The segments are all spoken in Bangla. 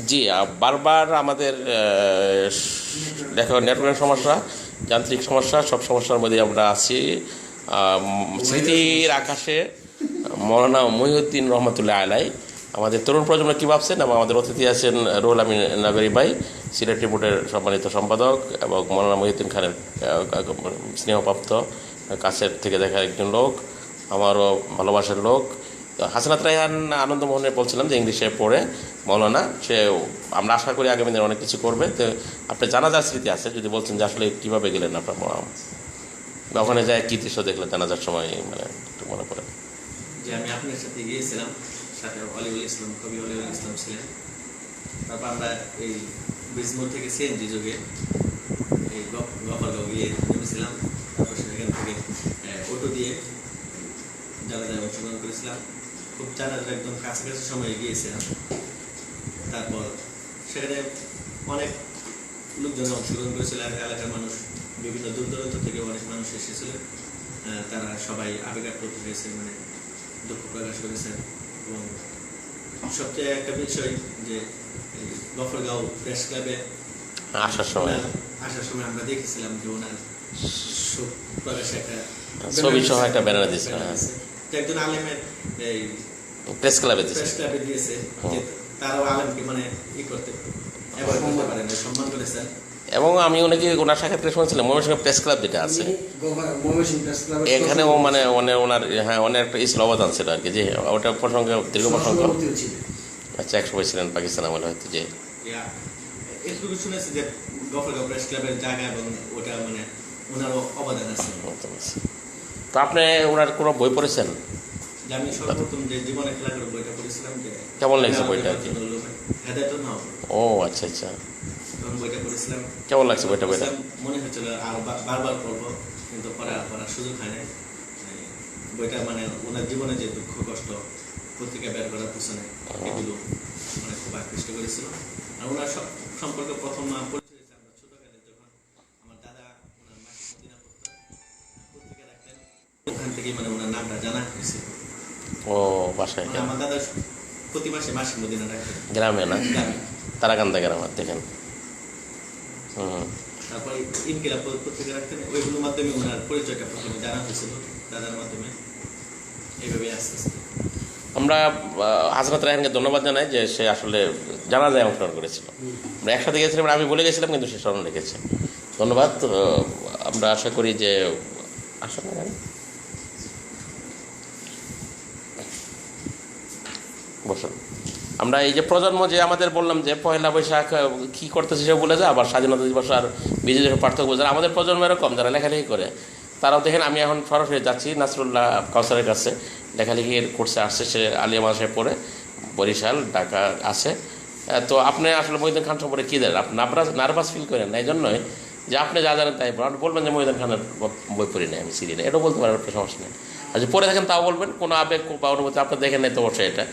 জি, বারবার আমাদের দেখো নেটওয়ার্কের সমস্যা, যান্ত্রিক সমস্যা, সব সমস্যার মধ্যে আমরা আছি। স্মৃতির আকাশে মৌলানা মহিউদ্দিন রহমতুল্লাহ আলাই আমাদের তরুণ প্রজন্ম কী ভাবছেন, এবং আমাদের অতিথি আছেন রুহুল আমিন নাগরী ভাই, সিলেট রিপোর্টের সম্মানিত সম্পাদক, এবং মৌলানা মহিউদ্দিন খানের স্নেহপ্রাপ্ত কাছের থেকে দেখা একজন লোক, আমারও ভালোবাসার লোক। হাসনাত রায়হান আনন্দমোহনে বলছিলাম যে ইংলিশে পড়ে মৌলানা, সে আমরা আশা করি আগামী দিনে অনেক কিছু করবে। তো আপনি জানাজার স্মৃতি আছে, যদি বলছেন যে আসলে কীভাবে গেলেন আপনার ওখানে যায়, কী দৃশ্য দেখলেন জানাজার সময়, মানে একটু মনে পড়ে। যে আমি আপনার সাথে গিয়েছিলাম, সাথে অলিউল ইসলাম, কবি অলিউল ইসলাম ছিলেন। তারপর আমরা এই বিজমোর থেকে সিএনজি যোগে এই গফরগাঁও গিয়ে নেমেছিলাম। তারপর সেখান থেকে অটো দিয়ে জানাজায় অংশগ্রহণ করেছিলাম। খুব জানাজার একদম কাছাকাছি সময়ে গিয়েছিলাম। তারপর সেখানে অনেক লোকজন অংশগ্রহণ করেছিল, এলাকার মানুষ, বিভিন্ন দূর দূরান্ত থেকে অনেক মানুষ এসেছিল। তারা সবাই আবেগাপ্লুত হয়েছে, মানে দুঃখ প্রকাশ করেছেন। এবং সবচেয়ে একটা বিষয় যে গফরগাঁও প্রেস ক্লাবে আসার সময় আমরা দেখেছিলাম যে ওনার শোক প্রকাশে একটা ছবি সহ একটা ব্যানার দিয়েছে, একজন আলেমের এই প্রেস ক্লাবে দিয়েছে, যে তারাও আলেমকে মানে করতে পারেন, সম্মান করেছেন। এবং আমি ওনার সাক্ষাৎকারে শুনেছিলাম ময়মনসিংহ প্রেস ক্লাব যেটা আছে এখানেও মানে ওনার অনেক একটা ইসলাম অবদান ছিল আর কি, যে ওটা প্রসঙ্গে দীর্ঘ প্রসঙ্গ। আচ্ছা, 100 ছিলেন পাকিস্তান আমলে হয়তো। যে এটুকু শুনেছি যে গফরগাঁও প্রেস ক্লাবের জায়গা এবং ওটা মানে ওনারও অবদান আছে। তো আপনি ওনার কোনো বই পড়েছেন? আমি সর্বপ্রথম যে জীবনে খেলা করে বইটা পড়েছিলাম, যে কেমন লাগছে বইটা আর কি? হেদায়েতুন নাও। ও আচ্ছা আচ্ছা, তখন বইটা পড়েছিলাম। কেমন লাগছে বইটা? মনে হচ্ছিল আর বারবার পড়বো, কিন্তু পড়ার সুযোগ হয় না। বইটা মানে ওনার জীবনে যে দুঃখ কষ্ট, পত্রিকা বের করার পিছনে, এগুলো মানে খুব আকৃষ্ট করেছিল। আর ওনার সম্পর্কে প্রথম পরিচয় হয়েছে আমরা ছোটকালে, যখন আমার দাদা ওনার মাসিক মদিনা পত্রিকা রাখতেন, ওখান থেকে মানে ওনার নামটা জানা হয়েছিল। ও বাসায় আমার দাদা প্রতি মাসে মাসিক মদিনা রাখতেন, গ্রামে না, তারাকান্দা গ্রামে দেখেন। তারপরে ইনকিলাব পত্রিকা রাখতেন, ওইগুলোর মাধ্যমে ওনার পরিচয়টা প্রথমে জানা হয়েছিল, দাদার মাধ্যমে। এইভাবে আস্তে আস্তে আমরা হাসনাত রায়হানকে ধন্যবাদ জানাই যে সে আসলে জানাজায় অংশগ্রহণ করেছিল। আমরা একসাথে গেছিলাম, আমি বলে গেছিলাম, কিন্তু সে স্মরণ রেখেছে। ধন্যবাদ। আমরা আশা করি যে বসুন, আমরা এই যে প্রজন্ম যে আমাদের বললাম যে পয়লা বৈশাখ কী করতেছে সে বলে যায়, আবার স্বাধীনতা দিবস আর বিজয় দিবসের পার্থক্য বোঝার আমাদের প্রজন্ম এরকম যারা লেখালেখি করে, তারাও দেখেন। আমি এখন সরাসরি যাচ্ছি নাসরুল্লাহ কাউসারের কাছে, লেখালেখির কোর্সে আসছে, সে আলিয়া মাদ্রাসায় পড়ে, বরিশাল ঢাকা আছে। তো আপনি আসলে মহিউদ্দিন খান সম্পর্কে কী দেন? আপনি নার্ভাস ফিল করেন না এই জন্যই যে আপনি যা জানেন তাই আপনি বলবেন যে মহিউদ্দিন খানের বই পড়ি না, আমি সিরিয়াল, এটাও বলতে পারেন, আপনার সমস্যা নেই। আর যদি পড়ে থাকেন তাও বলবেন, কোনো আবেগ বা অনুভূতি আপনি দেখেন নাই তো অবশ্যই এটা।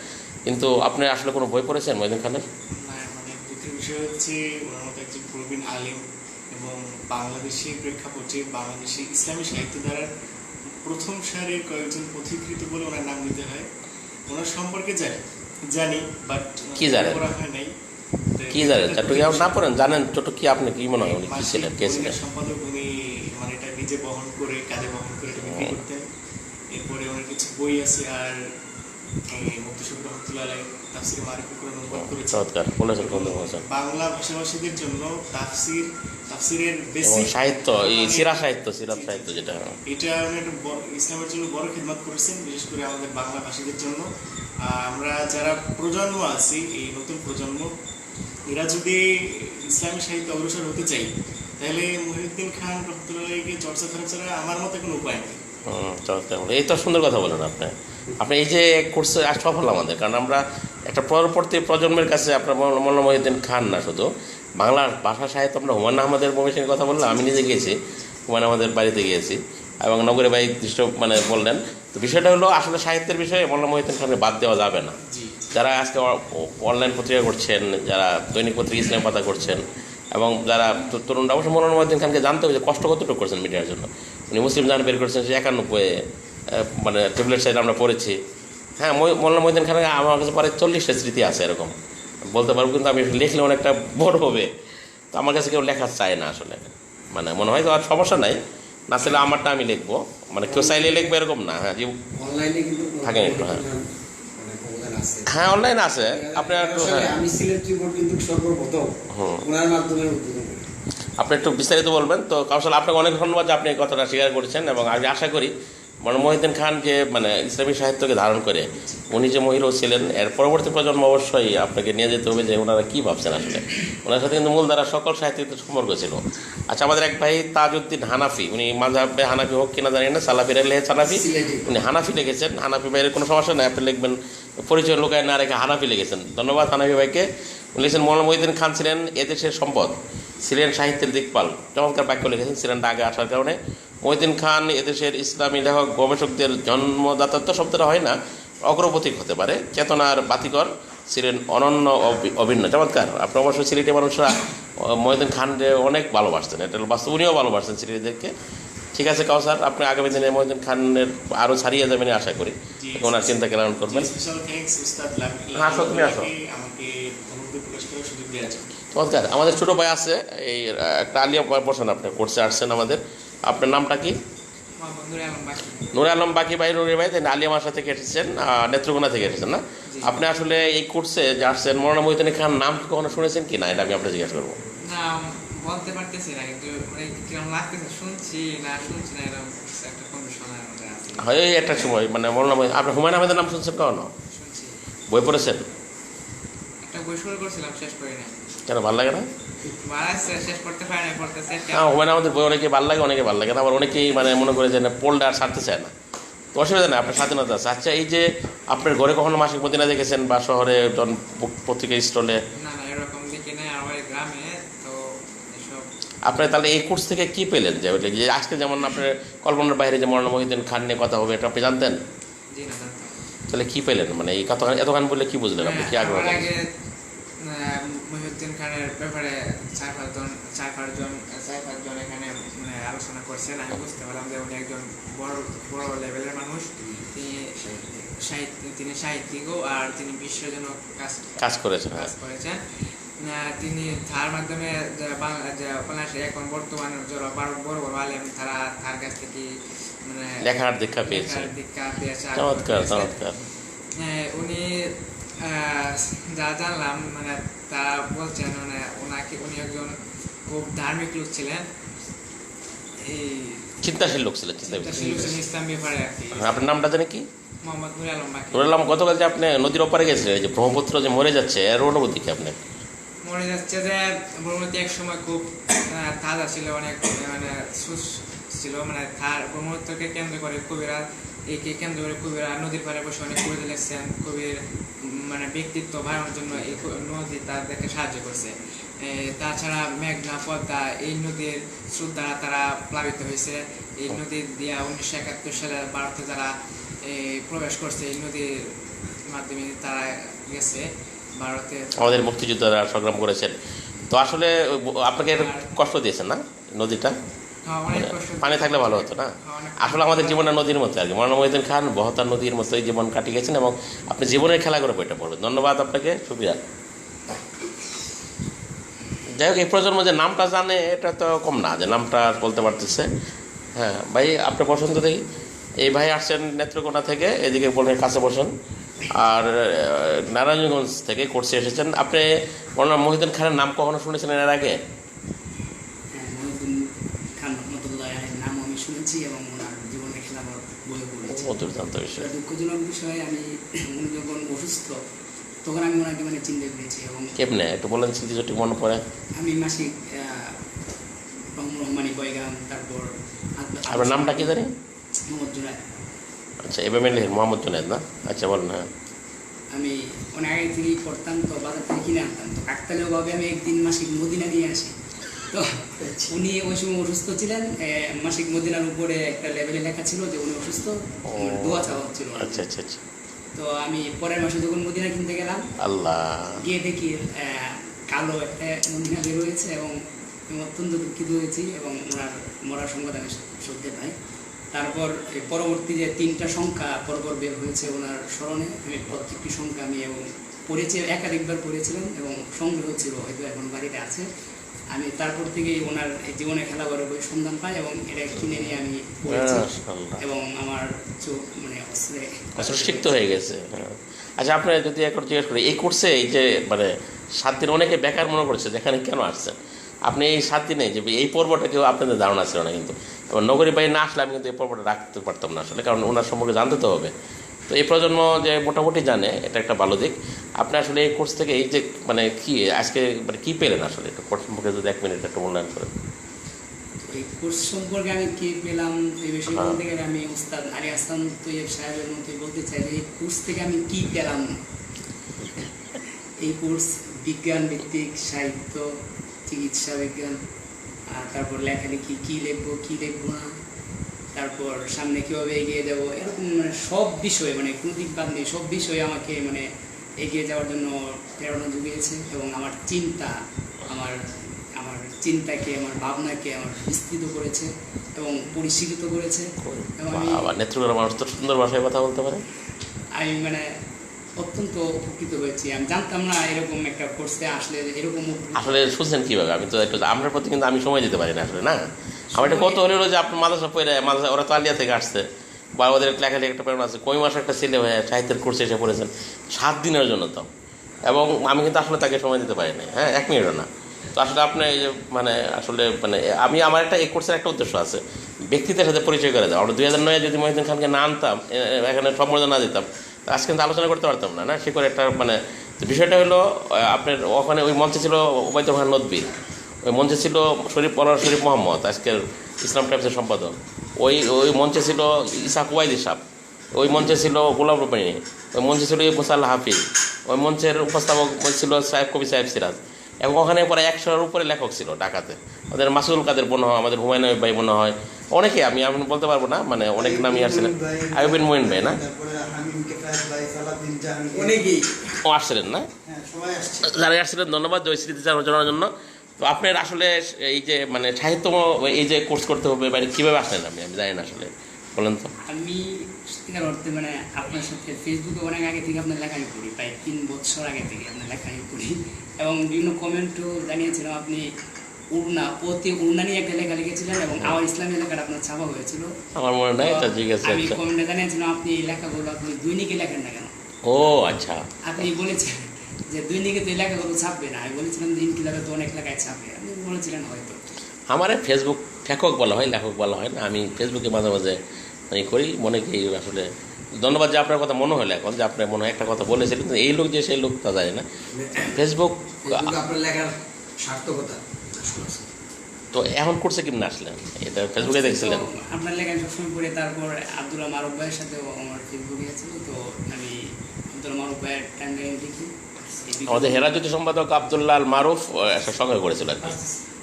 কিন্তু আপনি আসলে কোনো বই পড়েছেন মহিউদ্দিন খানের? মানে দুঃখের বিষয় হচ্ছে ওনার মতো একজন প্রবীণ আলিম এবং বাংলাদেশি প্রেক্ষাপটে বাংলাদেশি ইসলামী সাহিত্যধারার প্রথম সারির কয়েকজন পথিকৃত বলে ওনার নাম নিতে হয়। ওনার সম্পর্কে জানি, বাট কি জানেন? করা হয় নাই। কি জানেন? চট্টগ্রাম না পড়েন, জানেন ছোট কি আপনি কি মনে হয় উনি কি ছিলেন, কে ছিলেন? সম্পাদক উনি মানে এটা নিজে বহন করে, কাঁধে বহন করে এটা বিক্রি করতেন। এরপরে ওনার কিছু বই আছে, আর মুক্তিযোদ্ধা রহমতুল্লাহ আলাইহি তাফসীর মারিফুল কোরআন অনুবাদ করেছেন। চমৎকার বলেছেন। বাংলা ভাষাভাষীদের জন্য তাফসীরের বেসিক সাহিত্য, এই সিরাত সাহিত্য যেটা, এটা ইসলামের জন্য বড় খিদমত করেছেন, বিশেষ করে আমাদের বাংলা ভাষীদের জন্য। আমরা যারা প্রজন্ম আছি, এই নতুন প্রজন্ম, এরা যদি ইসলামী সাহিত্য অগ্রসর হতে চাই, তাহলে মহিউদ্দিন খান রহমতুল্লাহকে চর্চা করা ছাড়া আমার মতে কোনো উপায় নেই। এই তো সুন্দর কথা বলেন আপনি এই যে কোর্সে সফল আমাদের, কারণ আমরা একটা পরবর্তী প্রজন্মের কাছে আপনার মৌলানা মহিউদ্দিন খান না শুধু বাংলা ভাষা সাহিত্য, আমরা হুমায়ুন আহমেদের ভবিষ্যতের কথা বললাম, আমি নিজে গিয়েছি, হুমায়ুন আহমেদের বাড়িতে গিয়েছি, এবং নগরে ভাই দৃশ্য মানে বললেন। তো বিষয়টা হলো আসলে সাহিত্যের বিষয়ে মৌলানা মহিউদ্দিন খানকে বাদ দেওয়া যাবে না। যারা আজকে অনলাইন পত্রিকা করছেন, যারা দৈনিক পত্রিকা ইসলাম পাতা করছেন, এবং যারা তরুণরা, অবশ্যই মৌলানা মহিউদ্দিন খানকে জানতে হবে যে কষ্ট কতটুকু করছেন মিডিয়ার জন্য। উনি মুসলিম জান বের করেছেন, সে 91 মানে ট্যাবলেট সাইড আমরা পড়েছি। হ্যাঁ, মৌলানা মহিউদ্দিন খানের আমার কাছে পরে 40টা স্মৃতি আছে এরকম, বলতে পারবো, কিন্তু আমি লিখলে অনেকটা বড় হবে, তো আমার কাছে কেউ লেখা চায় না আসলে। মানে মনে হয় তো আর সমস্যা নাই, না চাইলে আমারটা আমি লিখবো, মানে কেউ চাইলে লিখবে এরকম না। হ্যাঁ, যে অনলাইনে কিন্তু থাকেন একটু, হ্যাঁ। অনেক অবদান আছে। হ্যাঁ, অনলাইন আছে, আপনি একটু, আসলে হ্যাঁ, আমি সিলেট রিপোর্ট কিন্তু সর্বপ্রথম হুম, ওনার মাধ্যমে উদ্বোধন করি। আপনি একটু বিস্তারিত বলবেন। তো কাউসাল, আপনাকে অনেক ধন্যবাদ যে আপনি এই কথাটা স্বীকার করেছেন, এবং আমি আশা করি মানে মহিউদ্দিন খান যে মানে ইসলামী সাহিত্যকে ধারণ করে উনি যে মহিরও ছিলেন, এর পরবর্তী প্রজন্ম অবশ্যই আপনাকে নিয়ে যেতে হবে যে ওনারা কী ভাবছেন আসলে। ওনার সাথে কিন্তু মূলধারা সকল সাহিত্যিকদের সম্পর্ক ছিল। আচ্ছা, আমাদের এক ভাই তাজউদ্দিন হানাফি, উনি মাযহাবে হানাফি হোক কিনা জানি না, সালাফিরা লেখে হানাফি, উনি হানাফি লিখেছেন। হানাফি ভাইয়ের কোনো সমস্যা নেই, আপনি লিখবেন পরিচয় লোকায় না রেখে হানাফি লিখেছেন। ধন্যবাদ হানাফি ভাইকে। উনি লিখেছেন মৌলানা মহিউদ্দিন খান ছিলেন এদেশের সম্পদ, ছিলেন সাহিত্যের দিকপাল। চমৎকার বাক্য লিখেছেন, ছিলেন আগে আসার কারণে। মহিউদ্দিন খান এদেশের ইসলামী লেখক গবেষকদের জন্মদাতা তো শব্দটা হয় না, অগ্রপথিক হতে পারে, চেতনার বাতিকর, ছিলেন অনন্য অভিন্ন। চমৎকার। আপনি অবশ্যই সিলেটি মানুষরা মহিউদ্দিন খানকে অনেক ভালোবাসতেন, এটা বাস্তব, উনিও ভালোবাসতেন সিলেটিদেরকে। ঠিক আছে কাউসার, আপনি আগামী দিনে মহিউদ্দিন খানের আরও ছাড়িয়ে যাবেন আশা করি, ওনার চিন্তা কেমন করবেন। স্পেশাল থ্যাঙ্কস উস্তাদ হ্যাঁ, আসো, তুমি আসো। আমাকে অনুভূতি প্রকাশ করার সুযোগ দেওয়ার জন্য। চমৎকার। আমাদের ছোটো ভাই আছে, এই একটা আলিয়া বসেন, আপনি কোর্সে আসছেন আমাদের। আপনার নামটা কি? নুরে আলম বাকি ভাই। নুরে ভাই আলিয়া মাসা থেকে এসেছেন, নেত্রকোনা থেকে এসেছেন না? আপনি আসলে এই কোর্সে যে আসছেন, মৌলানা মহিউদ্দিন খান নাম কি কখনো শুনেছেন কি না, এটা আমি আপনার জিজ্ঞাসা করবো। না, বলতে পারতেছি না, কিন্তু মানে কিরকম লাগতেছে, শুনছি না এরকম একটা কন্ডিশনের মধ্যে আছি। হয় একটা সময় মানে মৌলানা আপনি হুমায়ুন আহমেদের নাম শুনছেন কখনো? শুনছি, বই পড়েছেন? একটা বই শুরু করছিলাম, শেষ করি না। কেন, ভালো লাগে না? বাড়াচ্ছে, শেষ করতে পারি না, পড়তেছে একটা। হ্যাঁ, হুমায়ুন আহমেদের বই অনেকে ভালো লাগে, অনেকে ভালো লাগে না, আবার অনেকেই মানে মনে করে যে না, পড়লে আর ছাড়তে চায় না। তো অসুবিধা নেই, আপনার স্বাধীনতা আছে। আচ্ছা, এই যে আপনার ঘরে কখনো মাসিক মদিনা দেখেছেন বা শহরে পত্রিকা স্টলে? না, এরকম দেখি নাই আমার গ্রামে, তো এসব। আপনি তাহলে এই কোর্স থেকে কি পেলেন, যে যে আজকে যেমন আপনার কল্পনার বাইরে যে মৌলানা মহিউদ্দিন খান নিয়ে কথা হবে, এটা আপনি জানতেন? জি না, জানতাম। তাহলে কি পেলেন, মানে এই কথা এত গান বললে কি বুঝলেন আপনি, কি আগ্রহ? আমার আগে মহিউদ্দিন খানের ব্যাপারে চার পাঁচজন এখানে মানে আলোচনা করছেন। আমি বুঝতে পারলাম যে উনি একজন বড় লেভেলের মানুষ। তিনি সাহিত্যিকও, আর তিনি বিশ্বের জন্য কাজ করেছেন। তিনি তার মাধ্যমে বাংলাদেশে এখন বর্তমানে যারা বড় বড় আলেম, তার কাছ থেকে মানে লেখার দীক্ষা পেয়েছে। চমৎকার, চমৎকার। উনি যা জানলাম, মানে তারা বলছেন মানে উনি একজন খুব ধার্মিক লোক ছিলেন, এই চিন্তাশীল লোক ছিলেন, ইসলাম ব্যাপারে আর কি। আপনার নামটা জানে কি? মোহাম্মদ নুরে আলম বাকি। নুরে আলম, গতকাল যে আপনি নদীর ওপারে গেছিলেন, এই যে ব্রহ্মপুত্র যে মরে যাচ্ছে, এর অনুভূতি কি আপনার? মনে যাচ্ছে যে ব্রহ্মপুত্র এক সময় খুব তাজা ছিল, অনেক মানে ছিল, মানে তার ব্রহ্মপুত্রকে কেন্দ্র করে কবিরা নদীর পাড়ে বসে অনেক কবিতা লিখছেন। কবির মানে ব্যক্তিত্ব বাড়ানোর জন্য এই নদী তাদেরকে সাহায্য করছে। তাছাড়া মেঘনা, পদ্মা, এই নদীর স্রোত দ্বারা তারা প্লাবিত হয়েছে। এই নদী দিয়া 1971 সালে ভারতে যারা প্রবেশ করছে, এই নদীর মাধ্যমে তারা গেছে ভারতে, আমাদের মুক্তিযোদ্ধারা সংগ্রাম করেছেন। তো আসলে আপনাকে কষ্ট দিয়েছেন না নদীটা? পানি থাকলে ভালো হতো না? আসলে আমাদের জীবনের নদীর মতো আর কি। মৌলানা মহিউদ্দিন খান বহতার নদীর মতোই জীবন কাটিয়ে গেছেন, এবং আপনি জীবনের খেলা করে বইটা পড়বেন। ধন্যবাদ আপনাকে, শুকরিয়া। যাই হোক, এই প্রজন্ম যে নামটা জানে এটা তো কম না, যে নামটা বলতে পারতেছে। হ্যাঁ ভাই, আপনার পছন্দ দেখি। এই ভাই আসছেন নেত্রকোনা থেকে, এদিকে বললেন কাছে বসেন, আর নারায়ণগঞ্জ থেকে কোর্সে এসেছেন। আপনি মৌলানা মহিউদ্দিন খানের নাম কখনো শুনেছেন এর আগে? নাম আমি শুনেছি এবং ওনার জীবনের খেলাফত বই পড়েছি। দুর্দান্ত বিষয়। দুঃখজনক বিষয়, আমি উনি যখন অসুস্থ তখন আমি ওনাকে মানে চিনতে পেরেছি। এবং কেমনে একটু বলেন, স্মৃতি যদি মনে পড়ে। আমি মাসিক রহমানি বয়গাম, তারপর আপনার নামটা কি জানি? মোহাম্মদ জুনায়েদ। আচ্ছা, এভাবে মোহাম্মদ জুনায়েদ না? আচ্ছা, বলেন। হ্যাঁ, আমি অনেক আগে থেকেই পড়তাম, তো বাজার থেকে কিনে আনতাম। তো কাকতালীয়ভাবে আমি একদিন মাসিক মদিনা নিয়ে আসি। তো উনি ওই সময় অসুস্থ ছিলেন। মাসিক মদিনার উপরে একটা লেভেলে লেখা ছিল যে উনি অসুস্থ, দোয়া চাওয়া হচ্ছিল। আচ্ছা আচ্ছা আচ্ছা। তো আমি পরের মাসে যখন মদিনা কিনতে গেলাম, আল্লাহ, গিয়ে দেখি কালো একটা মদিনা বের হয়েছে, এবং আমি অত্যন্ত দুঃখিত হয়েছি এবং ওনার মরার সংবাদ আমি সত্যি পাই। তারপর পরবর্তী যে 3টা সংখ্যা পরপর বের হয়েছে ওনার স্মরণে, আমি প্রত্যেকটি সংখ্যা আমি এবং পড়েছি, একাধিকবার পড়েছিলাম এবং সংগ্রহ ছিল, হয়তো এখন বাড়িতে আছে। আমি তারপর থেকে ওনার এই জীবনে খেলা করে বই সন্ধান পাই এবং এটা কিনে নিয়ে আমি পড়েছি মাশাআল্লাহ। এবং আমার চোখ মানে অস্ত্রে আসলে সিক্ত হয়ে গেছে। হ্যাঁ। আচ্ছা, আপনার যদি এখন জিজ্ঞেস করি এই কোর্সে এই যে মানে 7 দিন অনেকে বেকার মনে করছে যেখানে কেন আসছেন আপনি এই 7 দিনে যে এই পর্বটা কেউ আপনাদের ধারণা ছিল না, কিন্তু এবার নগরী বাড়ি না আসলে আমি কিন্তু এই পর্বটা রাখতে পারতাম না আসলে, কারণ ওনার সম্পর্কে জানতে তো হবে। তো এই প্রজন্ম যে মোটামুটি জানে এটা একটা ভালো দিক। আপনি আসলে এই কোর্স থেকে এই যে মানে কি আজকে মানে কী পেলেন আসলে একটু কোর্স সম্পর্কে যদি 1 মিনিট একটু মূল্যায়ন করেন। এই কোর্স সম্পর্কে আমি কি পেলাম এই বিষয়ে হ্যাঁ। বলতে গেলে আমি উস্তাদ আলী হাসান তৈয়ব সাহেবের মধ্যে বলতে চাই যে এই কোর্স থেকে আমি কি পেলাম। এই কোর্স বিজ্ঞান ভিত্তিক, সাহিত্য, চিকিৎসা বিজ্ঞান, আর তারপর লেখালেখি, কি লিখবো কি লিখবো না, তারপর সামনে কীভাবে এগিয়ে যাবো, এরকম মানে সব বিষয়ে মানে কোনো দিক বাদ নেই, সব বিষয়ে আমাকে মানে এগিয়ে যাওয়ার জন্য প্রেরণা জুগিয়েছে এবং আমার চিন্তা, আমার আমার চিন্তাকে, আমার ভাবনাকে আমার বিস্তৃত করেছে এবং পরিশীলিত করেছে এবং আবার নেত্রকোনা মানুষ তো সুন্দর ভাষায় কথা বলতে পারে। আমি মানে অত্যন্ত উপকৃত হয়েছি। আমি জানতাম না এরকম একটা কোর্সে আসলে এরকম আসলে শুনছেন কীভাবে, আমি তো একটু আপনার প্রতি কিন্তু আমি সময় দিতে পারি না আসলে, না আমার একটা কত হলো যে আপনার মাদ্রাসা পড়ে মাদ্রাসা ওরা তো আলিয়া থেকে আসছে বা ওদের লেখালেখি একটা প্রেরণা আছে, কই মাসে একটা ছেলে হয়ে সাহিত্যের কোর্সে এসে পড়েছেন 7 দিনের জন্য তো, এবং আমি কিন্তু আসলে তাকে সময় দিতে পারি না, হ্যাঁ 1 মিনিটও না। তো আসলে আপনি এই যে মানে আসলে মানে আমি আমার একটা এই কোর্সের একটা উদ্দেশ্য আছে ব্যক্তিদের সাথে পরিচয় করে দেওয়া। আমরা 2009 যদি মহিউদ্দিন খানকে না আনতাম, এখানে সম্বোধনা না দিতাম, তা আজকে কিন্তু আলোচনা করতে পারতাম না, না সে করে একটা মানে বিষয়টা হলো আপনার ওখানে ওই মঞ্চে ছিল ওবায়দুর রহমান নদভী, ওই মঞ্চে ছিল শরীফ মোহাম্মদ আজকের ইসলাম টাইমসের সম্পাদক, ওই মঞ্চে ছিল ইসাক ওয়াইদি সাহেব, ওই মঞ্চে ছিল গোলাম রূপানী, ওই মঞ্চে ছিল মুসাল্লাহ হাফিজ, ওই মঞ্চের উপস্থাপক ছিল কবি সাহেব সিরাজ, এবং ওখানে পরে 100-এর উপরে লেখক ছিল ঢাকাতে। আমাদের মাসুদুল কাদের মনে হয়, আমাদের হুমায়ুন আহমেদ ভাই মনে হয়, অনেকে আমি বলতে পারবো না, মানে অনেক নামই আসছিলেন, আইয়ুবিন মঈন ভাই না অনেকেই ও আসছিলেন না, সবাই আসছে। যারা আসছিলেন ধন্যবাদ ওই স্মৃতি আলোচনার জন্য। তো আপনার আসলে এই যে মানে সাহিত্য এই যে কোর্স করতে হবে মানে কীভাবে আসলেন আমি জানি না আসলে, বলেন তো। আমি সত্যিকার অর্থে মানে আপনার সাথে ফেসবুকে অনেক আগে থেকে আপনার লেখাই করি, প্রায় 3 বছর আগে থেকে আপনার লেখাই করি এবং বিভিন্ন কমেন্টও জানিয়েছিলাম। আপনি উড়না নিয়ে একটা লেখা লিখেছিলেন এবং আমার ইসলামী লেখাটা আপনার ছাপা হয়েছিল, আমার মনে নাই এটা, ঠিক আছে। আমি আচ্ছা, কমেন্টে জানিয়েছিলাম আপনি এই লেখাগুলো আপনি দৈনিকে লেখেন না কেন। ও আচ্ছা, আপনি বলেছেন যে দৈনিকে তো এই লেখাগুলো ছাপবে না। আমি বলেছিলাম দিন কিলাবে তো অনেক লেখায় ছাপবে, আপনি বলেছিলেন হয়তো। আমার ফেসবুক লেখক বলা হয়, লেখক বলা হয় না। আমি ফেসবুকে মাঝে মাঝে করি, মনে কি আসলে ধন্যবাদ যে আপনার কথা মনে হলো এখন, যে আপনার মনে হয় একটা কথা বলেছিলেন, কিন্তু এই লোক যে সেই লোক তা জানি না। ফেসবুক আপনার লেখার সার্থকতা তো এখন করছে কেমন আসলেন, এটা ফেসবুকে দেখছিলেন? তো আপনার লেখা আমি সবসময় পড়ি। তারপর আব্দুল্লাহ মারুফ ভাইয়ের সাথেও আমার ফেসবুকে ছিল, তো আমি আব্দুল্লাহ মারুফ ভাইয়ের টাইমলাইন দেখি। আমাদের হেরাজ্যোতি সম্পাদক আব্দুল্লাহ আল মারুফ একটা সঙ্গে করেছিল আর কি,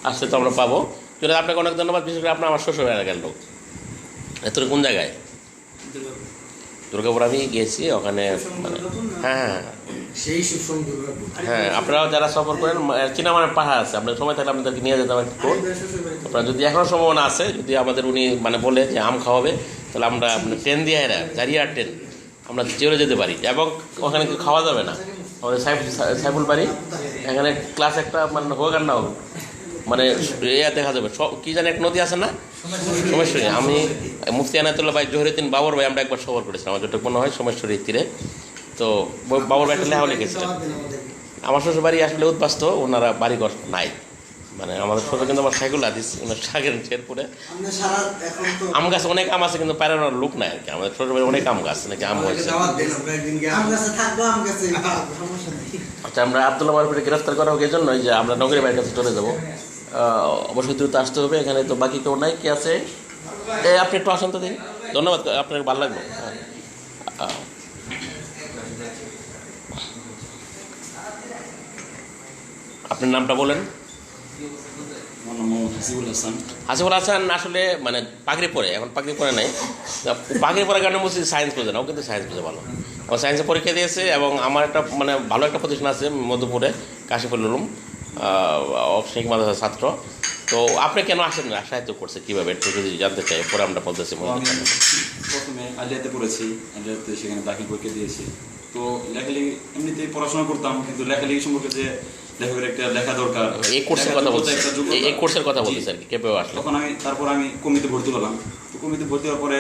আসলে তো আমরা পাবো। যদি আপনাকে অনেক ধন্যবাদ, বিশেষ করে আপনার আমার শ্বশুর এলাকার লোক। তোর কোন জায়গায়? দুর্গাপুর আমি গিয়েছি ওখানে, মানে হ্যাঁ সেই সুসং দুর্গাপুর। হ্যাঁ, আপনারাও যারা সফর করেন চিনামানের পাহাড় আছে, আপনার সময় থাকলে আপনাদেরকে নিয়ে যেতে আমার একটু। আপনার যদি এখনও সম্ভাবনা আছে, যদি আমাদের উনি মানে বলে যে আম খাওয়াবে, তাহলে আমরা আপনার ট্রেন দিয়ে জারিয়ার ট্রেন আমরা চলে যেতে পারি, এবং ওখানে কিছু খাওয়া যাবে না। আমাদের সাইফুল বাড়ি এখানে ক্লাস একটা মানে হোক আর না হোক, মানে দেখা যাবে সব কী জানি এক নদী আছে না, সোমেশ্বরী। আমি মুফতি আনায়তুল্লাহ ভাই, জহিরুদ্দিন বাবর ভাই, আমরা একবার সফর করেছিলাম, আমার যেটা মনে হয় সোমেশ্বরীর তীরে। তো বাবর ভাই একটা লেখাও লিখেছিলেন। আমার শ্বশুর বাড়ি আসলে উদ্বাস্ত, ওনারা বাড়িঘর নাই, মানে আমাদের শ্বশুর কিন্তু আমার সাইকুল আদিস ওনার সাগের শেরপুরে আম গাছ অনেক আম আছে, কিন্তু পায়রানোর লোক নাই আর কি। আমাদের শ্বশুর বাড়ি অনেক আম গাছ নাকি আম হয়েছে। আচ্ছা, আমরা আব্দুল্লাহ মারুফকে গ্রেফতার করা হোক এই জন্যই যে আমরা নগরী বাড়ির কাছে চলে যাবো, অবশ্যই দ্রুত আসতে হবে। এখানে তো বাকি কেউ নাই, কে আছে? আপনি একটু আসেন তো দিন। ধন্যবাদ, আপনার ভালো লাগলো। আপনার নামটা বলেন। হাসিবুল হাসান আসলে মানে পাগড়ি পরে, এখন পাগড়ি পরে নাই, পাগড়ি পরে কারণে বলছি সায়েন্স বোঝে না, ও কিন্তু সায়েন্স বোঝে ভালো। আমার সায়েন্সে পরীক্ষা দিয়েছে, এবং আমার একটা মানে ভালো একটা প্রতিষ্ঠান আছে মধুপুরে, কাশিফুল উলুম, শেখ মাদ্রাসার ছাত্র। তো আপনি কেন আসেন না, সাহিত্য করছে কীভাবে একটু যদি জানতে চাই, পরে আমরা বলতেছি। আমি প্রথমে আলিয়াতে পড়েছি, আলিয়াতে সেখানে দাখিল পরীক্ষা দিয়েছি, তো লেখালেখি এমনিতেই পড়াশোনা করতাম, কিন্তু লেখালেখি সম্পর্কে যে লেখকের একটা লেখা দরকার, এই কোর্সের কথা বলছি, একটা যোগ্যতা। এই কোর্সের কথা জি। বলতেছি আর কি, কেঁপে আসলো। তখন তারপর আমি কমিতে ভর্তি হলাম। তো কমিতে ভর্তি হওয়ার পরে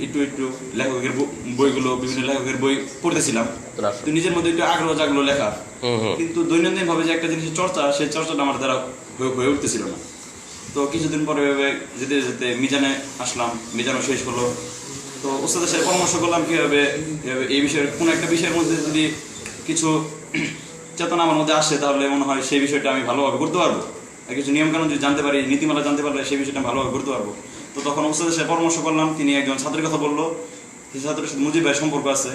একটু লেখকের বইগুলো, বিভিন্ন লেখকের বই পড়তেছিলাম। তো নিজের মধ্যে একটু আগ্রহ জাগলো লেখা, কিন্তু দৈনন্দিন ভাবে যে একটা জিনিসের চর্চা, সেই চর্চাটা আমার দ্বারা হয়ে উঠতেছিল না। তো কিছুদিন পরে এভাবে যেতে যেতে মিজানে আসলাম, মিজানও শেষ হলো। তো ওস্তাদের সাথে পরামর্শ করলাম কীভাবে এই বিষয়ের কোনো একটা বিষয়ের মধ্যে যদি কিছু চেতনা আমার মধ্যে আসে, তাহলে মনে হয় সেই বিষয়টা আমি ভালোভাবে করতে পারবো। আর কিছু নিয়মকানুন যদি জানতে পারি, নীতিমালা জানতে পারলে সেই বিষয়টা আমি ভালোভাবে করতে পারবো। তো তখন ওস্তাদের সাথে পরামর্শ করলাম। তিনি একজন ছাত্রের কথা বললো, সেই ছাত্রের সাথে মুজিব ভাইয়ের সম্পর্ক আছে,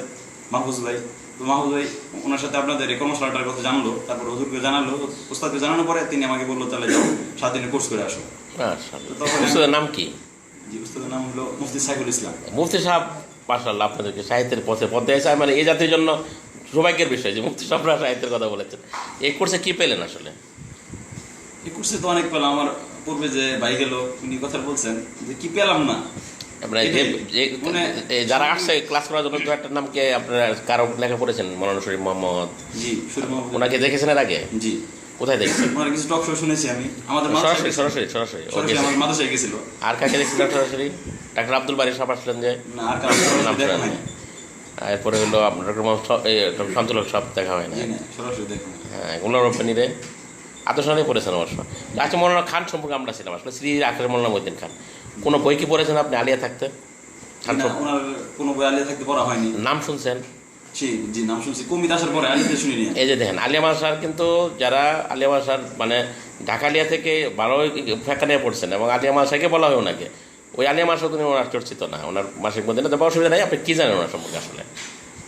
মাহফুজ ভাই। তো মাহফুজ ভাই ওনার সাথে আপনাদের এই কর্মশালাটার কথা জানলো, তারপর হুজুরকে জানালো, ওস্তাদকে জানানোর পরে তিনি আমাকে বললো তাহলে যাও 7 দিনের কোর্স করে আসো। উস্তাদের নাম কি? জি, উস্তাদের নাম হলো মুফতি সাইফুল ইসলাম। মুফতি সাহেব মাশাআল্লাহ আপনাদেরকে সাহিত্যের পথে আছে, মানে এই জাতির জন্য সৌভাগ্যের বিষয় যে মুফতি সাহেবরা সাহিত্যের কথা বলেছেন। এই কোর্সে কি পেলেন আসলে? এই কোর্সে তো অনেক পেলাম। আমার পূর্বে যে ভাই গেল উনি কথা বলছেন যে কি পেলাম না, আপনার যারা আসছে ক্লাস করার জন্য দু একটা নামকে আপনারা কারো লেখা পড়েছেন? মৌলানা শরীফ মোহাম্মদ, জি শরীফ মোহাম্মদ, ওনাকে দেখেছেন এর আগে? জি। কোথায় দেখছেন? ওনার কিছু টক শো শুনেছি আমি, আমাদের সরাসরি সরাসরি আমার মাদ্রাসায় গেছিল। আর কাকে দেখছিলেন সরাসরি? ডাক্তার আব্দুল বারী সাহেব আসলেন যে, না, আর কারো দেখা হয় না। এরপরে হলো আপনার ডক্টর শামসুল হক সাহেব দেখা হয় না। সরাসরি দেখা হয়। হ্যাঁ, গুলার রব্বানিরে আদর্শনে পড়েছেন অবশ্য। আচ্ছা, মৌলানা খান সম্পর্কে আমরা ছিলাম আসলে, শ্রী আখের মৌলানা মহিউদ্দিন খান। কোনো বই কি পড়েছেন আপনি আলিয়া থাকতে? না, ওনার কোনো বই আলিয়া থাকতে পড়া হয়নি। নাম শুনছেন? জি, নাম শুনছি। কমিতে আসার পরে আলিয়াতে শুনিনি। এই যে দেখেন, আলিয়া মাদ্রাসার কিন্তু যারা আলিয়া মাদ্রাসার মানে ঢাকা আলিয়া থেকে ভালোই ফেঁকা নিয়ে পড়ছেন, এবং আলিয়া মাদ্রাসাকে বলা হয় ওনাকে, ওই আলিয়া মাদ্রাসা তিনি ওনার চর্চিত না, ওনার মাসিক মধ্যে না। তবে অসুবিধা নেই, আপনি কী জানেন ওনার সম্পর্কে আসলে?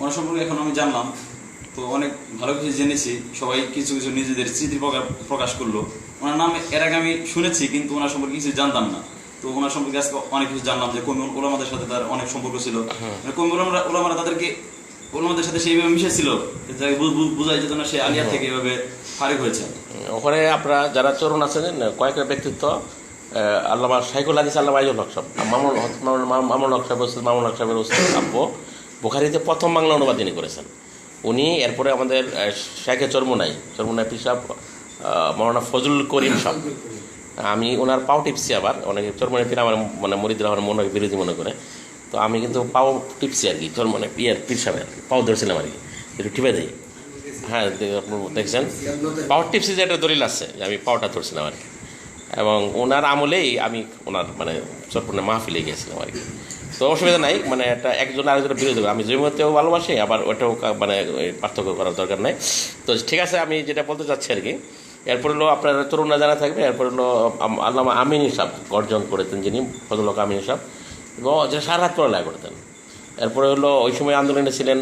ওনার সম্পর্কে এখন আমি জানলাম, তো অনেক ভালো কিছু জেনেছি। সবাই কিছু কিছু নিজেদের স্মৃতি প্রকাশ করলো। ওনার নাম এর আগে আমি শুনেছি, কিন্তু ওনার সম্পর্কে কিছু জানতাম না। তো ওনার সম্পর্কে আজকে অনেক কিছু জানলাম যে কমি ওলামাদের সাথে তার অনেক সম্পর্ক ছিল। কমি ওলামারা ওলামাদের সাথে সেইভাবে মিশেছিল, বোঝাই যেত না সে আলিয়া থেকে এভাবে ফারিক হয়েছে। ওখানে আপনারা যারা তরুণ আছেন, কয়েকটা ব্যক্তিত্ব, আল্লামা শাইখুল হাদিস আল্লামা আইজুল হক সাহেব, মামুনুল হক সাহেব, মামুনুল হক সাহেবের আব্বু বুখারীতে প্রথম বাংলা অনুবাদ তিনি করেছেন উনি। এরপরে আমাদের শাইখে চরমুনাই পীর সাহেব, মৌলানা ফজলুল করিম সাহেব, আমি ওনার পাও টিপসি। আবার অনেকে চরমুনাই পীর আমার মানে মরিদরা আমার মনে বিরোধী মনে করে, তো আমি কিন্তু পাও টিপসি আর কি, চরমুনাই পীর সাহেবের পাও ধরছিলাম আর কি, একটু টিপে দিই। হ্যাঁ, আপনি দেখছেন পাওয়ার টিপসি যে একটা দলিল আছে যে আমি পাওয়াটা ধরছিলাম আর কি। এবং ওনার আমলেই আমি ওনার মানে চরমুনাই মাহফিলে গিয়েছিলাম আর কি। তো অসুবিধা নাই, মানে একটা একজন আরেকজনের বিরোধী, আমি জমিতেও ভালোবাসি, আবার ওটাও মানে পার্থক্য করার দরকার নেই। তো ঠিক আছে, আমি যেটা বলতে চাচ্ছি আর কি, এরপর হলো আপনার তরুণরা জানা থাকবে। এরপর হলো আল্লামা আমিন সাহেব গর্জন করেছেন, যিনি ফজল হক আমিন সাহেব, এবং যে সারা রাত পড়ালেখা করতেন। এরপরে হলো ওই সময় আন্দোলনে ছিলেন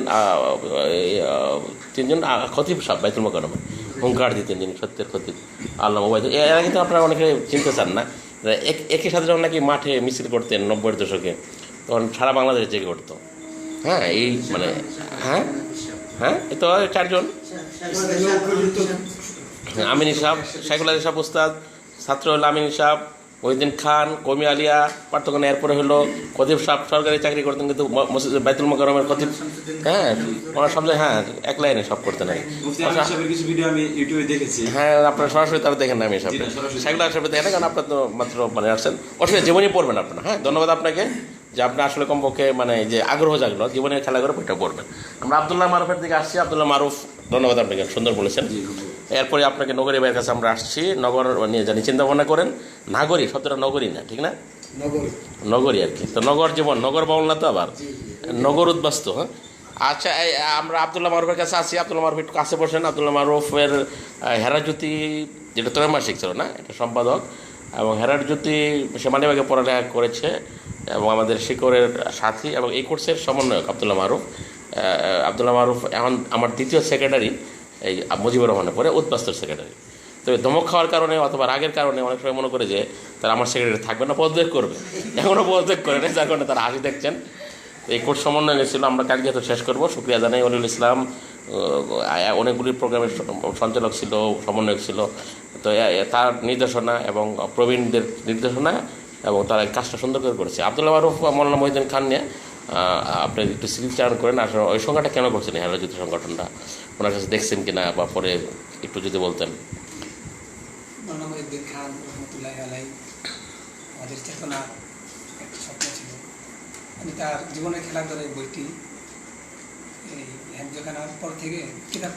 3 জন খতিব সাহেব বাইতুল মোকাররমে হুঙ্কার দিতেন, যিনি সত্যের খতিব আল্লামা ওবায়দুল। এরা কিন্তু আপনারা অনেকে চিনতে চান না। একই সাথে যখন নাকি মাঠে মিছিল করতেন 90-এর দশকে, তখন সারা বাংলাদেশে জেগে উঠতো। হ্যাঁ, এই মানে এই তো 4 জন, আমিনী সাহেব, শাইখুল হাদিস সাহেব উস্তাদ, ছাত্র হলো আমিনী সাহেব, মহিউদ্দিন খান, কমি আলিয়া পার্থক্য। এরপরে হলো খতিব সাহেব সরকারি চাকরি করতেন, কিন্তু মসজিদ বাইতুল মোকাররমের খতিব। হ্যাঁ, ওনার সব জায়গায় এক লাইনে সব করতেন। হ্যাঁ, আপনারা সরাসরি তারা দেখেন না, আমি সব শাইখুল হাদিস সাহেব দেখেন না, কারণ আপনার তো মাত্র মানে আসছেন। অসুবিধা জীবনই পড়বেন আপনার। হ্যাঁ, ধন্যবাদ আপনাকে যে আপনি আসলে কমপক্ষে মানে যে আগ্রহ জাগলো জীবনের খেলা করে বইটা পড়বেন। আমরা আব্দুল্লাহ মারুফের দিকে আসছি। আব্দুল্লাহ মারুফ, ধন্যবাদ আপনাকে, সুন্দর বলেছেন। এরপরে আপনাকে নগরী ভাইয়ের কাছে আমরা আসছি। নগর নিয়ে জানি চিন্তা ভাবনা করেন। নাগরী শব্দটা নগরী না, ঠিক না? নগরী আর কি। তো নগর জীবন, নগর বাউল না তো আবার নগর উদ্বাস্ত। হ্যাঁ, আচ্ছা, আমরা আব্দুল্লাহ মারুফের কাছে আসছি। আব্দুল্লাহ মারুফ একটু কাছে বসেন। আব্দুল্লাহ মারুফের হেরাজ্যোতি, যেটা ত্রৈমাসিক ছিল না, এটা সম্পাদক, এবং হেরাজ্যোতি সে মালিবাগে পড়ালেখা করেছে, এবং আমাদের শিকরের সাথী, এবং এই কোর্সের সমন্বয়ক আব্দুল্লাহ মারুফ। আব্দুল্লাহ মারুফ এখন আমার দ্বিতীয় সেক্রেটারি, এই মুজিবুর রহমানের পরে উদ্বাস্তুর সেক্রেটারি। তবে ধমক খাওয়ার কারণে অথবা রাগের কারণে অনেক সময় মনে করে যে তারা আমার সেক্রেটারি থাকবে না, পদত্যাগ করবে। এখনও পদত্যাগ করে নেই, যার কারণে তারা হাসি দেখছেন। এই কোর্স সমন্বয় নিয়েছিল। আমরা কালকে তো শেষ করবো। শুক্রিয়া জানাই ওলিউল ইসলাম, অনেকগুলি প্রোগ্রামের সঞ্চালক ছিল, সমন্বয়ক ছিল। তো তার নির্দেশনা এবং প্রবীণদের নির্দেশনা, এবং তারা কাজটা সুন্দর করে করেছে। আব্দুল্লাহ মারুফ মৌলানা মহিউদ্দিন খান নিয়ে আপনি একটু স্মৃতিচারণ করেন আসলে ওই সংখ্যাটা কেন করছেন হেরা যুদ্ধ সংগঠনটা, ওনার কাছে দেখছেন কিনা বা পরে একটু যদি বলতেন। মৌলানা মঈনুদ্দিন খান রহমতুল্লাহ আলাই আমাদের চেতনা একটা স্বপ্ন ছিল। আমি তার জীবনের খেলাধুলার বইটি এই হেমজখানার পর থেকে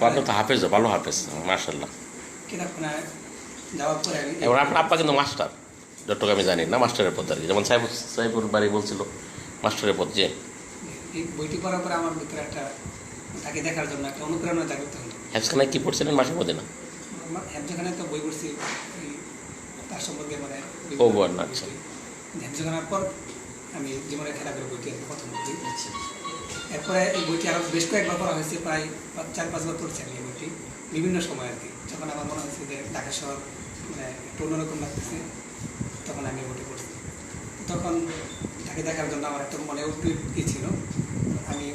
আপনি তো হাফেজ, ভালো হাফেজ, মার্শাল্লাহ। কিতাবখানায় যাওয়ার পরে আমি এবার আপনার আব্বা কিন্তু মাস্টার, যতটুকু আমি জানি না, মাস্টারের পথ আর কি, যেমন সাহেবুর বাড়ি বলছিল মাস্টারের পথ। যে এই বইটি পড়ার পরে আমার ভিতরে একটা তাকে দেখার জন্য একটা অনুপ্রেরণা জাগ্রত হলো। হেফজখানায় কি পড়ছিলেন মাসে মধ্যে না? হেমজখানায় তো বই পড়ছি তার সম্পর্কে মানে ও বল না, আচ্ছা। হেমজখানার পর আমি জীবনের খেলাধুলার বইটি আর কি প্রথম বই। এরপরে এই বইটি আরও বেশ কয়েকবার পড়া হয়েছে, প্রায় 4-5 বার পড়ছি আমি এই বইটি বিভিন্ন সময় আর কি। যখন আমার মনে হয়েছে যে ঢাকা শহর মানে একটু অন্যরকম লাগতেছে, তখন আমি এই বইটি পড়ছি। তখন তাকে দেখার জন্য আমার একটা মনে উদ্যোগী ছিল। আমি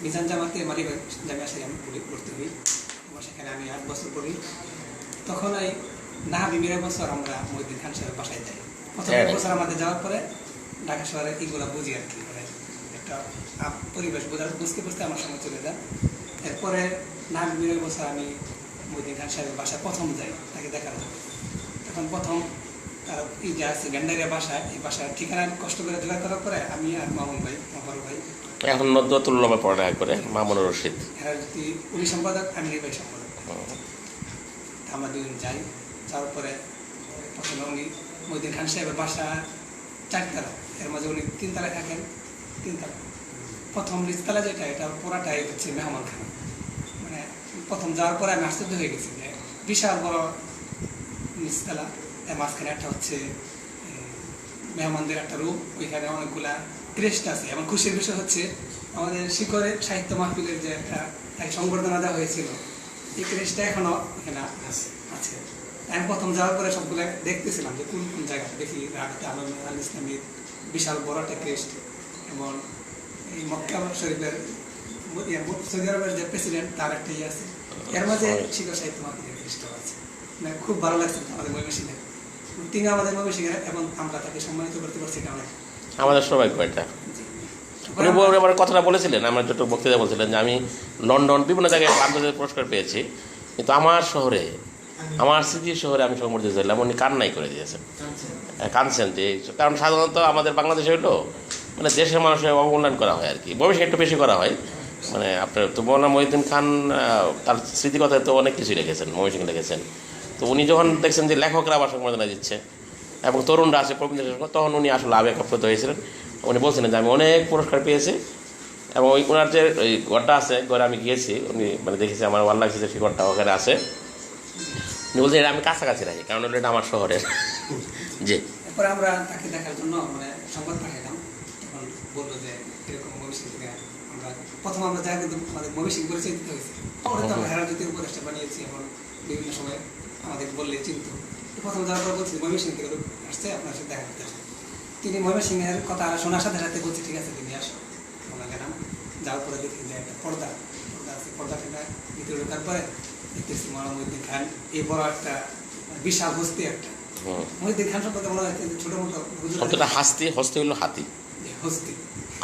মিজান জামাতে মালিবাগ জামিয়া আসলে আমি পড়তে হই এবং সেখানে আমি 8 বছর পড়ি। তখন এই নাহাবিমিরের বছর আমরা মহিউদ্দিন খান সাহেবের বাসায় যাই। প্রথম এক বছর আমাদের যাওয়ার পরে ঢাকা শহরে এইগুলা বুঝি আর কি, মানে একটা পরিবেশ বুঝতে বুঝতে আমার সময় চলে যায়। এরপরে নাহাবিমিরের বছর আমি মহিউদ্দিন খান সাহেবের বাসায় প্রথম যাই তাকে দেখার জন্য। তখন প্রথম এই যে আছে গেন্ডারিয়া বাসায়, এই বাসার ঠিকানা কষ্ট করে জোগাড় করার পরে আমি আর মামুন ভাই, আমার বড় ভাই, এখন নদুল্লামে পড়ালেখা করে মামুনুর রশিদ, এরা যদি উনি সম্পাদক আমি নির্বাহী সম্পাদক, আমরা দুজন যাই। যাওয়ার পরে প্রথমে উনি মহিউদ্দিন খান সাহেবের বাসা 4 তলা, এর মাঝে উনি 3 তলায় থাকেন। 3 তলা প্রথম নিচতলা যেটা, এটা পুরাটাই হচ্ছে মেহমান খানা। মানে প্রথম যাওয়ার পরে আমি আশ্চর্য হয়ে গেছি যে বিশাল বড় নিচতলা, এর মাঝখানে একটা হচ্ছে মেহমানদের একটা রুম, ওইখানে অনেকগুলা ক্রেস্ট আছে। এবং খুশির বিষয় হচ্ছে আমাদের শিখরে সাহিত্য মাহফিলের যে একটা সংবর্ধনা দেওয়া হয়েছিল, এই ক্রেস্টটা এখনো এখানে আছে। আমি প্রথম যাওয়ার পরে সবগুলো দেখতেছিলাম যে কোন কোন জায়গা দেখি। রাবিতা আল ইসলামীর বিশাল বড় একটা ক্রেস্ট, এবং এই মক্কা শরীফের সৌদি আরবের যে প্রেসিডেন্ট তার একটা ইয়ে আছে। এর মাঝে শিখর সাহিত্য মাহফিলের ক্রেস্টও আছে। মানে খুব ভালো লাগছে আমাদের ময়মনসিংহের, তিনি আমাদের ময়মনসিংহের, এবং আমরা তাকে সম্মানিত করতে পারছি এটা অনেক আমাদের সবাই কয়টা। উনি আমার কথাটা বলেছিলেন, আমার যত বক্তৃতা বলছিলেন যে আমি লন্ডন বিভিন্ন জায়গায় আন্তর্জাতিক পুরস্কার পেয়েছি, কিন্তু আমার শহরে, আমার স্মৃতির শহরে আমি সংবর্ধিত হইলাম। উনি কান্নাই করে দিয়েছেন, কাঁদছেন। যে কারণ সাধারণত আমাদের বাংলাদেশে হইলো মানে দেশের মানুষের অবমূল্যায়ন করা হয় আর কি, ভবিষ্যৎ একটু বেশি করা হয়। মানে আপনার তো মৌলানা মঈনুদ্দিন খান তার স্মৃতিকথায় তো অনেক কিছুই লিখেছেন, ময়মনসিংহে লিখেছেন। তো উনি যখন দেখছেন যে লেখকরা আবার সংবর্ধনা দিচ্ছে এবং তরুণরা আছে প্রবীণ, তখন উনি আসলে আবেগ আপ্লুত হয়েছিলেন। উনি বলছিলেন যে আমি অনেক পুরস্কার পেয়েছি, এবং ওই ওনার যে ওই ঘরটা আছে, ঘরে আমি গিয়েছি, উনি মানে দেখেছি, আমার ভালো লাগছে যে সেই ঘরটা ওখানে আছে। উনি বলছেন এটা আমি কাছাকাছি রাখি, কারণ এটা আমার শহরের। জি, এরপরে আমরা তাকে দেখার জন্য মানে সংবাদ পাঠালাম। তখন বললো যে এরকম ময়মনসিংহ থেকে আমরা প্রথম আমরা যাই, কিন্তু আমাদের ময়মনসিংহ পরিচয় দিতে হয়েছে। পরে তো আমরা হেরাজ্যোতির উপদেষ্টা বানিয়েছি, এবং বিভিন্ন সময় আমাদের বললে চিন্তা। প্রথম যাওয়ার পর বলছি ময়মনসিংহ থেকে আসছে, আপনার সাথে দেখা করতে আসছে। তিনি ময়মনসিংহের কথা শোনার সাথে সাথে বলছে ঠিক আছে তুমি আসো। আমরা গেলাম, যাওয়ার পরে দেখি যে একটা পর্দা আছে, পর্দাটা ভিতরে ঢোকার পরে দেখতেছি মৌলানা মঈনুদ্দিন খান, এই বড় একটা বিশাল হস্তি একটা। মঈনুদ্দিন খান সম্পর্কে মনে হয় ছোট মোটো শব্দটা হাস্তি, হস্তি হইলো হাতি, হস্তি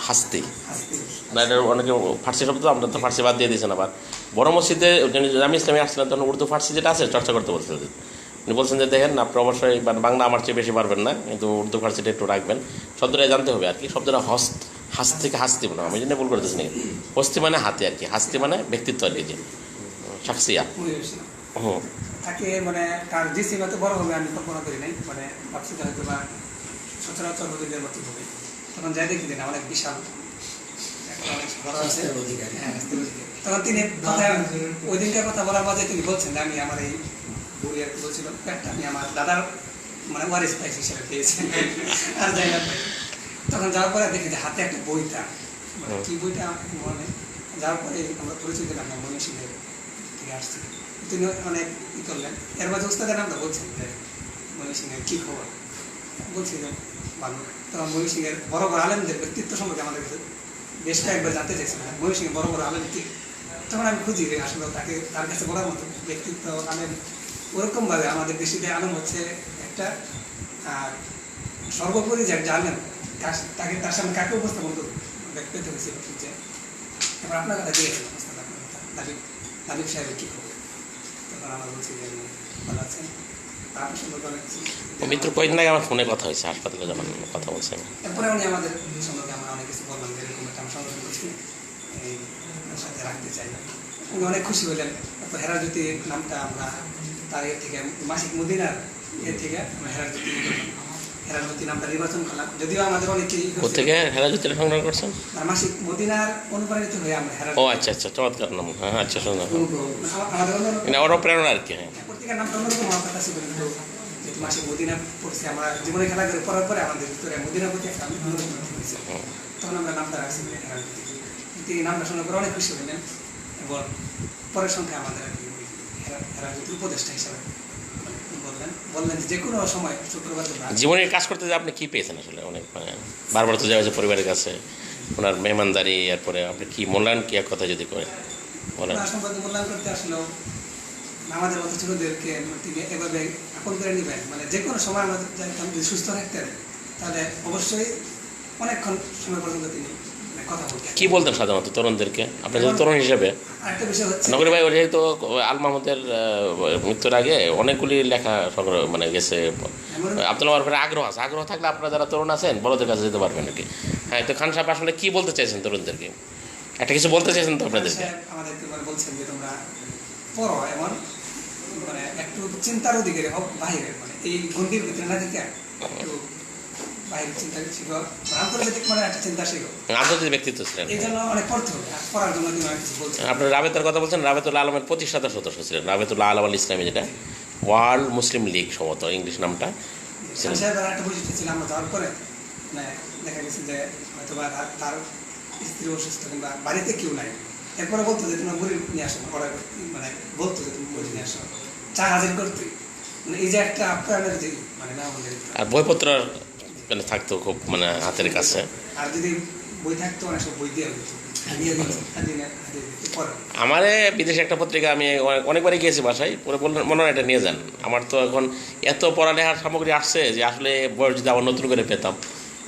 হাস্তি হাস্তি না, এটা অনেকে ফার্সি শব্দ, আমরা তো ফার্সি বাদ দিয়ে দিয়েছেন। আবার বড় মসজিদে জামি ইসলামী আসছিলেন তখন উর্দু ফার্সি যেটা আছে চর্চা করতে বলছিলেন। উনি বলছেন যে দেখেন আপনি অবশ্যই বাংলা আমার চেয়ে বেশি পারবেন না, কিন্তু উর্দু ফার্সিটা একটু রাখবেন, শব্দটা জানতে হবে আর কি। শব্দটা হাস্ত থেকে হাস্তি মনে হয়, আমি জন্য ভুল করতেছি নাকি। হস্তি মানে হাতি আর কি, হাস্তি মানে ব্যক্তিত্ব আর কি, যে শাকসিয়া। তাকে মানে তার যে সীমাতে বড় হবে আমি কল্পনা করি নাই, মানে ভাবছি হয়তো বা সচরাচর হুজুরদের মতো হবে। তখন যাই দেখি না অনেক বিশাল তখন তিনি ওই দিনকার কথা বলার মাঝে তিনি বলছেন যে আমি আমার এই বুড়ি আর কি বলছিল প্যাটটা আমি আমার দাদার মানে ওয়ারিস প্রাইস হিসেবে পেয়েছি আর যাই না। তখন যাওয়ার পরে দেখি যে হাতে একটা বইটা, মানে কি বইটা মনে, যাওয়ার পরে আমরা পরিচয় দিলাম ময়মনসিংহের থেকে আসছি। তিনি অনেক ই করলেন, এর মাঝে উস্তাদের নামটা বলছেন যে ময়মনসিংহের কী খবর, বলছি যে ভালো। তখন ময়মনসিংহের বড় বড় আলেমদের ব্যক্তিত্ব সম্পর্কে আমাদের কাছে বেশ কয়েকবার জানতে চাইছিলাম, ময়মনসিংহের বড় বড় আলেম কি। তখন আমি খুঁজি যে আসলে তাকে তার কাছে বলার মতো ব্যক্তিত্ব আলেম ওরকমভাবে আমাদের দেশে যে আলেম হচ্ছে একটা, আর সর্বোপরি যে একটা আলেম তাকে তার সামনে কাকে উপস্থাপন ব্যাক পেতে হয়েছিল যে এবার আপনার কথা দিয়েছিল নাবিক সাহেবের কী খবর, তখন আমরা বলছি যে আপনি ভালো আছেন, আপনার সম্পর্কে অনেক কিছু। মৃত্যুর কয়েকদিন আগে আমার ফোনে কথা হয়েছে, হাসপাতালে যখন কথা বলছে। এরপরে উনি আমাদের সম্পর্কে আমরা অনেক কিছু বললাম যে এরকম একটা আমরা সংগঠন করছি, এই সাথে রাখতে চাই। উনি অনেক খুশি হলেন। তারপর হেরাজ্যোতি নামটা আমরা তার এর থেকে মাসিক মদিনার এর থেকে আমরা হেরাজ্যোতি নামটা নির্বাচন করলাম। যদিও আমাদের অনেকেই কোথেকে হেরাজ্যোতির সংগ্রহ করছেন? মাসিক মদিনার অনুপ্রাণিত হয়ে আমরা ও আচ্ছা আচ্ছা, চমৎকার নাম। হ্যাঁ আচ্ছা, সুন্দর। আমাদের মানে অনুপ্রেরণা আর কি। হ্যাঁ, পত্রিকার নামটা অন্যরকম হওয়ার কথা ছিল, কিন্তু যেহেতু মাসিক মদিনা পড়ছে, আমরা জীবনে খেলা করে পড়ার পরে আমাদের ভিতরে মদিনার প্রতি একটা অন্যরকম হয়েছে, তখন আমরা নামটা রাখছি হেরাজ্যোতি। তিনি নামটা শোনার পরে অনেক খুশি হলেন এবং পরের সংখ্যায় আমাদের আর কি হেরাজ্যোতির উপদেষ্টা হিসাবে বললেন যে কোনো সময় শুক্রবার। জীবনের কাজ করতে যে আপনি কি পেয়েছেন আসলে? অনেক মানে বারবার তো যাওয়া হয়েছে পরিবারের কাছে, ওনার মেহমানদারি, এরপরে আপনি কি মূল্যায়ন কি এক কথা যদি করেন বলেন। সম্পর্কে মূল্যায়ন করতে আসলেও আমাদের মতো ছোটদেরকে তিনি এভাবে আপন করে নেবেন, মানে যে কোনো সময় আমাদের যদি সুস্থ রাখতেন তাহলে অবশ্যই অনেকক্ষণ সময় পর্যন্ত তিনি কথা বলতেন। কি বলতেন সাধারণত তরুণদেরকে? আপনি যদি তরুণ হিসেবে, আরেকটা বিষয় হচ্ছে নগরী ভাই যেহেতু আল মাহমুদের মৃত্যুর আগে অনেকগুলি লেখা সংগ্রহ মানে গেছে, আব্দুল ব্যাপারে আগ্রহ আছে। আগ্রহ থাকলে আপনারা যারা তরুণ আছেন বড়দের কাছে যেতে পারবেন আর কি। হ্যাঁ, তো খান সাহেব আসলে কি বলতে চাইছেন তরুণদেরকে? একটা কিছু বলতে চাইছেন তো আপনাদেরকে? আমাদেরকে বলছেন যে তোমরা পড়ো, এমন মানে একটু চিন্তার অধিকারী হোক বাহিরের, মানে এই গন্ডির ভিতরে না থেকে একটু বাইরের চিন্তা শিখো, আন্তর্জাতিক মানে একটা চিন্তা শিখো। আন্তর্জাতিক ব্যক্তিত্ব ছিলেন, এই জন্য অনেক পড়তে হবে, পড়ার জন্য তুমি অনেক কিছু বলছো। আপনার রাবেতার কথা বলছেন। রাবেতুল্লাহ আলমের প্রতিষ্ঠাতা সদস্য ছিলেন, রাবেতুল্লাহ আলম আল ইসলামী, যেটা ওয়ার্ল্ড মুসলিম লীগ সম্ভবত ইংলিশ নামটা। সাহেবের একটা বৈশিষ্ট্য ছিল, আমরা যাওয়ার পরে মানে দেখা গেছে যে হয়তো বা তার স্ত্রী অসুস্থ কিংবা বাড়িতে কেউ নাই, এরপরে বলতো যে তোমার মুড়ি নিয়ে আসো, অর্ডার মানে বলতো যে তুমি মুড়ি নিয়ে আসো, চা হাজির করতে, মানে এই যে একটা আপ্যায়নের যে মানে না আমাদের। আর বইপত্র মানে থাকতো খুব মানে হাতের কাছে। আর যদি বই থাকতো অনেক সব বই দিয়ে আমারে বিদেশে একটা পত্রিকা আমি অনেকবারই গিয়েছি বাসায়, পরে বললেন মনে হয় এটা নিয়ে যান। আমার তো এখন এত পড়ালেখার সামগ্রী আসছে যে আসলে বয়স যদি আবার নতুন করে পেতাম,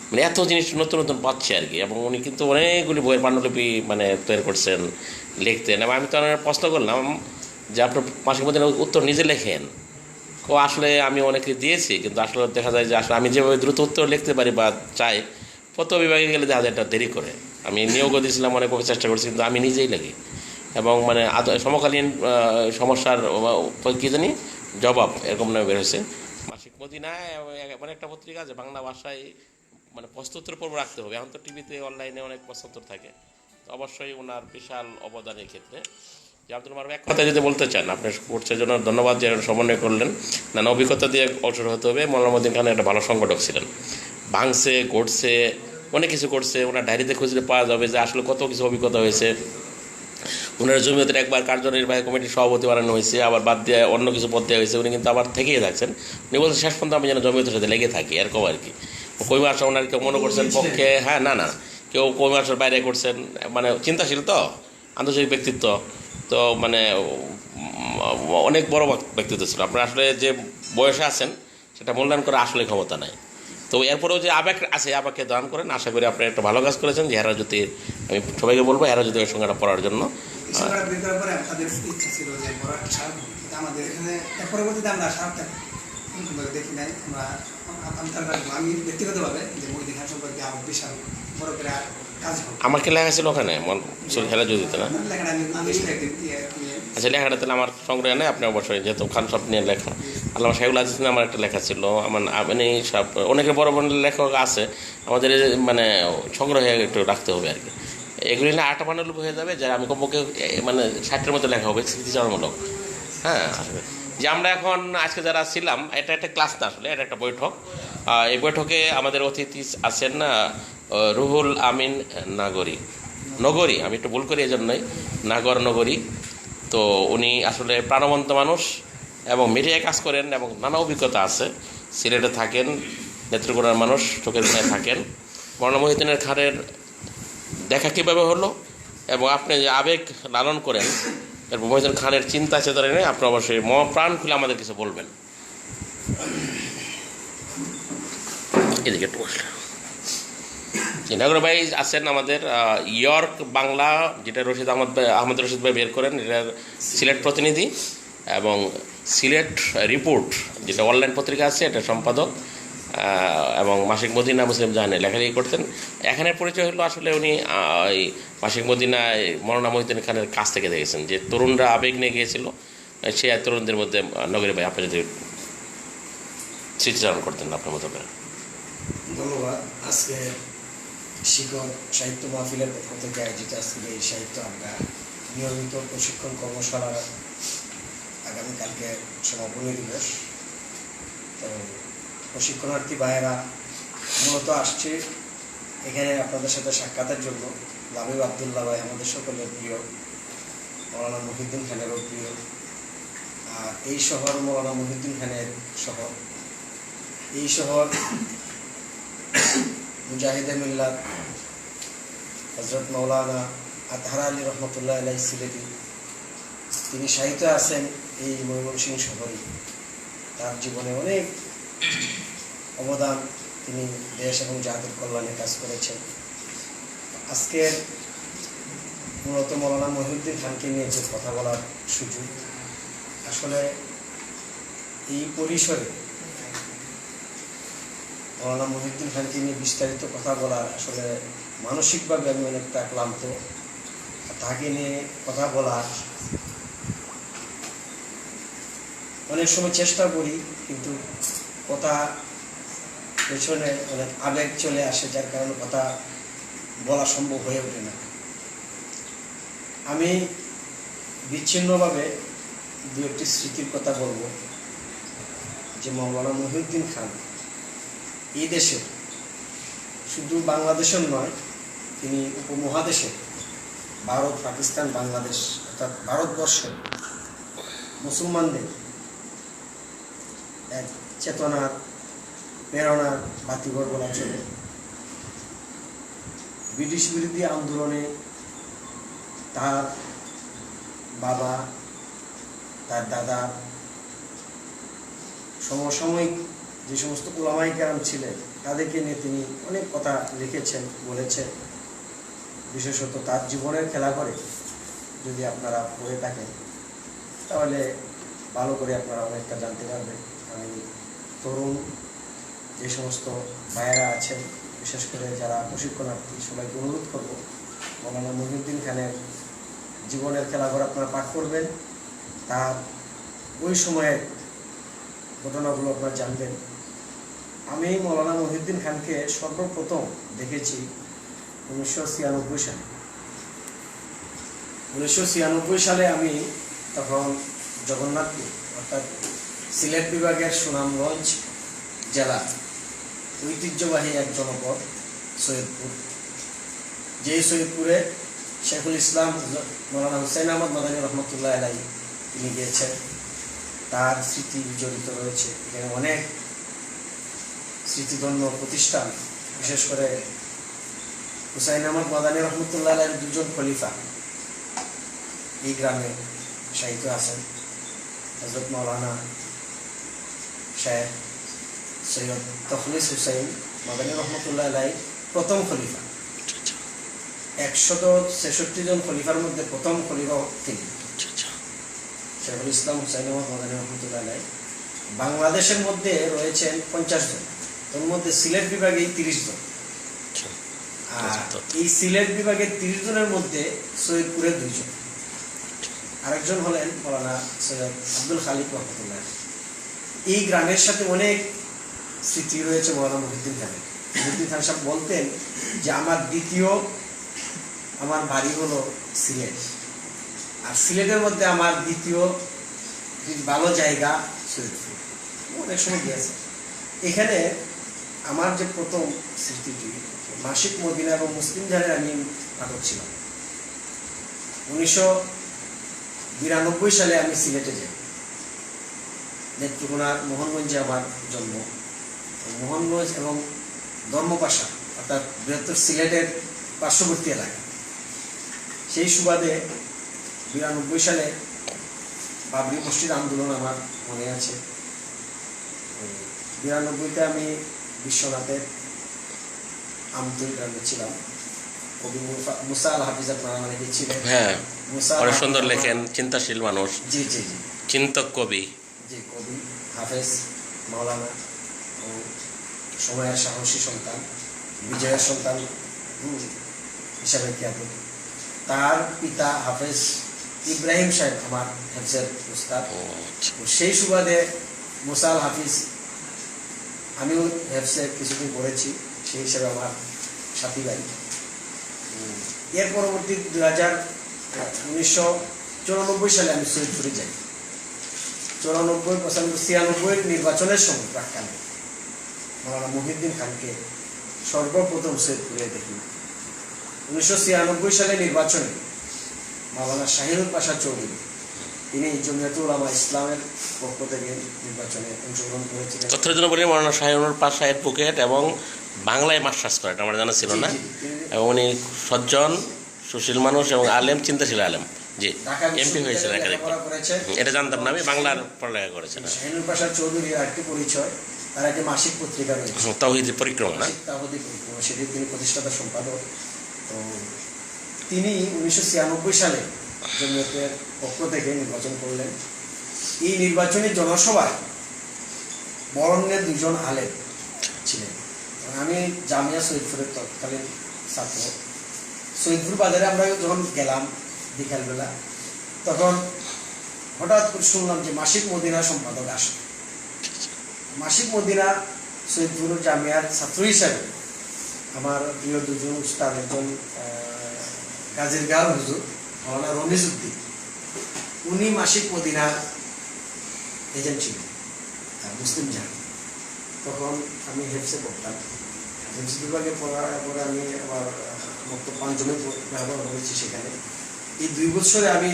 মানে এত জিনিস নতুন নতুন পাচ্ছি আর কি। এবং উনি কিন্তু অনেকগুলি বইয়ের পাণ্ডুলিপি মানে তৈরি করছেন, লিখতেন। এবং আমি তো অনেক প্রশ্ন করলাম যে আপনার মাসিক মধ্যে উত্তর নিজে লেখেন। ও আসলে আমি অনেকে দিয়েছি, কিন্তু আসলে দেখা যায় যে আসলে আমি যেভাবে দ্রুত উত্তর লিখতে পারি বা চাই, কত বিভাগে গেলে দেখা যায় এটা দেরি করে। আমি নিয়োগও দিয়েছিলাম, অনেক চেষ্টা করছি, কিন্তু আমি নিজেই লাগি। এবং মানে সমকালীন সমস্যার কী জানি জবাব এরকম নামে বের হয়েছে। মাসিক মদিনায় এমন একটা পত্রিকা যে বাংলা ভাষায় মানে প্রশ্নোত্তর পর্ব রাখতে হবে। এখন তো টিভিতে অনলাইনে অনেক প্রশ্নোত্তর থাকে, তো অবশ্যই ওনার বিশাল অবদানের ক্ষেত্রে যে আব্দুল মারুফ এক কথা যদি বলতে চান, আপনার কোর্সের জন্য ধন্যবাদ যে সমন্বয় করলেন। নানা অভিজ্ঞতা দিয়ে অবসর হতে হবে। মৌলানা খান একটা ভালো সংগঠক ছিলেন, ভাঙছে গড়ছে অনেক কিছু করছে। ওনার ডায়েরিতে খুঁজলে পাওয়া যাবে যে আসলে কত কিছু অভিজ্ঞতা হয়েছে। ওনার জমিয়তের একবার কার্যনির্বাহী কমিটির সভাপতি বানানো হয়েছে, আবার বাদ দিয়ে অন্য কিছু পদ দেওয়া হয়েছে। উনি কিন্তু আবার থেকেই থাকছেন। উনি বলছেন শেষ পর্যন্ত আমি যেন জমিয়তের সাথে লেগে থাকি, এরকম আর কি। কই মাসে ওনার কেউ মনে করছেন পক্ষে, হ্যাঁ না না, কেউ কই মাসের বাইরে করছেন, মানে চিন্তাশীল তো, আন্তর্জাতিক ব্যক্তিত্ব তো, মানে অনেক বড় ব্যক্তিত্ব ছিল। আপনার আসলে যে বয়সে আছেন সেটা মূল্যায়ন করা আসলে ক্ষমতা নাই। তো এরপরেও যে আবেগ আছে, আবেগকে দান করেন। আশা করি আপনি একটা ভালো কাজ করেছেন। যে হেরাজ্যোতি, আমি সবাইকে বলবো হেরাজ্যোতির সংখ্যাটা পড়ার জন্য। তাদের ইচ্ছা ছিল যে বড় একটা সার্ক, আমাদের এখানে পরবর্তীতে আমরা সার্কটা দেখি নাই। আমি ব্যক্তিগতভাবে যে মহিদিন খান সম্পর্কে আমার বিশাল বড় করে কাজ হবে। আমার কি লেখা ছিল ওখানে হেরাজ্যোতিতে না? লেখাটা আমি আচ্ছা, লেখাটা তাহলে আমার সংগ্রহে নেই। আপনি অবশ্যই যেহেতু খান সব নিয়ে লেখা, আল্লামা শাইখুল আজিজ নিয়ে আমার একটা লেখা ছিল। আমার মানে সব অনেকে বড় বড় লেখক আছে, আমাদের মানে সংগ্রহে একটু রাখতে হবে আর কি। এগুলি না 8টা পাণ্ডুলিপি হয়ে যাবে, যা আমি কমপক্ষে মানে 60টার মতো লেখা হবে স্মৃতিচারণমূলক। হ্যাঁ, যে আমরা এখন আজকে যারা ছিলাম, এটা একটা ক্লাস না, আসলে এটা একটা বৈঠক। এই বৈঠকে আমাদের অতিথি আছেন রুহুল আমিন নগরী, আমি একটু ভুল করি এই জন্যই, নগরী। তো উনি আসলে প্রাণবন্ত মানুষ এবং মিডিয়ায় কাজ করেন এবং নানা অভিজ্ঞতা আছে। সিলেটে থাকেন, নেত্রকোনার মানুষ, চোখের কোণায় থাকেন। মৌলানা মহিউদ্দিন খানের দেখা কীভাবে হলো এবং আপনি যে আবেগ লালন করেন, এরপর মহিউদ্দিন খানের চিন্তা চেতনা নিয়ে আপনি অবশ্যই প্রাণ খুলে আমাদের কিছু বলবেন। এদিকে একটু বসলে নগর ভাই আছেন আমাদের ইয়র্ক বাংলা, যেটা আহমদ রশিদ ভাই বের করেন, এটার সিলেট প্রতিনিধি, এবং সিলেট রিপোর্ট যেটা অনলাইন পত্রিকা আছে এটা সম্পাদক, এবং মাসিক মদিনা মুসলিম জাহানে লেখালেখি করতেন। এখানে পরিচয় হলো আসলে উনি এই মাসিক মদিনায় মৌলানা মহিউদ্দিন খানের কাছ থেকে দেখেছেন যে তরুণরা আবেগ নিয়ে গিয়েছিল, সে তরুণদের মধ্যে নগরী ভাই আপনি যদি স্মৃতিচারণ করতেন আপনার মতো করে। ধন্যবাদ। আজকে শিকড় সাহিত্য মাহফিলের পক্ষ থেকে আয়োজিত আজকে এই সাহিত্য আমরা নিয়মিত প্রশিক্ষণ কর্মশালার আগামীকালকে সমাপনী দিবস। তো প্রশিক্ষণার্থী ভাইয়েরা মূলত আসছে এখানে আপনাদের সাথে সাক্ষাতের জন্য। লাবিব আবদুল্লাহ ভাই আমাদের সকলের প্রিয়, মৌলানা মহিউদ্দিন খানেরও প্রিয়। আর এই শহর মৌলানা মহিউদ্দিন খানের শহর। এই শহর মুজাহিদে মিল্লাত হযরত মাওলানা আতহার আলী রহমতুল্লাহ আলাইহি সিলেটি, তিনি সাহিত্য আছেন এই ময়মনসিংহ শহরে। তার জীবনে অনেক অবদান, তিনি দেশ এবং জাতির কল্যাণে কাজ করেছেন। আজকের মূলত মৌলানা মহিউদ্দিন খানকে নিয়ে যে কথা বলার সুযোগ, আসলে এই পরিসরে মৌলানা মহিউদ্দিন খানকে নিয়ে বিস্তারিত কথা বলার আসলে মানসিকভাবে আমি অনেকটা ক্লান্ত। তাকে নিয়ে কথা বলার অনেক সময় চেষ্টা করি, কিন্তু কথা পেছনে অনেক আবেগ চলে আসে, যার কারণে কথা বলা সম্ভব হয়ে ওঠে না। আমি বিচ্ছিন্নভাবে দু একটি স্মৃতির কথা বলবো। যে মৌলানা মহিউদ্দিন খান এই দেশের, শুধু বাংলাদেশের নয়, তিনি উপমহাদেশের ভারত, পাকিস্তান, বাংলাদেশ অর্থাৎ ভারতবর্ষের মুসলমানদের এক চেতনার, প্রেরণার বাতিঘর বলা চলে। ব্রিটিশ বিরোধী আন্দোলনে তার বাবা, তার দাদা, সমসাময়িক যে সমস্ত উলামায়ে কেরাম ছিলেন তাদেরকে নিয়ে তিনি অনেক কথা লিখেছেন, বলেছেন। বিশেষত তার জীবনের খেলা করে যদি আপনারা পড়ে থাকেন তাহলে ভালো করে আপনারা অনেকটা জানতে পারবেন। আমি তরুণ যে সমস্ত ভাইয়েরা আছেন, বিশেষ করে যারা প্রশিক্ষণার্থী, সবাইকে অনুরোধ করব মৌলানা মহিউদ্দিন খানের জীবনের খেলাঘর আপনারা পাঠ করবেন, তার ওই সময়ের ঘটনাগুলো আপনারা জানবেন। আমি মৌলানা মহিউদ্দিন খানকে সর্বপ্রথম দেখেছি 1996 সালে। 1996 সালে আমি তখন জগন্নাথপুর অর্থাৎ সিলেট বিভাগের সুনামগঞ্জ জেলা ঐতিহ্যবাহী এক জনপদ সৈয়দপুর, যেই সৈয়দপুরে শেখুল ইসলাম মৌলানা হুসাইন আহমদ মাদানী রহমতুল্লাহ আলাইহি তিনি গিয়েছেন। তার স্মৃতি জড়িত রয়েছে এখানে অনেক স্মৃতিধন্য প্রতিষ্ঠান। বিশেষ করে হুসাইন আহমদ মাদানী রহমতুল্লাহ আলাইহির দুজন খলিফা এই গ্রামে শায়িত আছেন। হযরত মাওলানা শেখ সৈয়দ তখলিস হুসাইন মাদানী রহমতুল্লাহ আলাইহি প্রথম খলিফা। 163 জন খলিফার মধ্যে প্রথম খলিফা তিনি শেখুল ইসলাম হুসাইন আহমদ মাদানী রহমতুল্লাহ আলাইহি। বাংলাদেশের মধ্যে রয়েছেন 50 জন, তার মধ্যে সিলেট বিভাগে 30 জন। আর এই সিলেট বিভাগের 30 জনের মধ্যে সৈয়দপুরের 2 জন, আরেকজন হলেন মৌলানা সৈয়দ আব্দুল খালিক রহমতুল্লাহ। এই গ্রামের সাথে অনেক স্মৃতি রয়েছে মৌলানা মহিউদ্দিন খানের। মহিউদ্দিন খান সাহেব বলতেন যে আমার বাড়ি হলো সিলেট, আর সিলেটের মধ্যে আমার দ্বিতীয় ভালো জায়গা সৈয়দপুর। অনেক সময় গিয়েছে এখানে। আমার যে প্রথম স্মৃতিটি মাসিক মদিনা এবং মুসলিম জাহানের আমি পাঠক ছিলাম। 1992 সালে আমি সিলেটে যাই। নেত্রকোনার মোহনগঞ্জে আমার জন্ম। মোহনগঞ্জ এবং ধর্মপাশা অর্থাৎ বৃহত্তর সিলেটের পার্শ্ববর্তী এলাকা। সেই সুবাদে 92 সালে বাবরি মসজিদ আন্দোলন আমার মনে আছে। 92তে আমি বিশ্বনাথের আমতুল গ্রামে ছিলাম। কবি মুসা আল হাফিজ আপনারা অনেকে ছিলেন। হ্যাঁ, মুসা অনেক হাফিজ সুন্দর আমার- লেখেন, চিন্তাশীল মানুষ, জি জি জি চিন্তক কবি। যে কবি হাফেজ মাওলানা ও সময়ের সাহসী সন্তান, বিজয়ের সন্তান হিসাবে খ্যাত। তার পিতা হাফেজ ইব্রাহিম সাহেব আমার হেফজের উস্তাদ। ও, আচ্ছা। তো সেই সুবাদে মুসা আল হাফিজ আমিও হেফসে কিছুদিন পড়েছি, সেই হিসাবে আমার সাথী ভাই। এর পরবর্তী 1994 সালে আমি সৈয়দপুরে যাই। 94, 95, 96 নির্বাচনের সময় প্রাক্কালে মাওলানা মহিউদ্দিন খানকে সর্বপ্রথম সৈয়দপুরে দেখি। 1996 সালে নির্বাচনে মাওলানা শাহিনুল পাশা চৌধুরী, তিনি জমিয়তুল উলামা ইসলামের পক্ষ থেকে নির্বাচনে অংশগ্রহণ করেছিলেন। তথ্যের জন্য বলি, মৌলানা শাহিনুর পাশা অ্যাডভোকেট এবং বাংলায় মাস্টার্স করে, এটা আমার জানা ছিল না। জি, জি। এবং উনি সজ্জন, সুশীল মানুষ এবং আলেম, চিন্তাশীল আলেম। জি, ঢাকা এমপি হয়েছেন বিশ্ববিদ্যালয়ে একাধিক। লেখাপড়া করেছেন। এটা জানতাম না, আমি বাংলার পড়ালেখা করেছেন। শাহিনুল পাশা চৌধুরীর আরেকটি পরিচয়, তার একটি মাসিক পত্রিকা রয়েছে, তাওহীদের পরিক্রমা না? মাসিক তাওহীদ পত্রিকা, সেটির তিনি প্রতিষ্ঠাতা সম্পাদক। তো তিনি 1996 সালে জমিয়তের পক্ষ থেকে নির্বাচন করলেন। এই নির্বাচনী জনসভায় বরণ্যের 2 আলেম ছিলেন। আমি জামিয়া সৈয়দপুরের তৎকালীন ছাত্র। সৈয়দপুর বাজারে আমরা যখন গেলাম বিকালবেলা, তখন হঠাৎ করে শুনলাম যে মাসিক মদিনা সম্পাদক আসে। মাসিক মদিনা সৈয়দপুর জামিয়ার ছাত্র হিসাবে আমার প্রিয় 2 উস্তাদ, একজন গাজীর গাল হুজুর মাওলানা রমিজ উদ্দিন, উনি মাসিক মদিনার এজেন্ট ছিলেন, মুসলিম জাহান। তখন আমি হেফসে পড়তাম, হেফস বিভাগে পড়ার পরে আমি আমার মতো 5 জনের ব্যবহার করেছি সেখানে। এই 2 বছরে আমি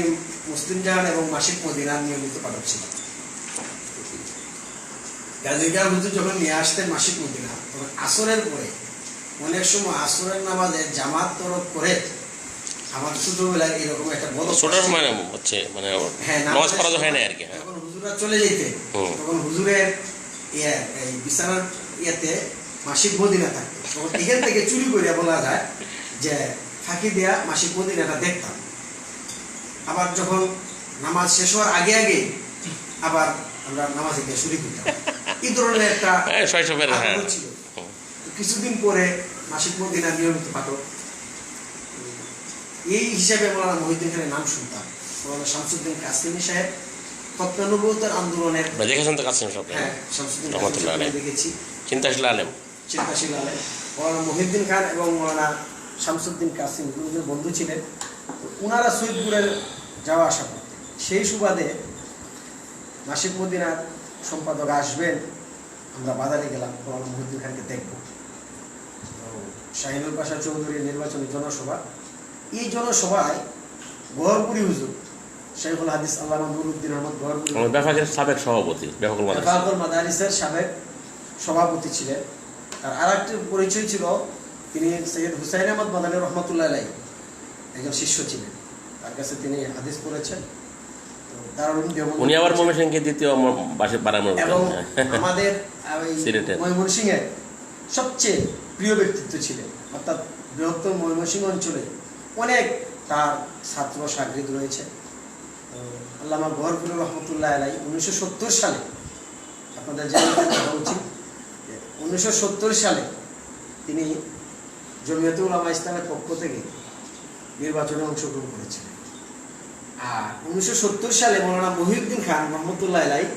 মুসলিম জাহান এবং মাসিক মদিনার নিয়মিত পাঠক ছিলাম। গাজীর গাল হুজুর যখন নিয়ে আসতেন মাসিক মদিনা, তখন আসরের পরে অনেক সময় আসরের নামাজে জামাত তরফ করে আমার ছোটবেলায় এরকম একটা বড় ছোট সময় হচ্ছে মানে হ্যাঁ, নামাজ পড়া হয় না আর কি। হ্যাঁ, যখন হুজুরা চলে যেতেন, হুম। তখন হুজুরের এই বিছানার ইয়েতে মাসিক মদিনা থাকতো। তখন এখান থেকে চুরি করে বলা যায় যে ফাঁকি দেয়া মাসিক মদিনাটা দেখতাম। আবার যখন নামাজ শেষ হওয়ার আগে আগে আবার আমরা নামাজে গিয়ে শুরু করতাম। এই ধরনের একটা শৈশবের। হ্যাঁ, আগ্রহ ছিল। কিছুদিন পরে মাসিক মদিনার নিয়মিত পাঠক, এই হিসাবে মাওলানা মহিউদ্দিন খানের নাম শুনতাম। মাওলানা শামসুদ্দিন কাসেমি সাহেব তত্ত্বানুভূতের আন্দোলনের, দেখেছেন তো কাছে সব। হ্যাঁ, শামসুদ্দিন রহমতুল্লাহ কাসেমি আলাইহি। দেখেছি, চিন্তাশীল আলেম। চিন্তাশীল আলেম। মাওলানা মহিউদ্দিন খান এবং মাওলানা শামসুদ্দিন কাসেম দুজন বন্ধু ছিলেন। তো ওনারা সৈয়দপুরের যাওয়া আসা করতেন। সেই সুবাদে মাসিক মদিনার সম্পাদক আসবেন, আমরা বাজারে গেলাম মাওলানা মহিউদ্দিন খানকে দেখব। শাহিনুল পাশা চৌধুরীর নির্বাচনী জনসভা, এই জনসভায় গহরপুরি হুজুর শেখুল হাদিস আল্লামা নুরুদ্দিন আহমদ গহরপুরি, ব্যাপাকের সাবেক সভাপতি, ব্যাপক বেফাকুল মাদারিসের সাবেক সভাপতি ছিলেন। আর আরেকটি পরিচয় ছিল, তিনি সৈয়দ হুসাইন আহমদ মাদানী রহমতুল্লাহ আলাইহি একজন শিষ্য ছিলেন, তার কাছে তিনি হাদিস পড়েছেন। তো দারুল উলুম দেওবন্দ, উনি আবার ময়মনসিংহের দ্বিতীয় বারামুর এবং আমাদের সিলেটের। ময়মনসিংহের সবচেয়ে প্রিয় ব্যক্তিত্ব ছিলেন। অর্থাৎ বৃহত্তর ময়মনসিংহ অঞ্চলে অনেক তার ছাত্র শাগরিদ রয়েছে। আল্লামা গহরপুর রহমতুল্লাহ আলাইহি 1970 সালে, আপনাদের জানা উচিত, 1970 সালে তিনি জমিয়তুল উলামা ইসলামের পক্ষ থেকে নির্বাচনে অংশগ্রহণ করেছিলেন। আর 1970 সালে মাওলানা মহিউদ্দিন খান রহমতুল্লাহ আলাইহি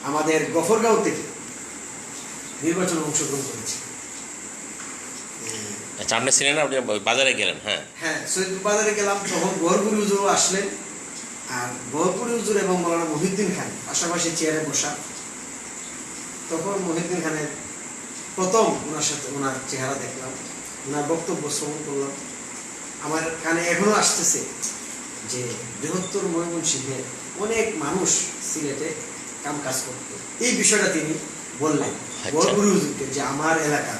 আমাদের গফরগাঁও থেকে নির্বাচনে অংশগ্রহণ করেছিলেন। আচ্ছা, আপনি ছিলেন, আপনি বাজারে গেলেন? হ্যাঁ হ্যাঁ, সৈয়দপুর বাজারে গেলাম, তখন গহরপুরি হুজুর আসলেন। আর গহরপুরি হুজুর এবং মাওলানা মহিউদ্দিন খান পাশাপাশি চেয়ারে বসা। তখন মহিউদ্দিন খানের প্রথম ওনার সাথে ওনার চেহারা দেখলাম, ওনার বক্তব্য শ্রবণ করলাম। আমার কানে এখনো আসতেছে যে বৃহত্তর ময়মনসিংহে অনেক মানুষ সিলেটে কাম কাজ করত। এই বিষয়টা তিনি বললেন গহরপুরি হুজুরকে, যে আমার এলাকার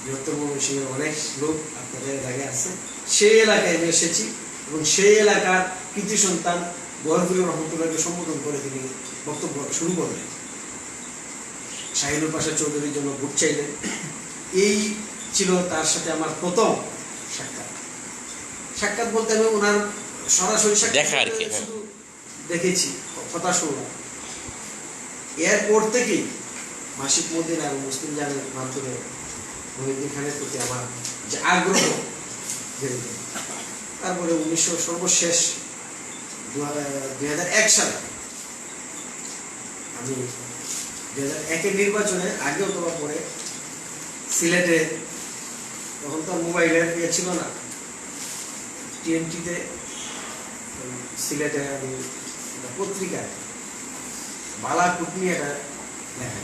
বৃহত্তর ময়মনসিংহের অনেক লোক আপনাদের এলাকায় আছে, সেই এলাকায় আমি এসেছি এবং সেই এলাকার কৃতি সন্তান গহরপুরি রহমতুল্লাহকে সম্বোধন করে তিনি বক্তব্য শুরু করলেন। শাহিনুল পাশা চৌধুরীর জন্য ভোট চাইলেন। এই ছিল তার সাথে আমার প্রথম সাক্ষাৎ। সাক্ষাৎ বলতে আমি ওনার সরাসরি সাক্ষাৎ দেখা আর কি, হ্যাঁ। শুধু দেখেছি, কথা শুনলাম। এরপর থেকেই মাসিক মদিনা এবং মুসলিম জানের মাধ্যমে মহিউদ্দিন খানের প্রতি আমার যে আগ্রহ বেড়ে যায়। তারপরে সর্বশেষ 2001 সালে আমি 2001-এর নির্বাচনে আগে অথবা পরে সিলেটে, তখন তো মোবাইলের ইয়ে ছিল না, TNT-তে সিলেটে আমি পত্রিকায় বালাকুট নিয়ে একটা লেখা,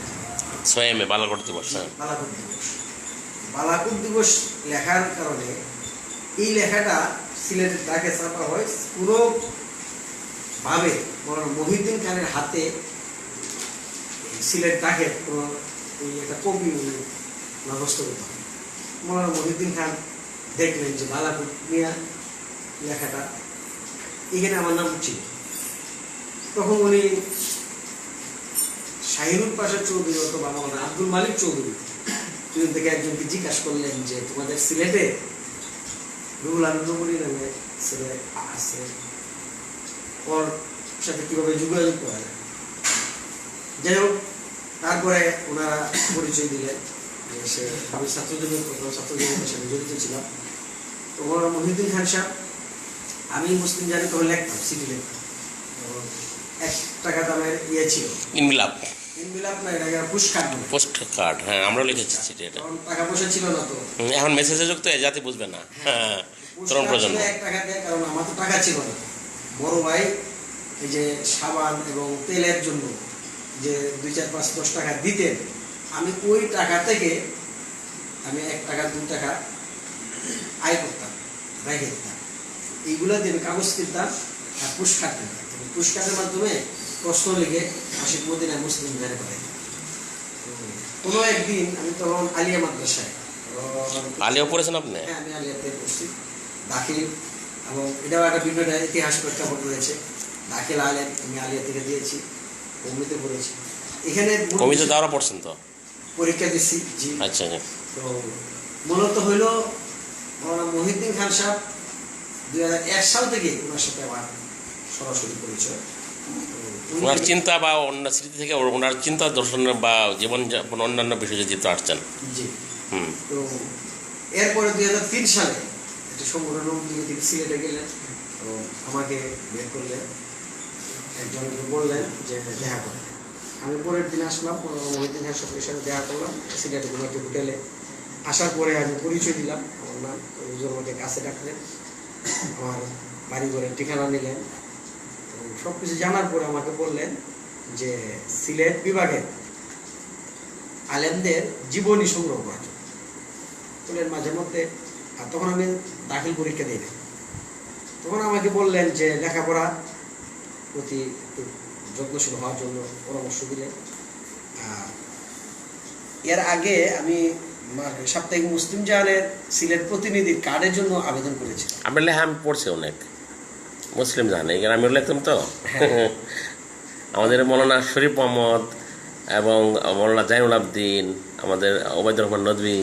6 মে বালাকোট দিবস। হ্যাঁ, বালাকুট দিবস। বালাকুট দিবস লেখার কারণে এই লেখাটা সিলেটের ডাকে ছাপা হয়। পুরো ভাবে মহিউদ্দিন খানের হাতে সিলেট ডাকে কোনো একটা কপি হস্তগত হয়। মৌলানা মহিউদ্দিন খান দেখলেন যে বালাকুট মিয়া লেখাটা এখানে আমার নাম ছিল। তখন উনি শাহিনুর পাশা চৌধুরী অথবা মৌলানা আব্দুল মালিক চৌধুরী দুজন থেকে একজনকে জিজ্ঞাসা করলেন যে তোমাদের সিলেটে রুহুল আমিন নবুরী নামে ছেলে আছে, ওর সাথে কিভাবে যোগাযোগ করা যায়। যাই হোক, তারপরে ওনারা পরিচয় দিলেন যে সে আমি ছাত্রজীবনের সাথে জড়িত ছিলাম। তো ওনারা মহিউদ্দিন খান সাহেব, আমি মুসলিম জানি তখন লিখতাম, সিটি লিখতাম। 1 টাকা দামের ইয়ে ছিল, ইনবিলাপ, ইনবিলাপ না, এটা পুস্কার বলে। Post card. হ্যাঁ, আমরা লিখেছি চিঠি এটা। তখন টাকা পয়সা ছিল না তো। এখন মেসেজে যুক্ত এই জাতি বুঝবে না। হ্যাঁ, তরুণ পুস্কার প্রজন্ম। ছিল 1 টাকা দিয়ে, কারণ আমার তো টাকা ছিল না। বড় ভাই এই যে সাবান এবং তেলের জন্য যে 2, 4, 5, 10 টাকা দিতেন, আমি ওই টাকা থেকে আমি 1 টাকা 2 টাকা আয় করতাম, রেখে দিতাম। এইগুলো দিয়ে আমি কাগজ কিনতাম আর পুস্কার কিনতাম। পুস্কারের মাধ্যমে প্রশ্ন লিখে মাসিক মদিনা মুসলিম জানে পাঠাই। কোনো একদিন আমি তখন আলিয়া মাদ্রাসায়, আলিয়া পড়েছেন আপনি? হ্যাঁ, আমি আলিয়াতে পড়ছি, দাখিল, এবং এটাও একটা বিভিন্ন ইতিহাস প্রেক্ষাপট রয়েছে। দাখিল আলেম আমি আলিয়া থেকে দিয়েছি, কমিতে পড়েছি। এখানে কমিতে দ্বারা পড়ছেন তো? পরীক্ষা দিচ্ছি, জি। আচ্ছা, তো মূলত হইল মৌলানা মহিউদ্দিন খান সাহেব 2001 সাল থেকে ওনার সাথে আমার সরাসরি পরিচয়। ওনার চিন্তা বা অন্য স্মৃতি থেকে ওনার চিন্তা দর্শন বা জীবনযাপন অন্যান্য বিষয়ে যেহেতু আসছেন। জি। হুম। তো এরপরে 2003 সালে একটা সংগঠন তিনি সিলেটে গেলেন, তো আমাকে বের করলেন, একজনকে বললেন যে দেখা করেন। আমি পরের দিন আসলাম, মহিউদ্দিন খান সাহেবের সাথে দেখা করলাম সিলেটে কোনো একটা হোটেলে। আসার পরে আমি পরিচয় দিলাম, আমার নাম, হুজুর আমাকে কাছে ডাকলেন, আমার বাড়ি ঘরের ঠিকানা নিলেন। সব কিছু জানার পরে আমাকে বললেন যে সিলেট বিভাগের আলেমদের জীবনী সংগ্রহ করার জন্য বললেন মাঝে মধ্যে। আর তখন আমি দাখিল পরীক্ষা দিই না, তখন আমাকে বললেন যে লেখাপড়া প্রতি একটু যত্নশীল হওয়ার জন্য পরামর্শ দিলেন। আর এর আগে আমি সাপ্তাহিক মুসলিম জাহানের সিলেট প্রতিনিধির কার্ডের জন্য আবেদন করেছি। আপনার লেখা আমি পড়ছি অনেক, মুসলিম জানে, এখানে আমিও লিখতাম তো। আমাদের মৌলানা শরীফ মোহাম্মদ এবং মৌলানা জাইনুল আবদিন, আমাদের ওবায়দুর রহমান নদভী,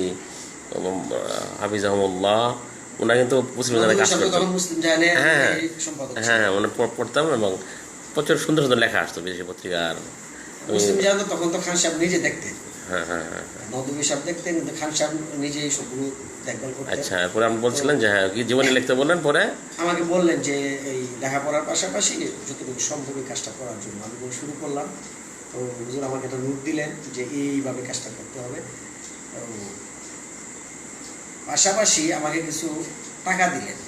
হাফিজ আহমদুল্লাহ, ওনারা কিন্তু মুসলিম জানে কাজ করতেন। হ্যাঁ হ্যাঁ, ওনার পড়তাম এবং প্রচুর সুন্দর সুন্দর লেখা আসতো বিদেশি পত্রিকার। মুসলিম জাহান তখন তো খান সাহেব নিজে দেখতেন। হ্যাঁ হ্যাঁ হ্যাঁ, নদভী সাহেব দেখতেন, কিন্তু খান সাহেব নিজেই সবগুলো দেখভাল করতেন। আচ্ছা, পরে আপনি বলছিলেন যে হ্যাঁ কি জীবনী লিখতে বললেন, পরে আমাকে বললেন যে এই লেখাপড়ার পাশাপাশি যতটুকু সম্ভব এই কাজটা করার জন্য আমি শুরু করলাম। তো হুজুর আমাকে একটা নোট দিলেন যে এইভাবে কাজটা করতে হবে। তো পাশাপাশি আমাকে কিছু টাকা দিলেন।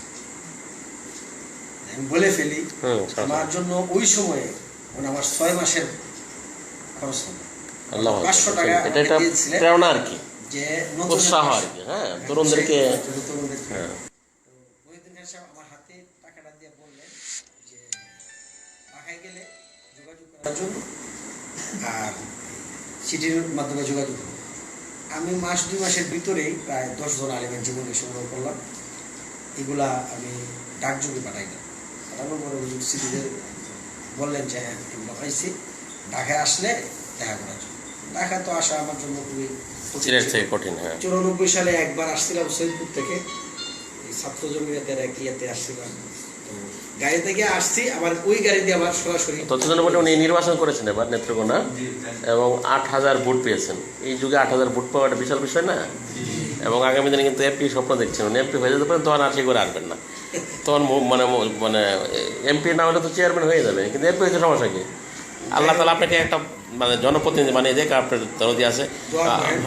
আমি বলে ফেলি, আমার জন্য ওই সময়ে আমার 6 মাসের খরচ হবে। 500 টাকা দিয়েছিলেন প্রেরণা আর কি, যে উৎসাহ আর কি। হ্যাঁ, তরুণদেরকে। মহিউদ্দিন খান সাহেব আমার হাতে টাকাটা দিয়ে বললেন যে ঢাকায় গেলে যোগাযোগ করার জন্য, আর চিঠির মাধ্যমে যোগাযোগ করব। আমি 1-2 মাসের ভিতরেই প্রায় 10 জন আলেমের জীবনী সংগ্রহ করলাম। এগুলা আমি ডাকযোগে পাঠাইলাম। পাঠানোর পরে হুজুর সিটিদের বললেন যে হ্যাঁ এগুলো পাইছি, ঢাকায় আসলে দেখা করার জন্য। ঢাকা তো আসা আমার জন্য খুবই সিলেট থেকে কঠিন, হ্যাঁ। 94 সালে একবার আসছিলাম সৈয়দপুর থেকে, এই ছাত্র জমিয়তের এক ইয়েতে আসছিলাম। তো গাড়ি থেকে আসছি, আবার ওই গাড়ি দিয়ে আবার সরাসরি তথ্যজন বলে উনি নির্বাচন করেছেন এবার নেত্রকোনা এবং 8000 ভোট পেয়েছেন। এই যুগে 8000 ভোট পাওয়া একটা বিশাল বিষয় না। এবং আগামী দিনে কিন্তু এমপি স্বপ্ন দেখছেন, উনি এমপি হয়ে যেতে পারেন, তখন আর সে করে আসবেন না। তখন মানে মানে এমপি না হলে তো চেয়ারম্যান হয়ে যাবে, কিন্তু এমপি হয়েছে সমস্যা কি? আল্লাহ তালা আপনাকে একটা মানে জনপ্রতিনিধি বানিয়ে দেয়, আপনার দরদি আছে,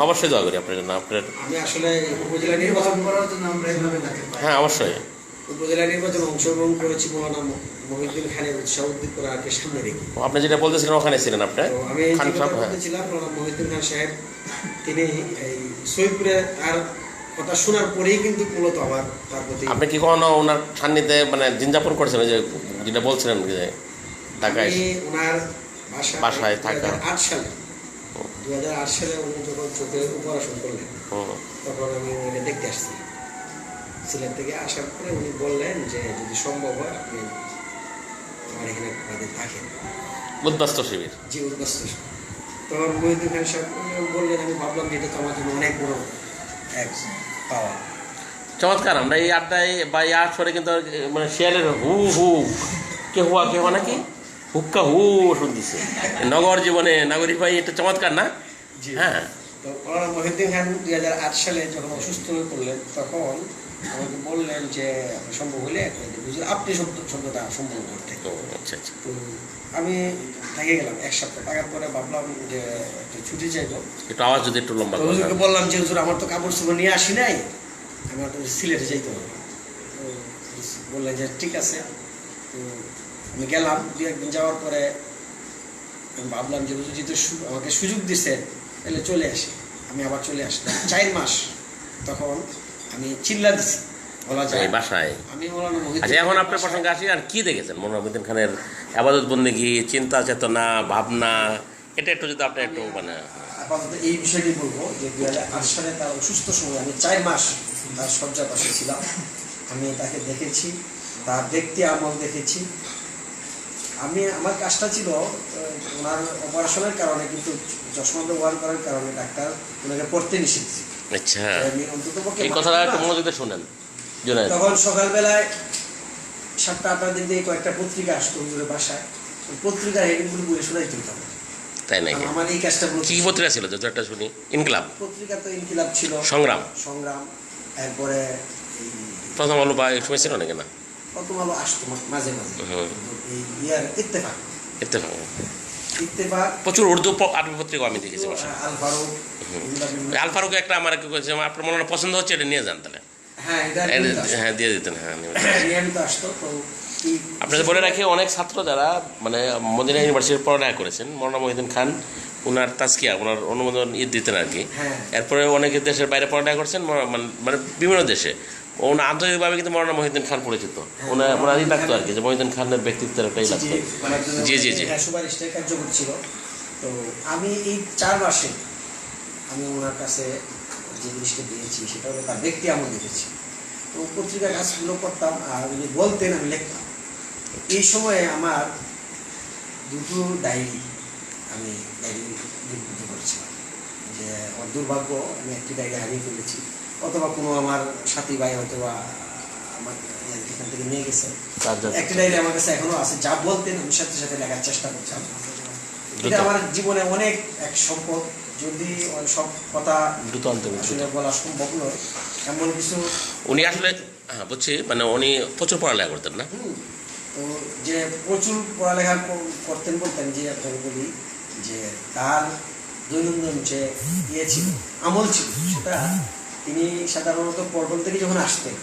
অবশ্যই দোয়া করি আপনার জন্য। আপনার আমি আসলে উপজেলা নির্বাচন করার জন্য আমরা এইভাবে ডাকে পাই। হ্যাঁ অবশ্যই উপজেলা নির্বাচনে অংশগ্রহণ করেছি মৌলানা মহিউদ্দিন খানের উৎসাহ উদ্দীপনাকে সামনে রেখে। আপনি যেটা বলতেছিলেন ওখানে ছিলেন আপনি, তো আমি খান যেটা সাহেব, হ্যাঁ। বলতেছিলাম, মৌলানা মহিউদ্দিন খান সাহেব তিনি এই সৈয়দপুরে তার কথা শোনার পরেই কিন্তু মূলত আমার তার প্রতি আপনি কি কখনো ওনার সান্নিধ্যে মানে দিনযাপন করছেন, ওই যে যেটা বলছিলেন যে ঢাকায়? আমি ওনার বাসায় থাকা। 2008 সালে উনি যখন চোখের অপারেশন করলেন, তখন আমি ওনাকে দেখতে আসছি। সিলেট থেকে আসার পরে উনি বললেন যে যদি সম্ভব হয় আপনি আমার এখানে বাদে থাকেন, উদ্বাস্ত শিবির। যে উদ্বাস্ত। তখন মহিউদ্দিন খান সাহেব বললেন, আমি ভাবলাম যে এটা তো আমার জন্য অনেক বড় এক পাওয়া। চমৎকার। আমরা এই আড্ডায় বা এই আসরে কিন্তু মানে শেয়ারের হু হু কে হুয়া কে হওয়া নাকি হুক্কা হু শুনতেছে নগর জীবনে নাগরিক ভাই, এটা চমৎকার না? হ্যাঁ। তো মৌলানা মহিউদ্দিন খান 2008 সালে যখন অসুস্থ হয়ে পড়লেন, তখন আমাকে বললেন যে সম্ভব হলে আপনি শব্দটা সম্ভব করতে। আচ্ছা আচ্ছা। তো আমি থেকে গেলাম 1 সপ্তাহ। থাকার পরে ভাবলাম যে একটু ছুটি চাইবো। একটু আওয়াজ যদি একটু লম্বা তো করেন। হুজুরকে বললাম যে হুজুর আমার তো কাপড় চোপড় নিয়ে আসি নাই, আমার তো সিলেটে যাইতে হবে। তো বললেন যে ঠিক আছে। তো আমি গেলাম। 2 একদিন যাওয়ার পরে আমি ভাবলাম যে হুজুর যেহেতু আমাকে সুযোগ দিচ্ছেন, তাহলে চলে আসি। আমি আবার চলে আসলাম 4 মাস। তখন আমি চিল্লা দিছি বলা যায় এই বাসায়। আমি মৌলানা মহিউদ্দিন। আচ্ছা, এখন আপনার প্রসঙ্গে আসি, আর কি দেখেছেন মৌলানা মহিউদ্দিন খানের আবাদত বন্দেগী, চিন্তা চেতনা, ভাবনা, এটা একটু যদি আপনি একটু মানে আপাতত এই বিষয়টি বলবো যে 2008 সালে তার অসুস্থ সময় আমি 4 মাস তার শয্যা পাশে ছিলাম। আমি তাকে দেখেছি, তার ব্যক্তি আমল দেখেছি। আমার কাজটা ছিল ওনার অপারেশনের কারণে, কিন্তু চশমা ব্যবহার করার কারণে ডাক্তার ওনাকে পড়তে নিষেধ ছিল। আচ্ছা, আমি অন্ততপক্ষে এই কথাটা একটু মনোযোগ দিয়ে শুনেন। জুনায়েদ, তখন সকালবেলায় 7টা-8টার দিক দিয়ে কয়েকটা পত্রিকা আসতো হুজুরের বাসায়। ওই পত্রিকার হেডিংগুলো বলে শোনাই দিতাম। তাই নাকি? আমার এই কাজটা কি পত্রিকা ছিল যদি একটা শুনি? ইনকিলাব, পত্রিকা তো ইনকিলাব ছিল, সংগ্রাম, এরপরে প্রথম আলো বা এই সময় ছিল নাকি না? প্রথম আলো আসতো মাঝে মাঝে। এই ইয়ার ইত্তেফাক প্রচুর উর্দু আরবি পত্রিকা আমি দেখেছি। আল ফারুক, আল ফারুক একটা আমার আপনার মনে পছন্দ হচ্ছে, এটা নিয়ে যান তাহলে। হ্যাঁ এটা হ্যাঁ দিয়ে দিতেন। হ্যাঁ নিয়মিত আসতো। তো আপনাদের বলে রাখি, অনেক ছাত্র যারা মানে মদিনা ইউনিভার্সিটির পড়ালেখা করেছেন, মৌলানা মহিউদ্দিন খান ওনার তাজকিয়া, ওনার অনুমোদন দিতেন আর কি। এরপরে অনেকে দেশের বাইরে পড়ালেখা করছেন, মানে বিভিন্ন দেশে। ওনার আন্তর্জাতিকভাবে কিন্তু মৌলানা মহিউদ্দিন খান পরিচিত। ওনারই লাগতো আর কি, যে মহিউদ্দিন খানের ব্যক্তিত্বের একটাই লাগতো। জি জি জি, সুপারিশটাই কার্যকর ছিল। তো আমি এই 4 মাসে আমি ওনার কাছে যে জিনিসটা দিয়েছি সেটা হলো তার ব্যক্তি আমল দেখেছি। তো পত্রিকার কাজগুলো করতাম, আর উনি বলতেন আমি লিখতাম। এই সময়ে আমার 2টো ডায়েরি আমি লিপিবদ্ধ করেছিলাম। যে আমার দুর্ভাগ্য, আমি একটি ডায়েরি হারিয়ে ফেলেছি, অথবা কোনো আমার সাথী ভাই অথবা আমার এখান থেকে নিয়ে গেছে। একটি ডায়েরি আমার কাছে এখনো আছে, যা বলতেন আমি সাথে সাথে লেখার চেষ্টা করছিলাম। এটা আমার জীবনে অনেক এক সম্পদ। যদি সব কথা আসলে বলা সম্ভব নয়, এমন কিছু উনি আসলে, হ্যাঁ বুঝছি, মানে উনি প্রচুর পড়ালেখা করতেন না? তো যে প্রচুর পড়ালেখা করতেন বলতেন, যে আপনাকে বলি যে তার দৈনন্দিন যে ইয়ে ছিল, আমল ছিল, সেটা তিনি সাধারণত পল্টন থেকে যখন আসতেন,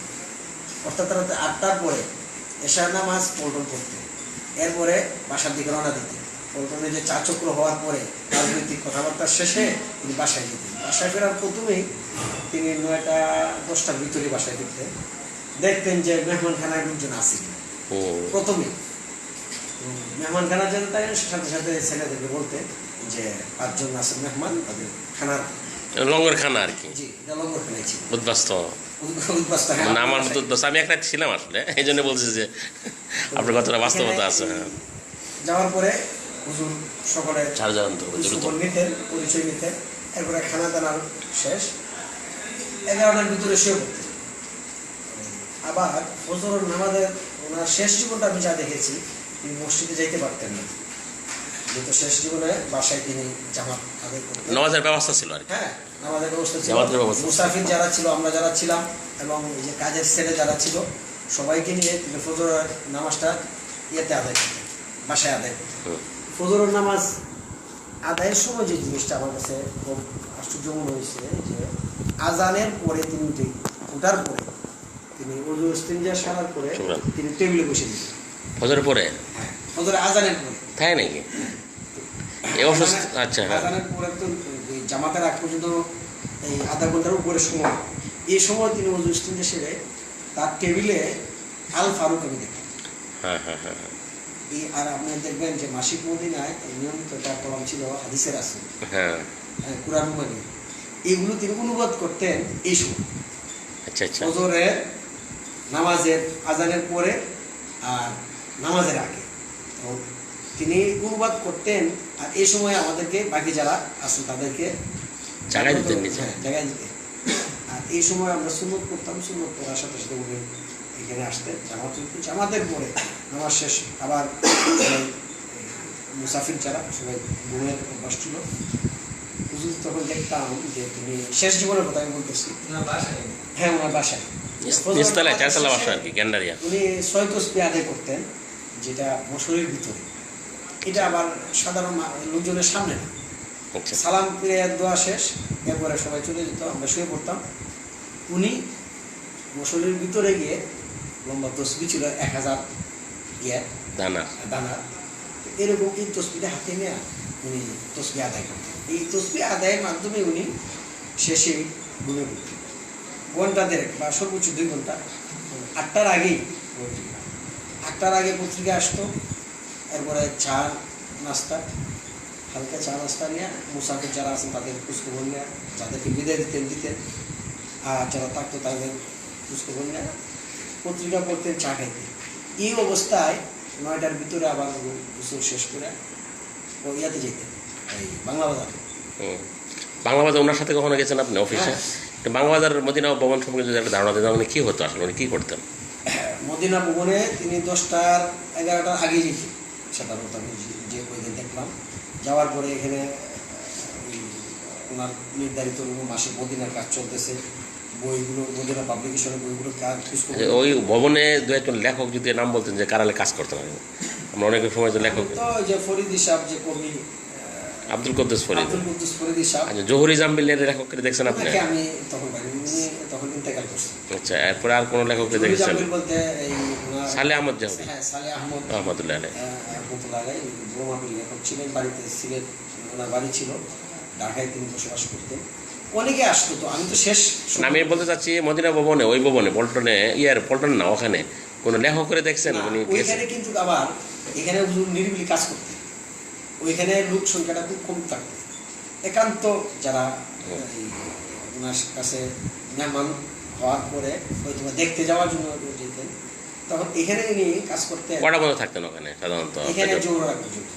অর্থাৎ রাতে 8টার পরে এশার নামাজ পল্টন করতেন, এরপরে বাসার দিকে রওনা দিতেন। পল্টনে যে 4 চক্র হওয়ার পরে রাজনৈতিক কথাবার্তার শেষে তিনি বাসায় যেতেন। বাসায় ফেরার প্রথমেই তিনি 9টা-10টার ভিতরে বাসায় ফিরতেন। দেখতেন যে মেহমানখানায় লোকজন আছে প্রথমেই। মেহমানখানার জন্য তাই সাথে সাথে ছেলেদেরকে বলতেন যে 5 জন আছে মেহমান, তাদের খানার লঙ্গর খানা আর কি। জি, এটা লঙ্গর খানাই ছিল। উদ্বাস্ত মানে আমার মতো উদ্বাস্ত, আমি একটা ছিলাম আসলে, এই জন্য বলছি যে আপনার কথাটা বাস্তবতা আছে। যাওয়ার পরে হুজুর সকলে নিতেন, পরিচয় নিতেন। এরপরে খানা দানার শেষ 11টার ভিতরে শুয়ে পড়তেন। আবার ফজরের নামাজের ওনার শেষ জীবনটা আমি যা দেখেছি, তিনি মসজিদে যাইতে পারতেন না, যেহেতু শেষ জীবনে বাসায় তিনি জামাত আদায় করতেন। নামাজের ব্যবস্থা ছিল আর কি। হ্যাঁ, নামাজের ব্যবস্থা ছিল। জামাতের ব্যবস্থা। মুসাফির যারা ছিল, আমরা যারা ছিলাম, এবং এই যে কাজের ছেলে যারা ছিল, সবাইকে নিয়ে তিনি ফজরের নামাজটা ইয়েতে আদায় করতেন, বাসায় আদায় করতেন। ফজরের নামাজ আদায়ের সময় যে জিনিসটা আমার কাছে খুব আশ্চর্য মনে হয়েছে, যে আজানের পরে তিনি ওঠার পরে তিনি ওযু ইস্তিনজা সারার পরে তিনি টেবিলে বসে দিতেন। ফজরের পরে? হ্যাঁ, ফজরের আজানের পরে। তাই নাকি? এই অসুস্থ, আচ্ছা, হ্যাঁ। আজানের পরে তো এই জামাতের আগ পর্যন্ত এই আধা ঘন্টার উপরে সময়, এই সময় তিনি ওযু ইস্তিনজা সেরে তার টেবিলে আল ফারুক আমি দেখতাম। হ্যাঁ হ্যাঁ হ্যাঁ। আর আপনি দেখবেন যে মাসিক মদিনায় নিয়মিত তার কলম ছিল হাদিসের আছে, হ্যাঁ, কুরআন মানে এগুলো তিনি অনুবাদ করতেন এই সময়, আচ্ছা আচ্ছা। ফজরের নামাজের আজানের পরে আর নামাজের আগে। তো তিনি অনুবাদ করতেন, আর এই সময় আমাদেরকে বাকি যারা আছেন তাদেরকে জাগাই দিতেন নিজে। হ্যাঁ, জাগাই দিতেন। আর এই সময় আমরা সুন্নত করতাম, সুন্নত করার সাথে সাথে উনি এখানে আসতেন, জামাতের পরে নামাজ শেষ আবার সবাই মুসাফির যারা সবাই ঘুমের অভ্যাস ছিল। হুজুর তখন দেখতাম যে তিনি শেষ জীবনের কথা আমি বলতেছি। হ্যাঁ, ওনার বাসায় নিচতলায়, চারতলা বাসা আর কি, গ্যান্ডারিয়া। উনি 6 তসবিহ আদায় করতেন, যেটা মশারির ভিতরে। এটা আবার সাধারণ লোকজনের সামনে না। আচ্ছা। সালাম ফিরে দোয়া শেষ, এরপরে সবাই চলে যেত, আমরা শুয়ে পড়তাম। উনি মশারির ভিতরে গিয়ে লম্বা তসবিহ ছিল 1000 দানা। দানার, এরকম এই তসবিহটা হাতে নিয়ে উনি তসবিহ আদায় করতেন। এই তসবিহ আদায়ের মাধ্যমে উনি শেষে ঘুমিয়ে পড়তেন ঘন্টা দেড়েক বা সর্বোচ্চ 2 ঘন্টা। 8টার আগেই, 8টার আগে পত্রিকা আসতো, এরপরে চা নাস্তা, হালকা চা নাস্তা নিয়ে মুসাফির যারা আছেন তাদের খোঁজখবর নেওয়া, যাদেরকে বিদায় দিতেন, আর যারা থাকতো তাদের খোঁজখবর নেওয়া, পত্রিকা পড়তেন, চা খাইতেন। এই অবস্থায় 9টার ভিতরে আবার গোসল শেষ করে ও ইয়াতে যেতেন, এই বাংলা বাজার। বাংলা বাজার ওনার সাথে কখনো গেছেন আপনি অফিসে? বাংলা বাজার মদিনা ভবন সম্পর্কে যদি একটা ধারণা দিতেন, মানে কী হতো আসলে, উনি কী করতেন? মদিনা ভবনে তিনি 10টার 11টার আগে যেতেন সাধারণত, আমি যে কয়েকদিন দেখলাম। যাওয়ার পরে এখানে ওনার নির্ধারিত মাসে মদিনার কাজ চলতেছে, বইগুলো মদিনা পাবলিকেশনের বইগুলো কাজ। ওই ভবনে 2-1 লেখক যদি নাম বলতেন যে কারালে কাজ করতেন, আমরা অনেক সময় তো লেখক, তো যে ফরিদি সাহেব, যে কবি আব্দুল কুদ্দুস ফরিদ। ফরিদি সাহেব। আচ্ছা, জহুরি জাম্বিলের লেখককে দেখছেন আপনি? আমি তখন পাইনি, উনি তখন ইন্তেকাল করছেন। আচ্ছা, এরপরে আর কোনো লেখককে দেখেছেন? বলতে এই সালে আহমদ জাহুরি। হ্যাঁ, সালে আহমদ রহমতুল্লাহ আলাইহি। রহমতুল্লাহ আলাইহি বোমাবিল লেখক ছিলেন, বাড়িতে সিলেট ওনার বাড়ি ছিল, ঢাকায় তিনি বসবাস করতেন। অনেকে আসতো, তো আমি তো শেষ আমি বলতে চাচ্ছি মদিনা ভবনে, ওই ভবনে পল্টনে, পল্টন না, ওখানে কোনো লেখক করে দেখছেন উনি? ওইখানে কিন্তু আবার এখানে নিরিবিলি কাজ করতেন, ওইখানে লোক সংখ্যাটা খুব কম থাকতো। একান্ত যারা ওনার কাছে মেহমান হওয়ার পরে হয়তো দেখতে যাওয়ার জন্য যেতেন, তখন এখানে উনি কাজ করতেন। কটা বন্ধ থাকতেন ওখানে সাধারণত? এখানে জোহর আগ পর্যন্ত।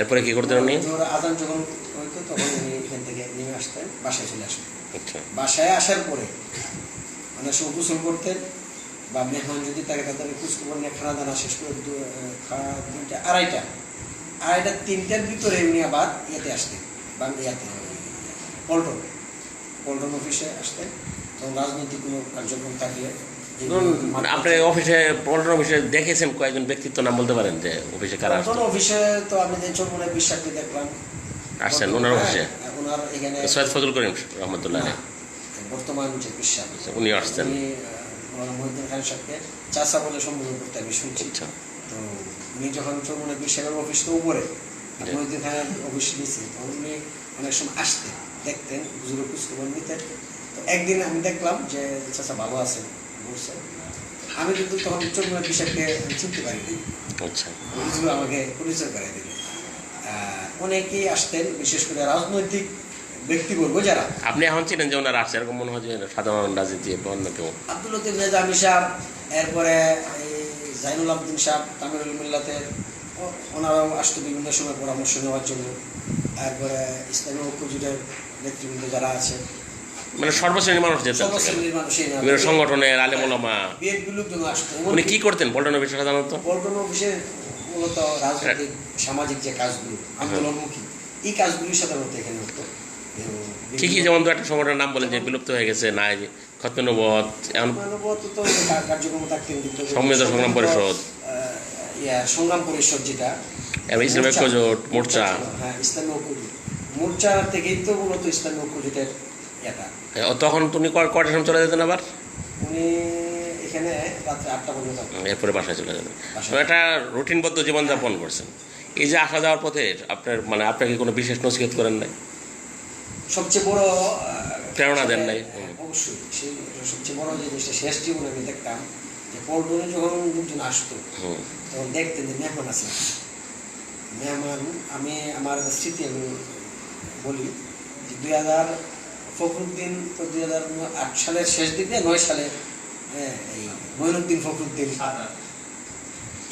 এরপরে কি করতেন উনি? জোহর আজান যখন হইতো তখন উনি এখান থেকে নেমে আসতেন, বাসায় চলে আসতেন। আচ্ছা। বাসায় আসার পরে অনেক সময় গোসল করতেন, বা মেহমান যদি তাকে তাদের খোঁজখবর নিয়ে খানা দানা শেষ করে 2টা 2:30 3টার ভিতরে উনি আবার ইয়েতে আসতেন, ইয়াতে পল্টন অফিসে আসতেন। তখন রাজনৈতিক কোনো কার্যক্রম থাকলে আপনার অফিসে, পল্টন অফিসে দেখেছেন কয়েকজন ব্যক্তিত্ব নাম বলতে পারেন যে অফিসে কারা? পল্টন অফিসে তো আমি চরমনে বিশ্বাসকে দেখলাম আসছেন ওনার অফিসে। ওনার এখানে সৈয়দ ফজল করিম রহমতুল্লাহ আলাইহি, বর্তমান যে বিশ্বাস, উনি আসছেন। মহিউদ্দিন খান সাহেবকে চাচা বলে সম্বোধন করতে আমি শুনছি। তো উনি যখন চরমনে বিশ্বাসের অফিস তো উপরে, মহিউদ্দিন খানের অফিস নিয়েছে, তখন উনি অনেক সময় আসতেন, দেখতেন, হুজুরের খোঁজখবর নিতেন। তো একদিন আমি দেখলাম যে চাচা ভালো আছেন বলছেন, আমি কিন্তু তখন চরমনে বিশ্বাসকে চিনতে পারিনি। আচ্ছা, হুজুর আমাকে পরিচয় করাই দিলেন। অনেকেই আসতেন, বিশেষ করে রাজনৈতিক ব্যক্তিবর্গ যারা। আপনি এখন ছিলেন যে ওনারা আসছে, এরকম মনে হয় যে সাধারণ রাজনীতি অন্য কেউ? আব্দুল লতিফ নিজামী সাহেব, এরপরে জাইনুল আবদিন সাহেব, তামিরুল মিল্লাতের, ওনারাও আসতো বিভিন্ন সময় পরামর্শ নেওয়ার জন্য। তারপরে ইসলামী ঐক্য জোটের নেতৃবৃন্দ যারা আছে, মানে সর্বশ্রেণীর মানুষ যেতেন সেখানে। সর্বশ্রেণীর মানুষের বিভিন্ন সংগঠনের আলেম ওলামা। বিএনপির লোকজন আসতো। উনি কি করতেন পল্টন অফিসে সাধারণত? পল্টন অফিসে মূলত রাজনৈতিক সামাজিক যে কাজগুলো, আন্দোলনমুখী, এই কাজগুলির সাধারণত এখানে হতো। কি কি, যেমন 2-1টা সংগঠনের নাম বলেন যে বিলুপ্ত হয়ে গেছে, নাই খতমে নবুয়ত, এখন মানবত তো কার্যক্রমতা কেন্দ্রিত সংবিধান সংগ্রাম পরিষদ, সংগ্রাম পরিষদ যেটা, এবং ইসলামী ঐক্য জোট, মোর্চা। হ্যাঁ, ইসলামী ঐক্য জোট, মোর্চা থেকেই তো মূলত ইসলামী ঐক্য জোটের এটা। তখন তুমি কয়টার সময় চলে যেতেন আবার? উনি এখানে রাত্রে 8টা পর্যন্ত থাকতেন। এরপরে বাসায় চলে যাবেন। একটা রুটিনবদ্ধ জীবনযাপন করছেন। এই যে আসা যাওয়ার পথে আপনার মানে আপনাকে কোনো বিশেষ নসিহত করেন নাই? সবচেয়ে বড় প্রেরণা দেন নাই? অবশ্যই সেই সবচেয়ে বড় যে জিনিসটা শেষ জীবনে আমি দেখতাম যে পল্টনে যখন লোকজন আসতো তখন দেখতেন যে মেহমান আছে। মেহমান, আমি আমার স্মৃতি আমি বলি যে 2000 ফখরুদ্দিন তো 2008 সালের শেষ দিকে, 9 সালে এই মঈনুদ্দিন ফখরুদ্দিন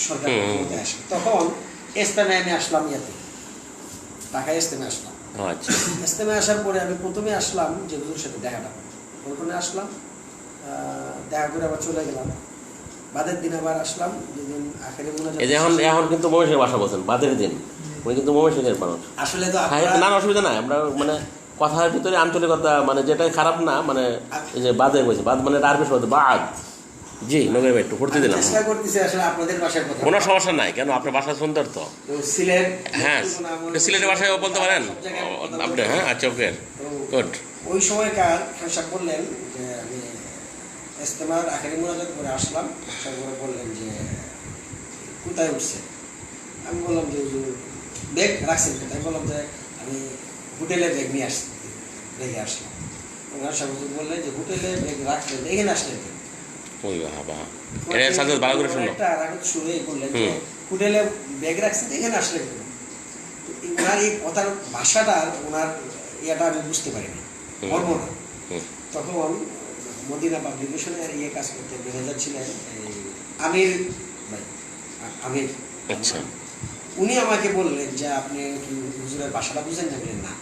সরকার ক্ষমতায় আসে। তখন ইস্তেমায় আমি আসলাম, ঢাকায় ইস্তেমায় আসলাম। আচ্ছা, ইস্তেমায় আসার পরে আমি প্রথমে আসলাম যে হুজুর সাথে দেখাটা, পল্টনে আসলাম, দেখা করে আবার চলে গেলাম। বাদের দিন আবার আসলাম, যেদিন আখেরি মোনাজাত। এই যে এখন কিন্তু মহেশের ভাষা বলছেন, বাদের দিন, উনি কিন্তু মহেশের মানুষ। আসলে তো না, অসুবিধা নাই, আমরা মানে কথার ভিতরে আঞ্চলিকতা মানে যেটাই খারাপ না, মানে এই যে বাদে বলছে, বাদ মানে আরবি শব্দ বাদ। জি নগর একটু পড়তে দিলাম, চেষ্টা করতেছি আসলে আপনাদের ভাষার কথা। কোনো সমস্যা নাই, কেন আপনার ভাষা সুন্দর তো। সিলেট, হ্যাঁ, সিলেটের ভাষায় বলতে পারেন আপনি? হ্যাঁ, আচ্ছা, ওকে, গুড। ওই সময়কার খানসাব বললেন যে আমি ইস্তেমার আখেরি মোনাজাত করে আসলাম, তারপরে বললেন যে কোথায় উঠছে। আমি বললাম যে হুজুর ব্যাগ রাখছেন কোথায়? আমি বললাম যে আমি হোটেলে ব্যাগ নিয়ে রেখে আসলাম। খানসাব হুজুর বললেন যে হোটেলে ব্যাগ রাখলেন, এখানে আসলেন কেন? ওই বাবা, এটা সাথে ভালো করে শুনলো। একটা রাগত সুরে বললেন যে হোটেলে ব্যাগ রাখছেন, এখানে আসলেন কেন? ওনার এই কথার ভাষাটা, ওনার ইয়েটা আমি বুঝতে পারিনি, মর্মটা। তখন মদিনা পাবলিকেশনের কাজ করতে ম্যানেজার ছিলেন আমির ভাই, আমির। আচ্ছা, উনি আমাকে বললেন যে আপনি কি হুজুরের ভাষাটা বুঝেন না? বললেন না,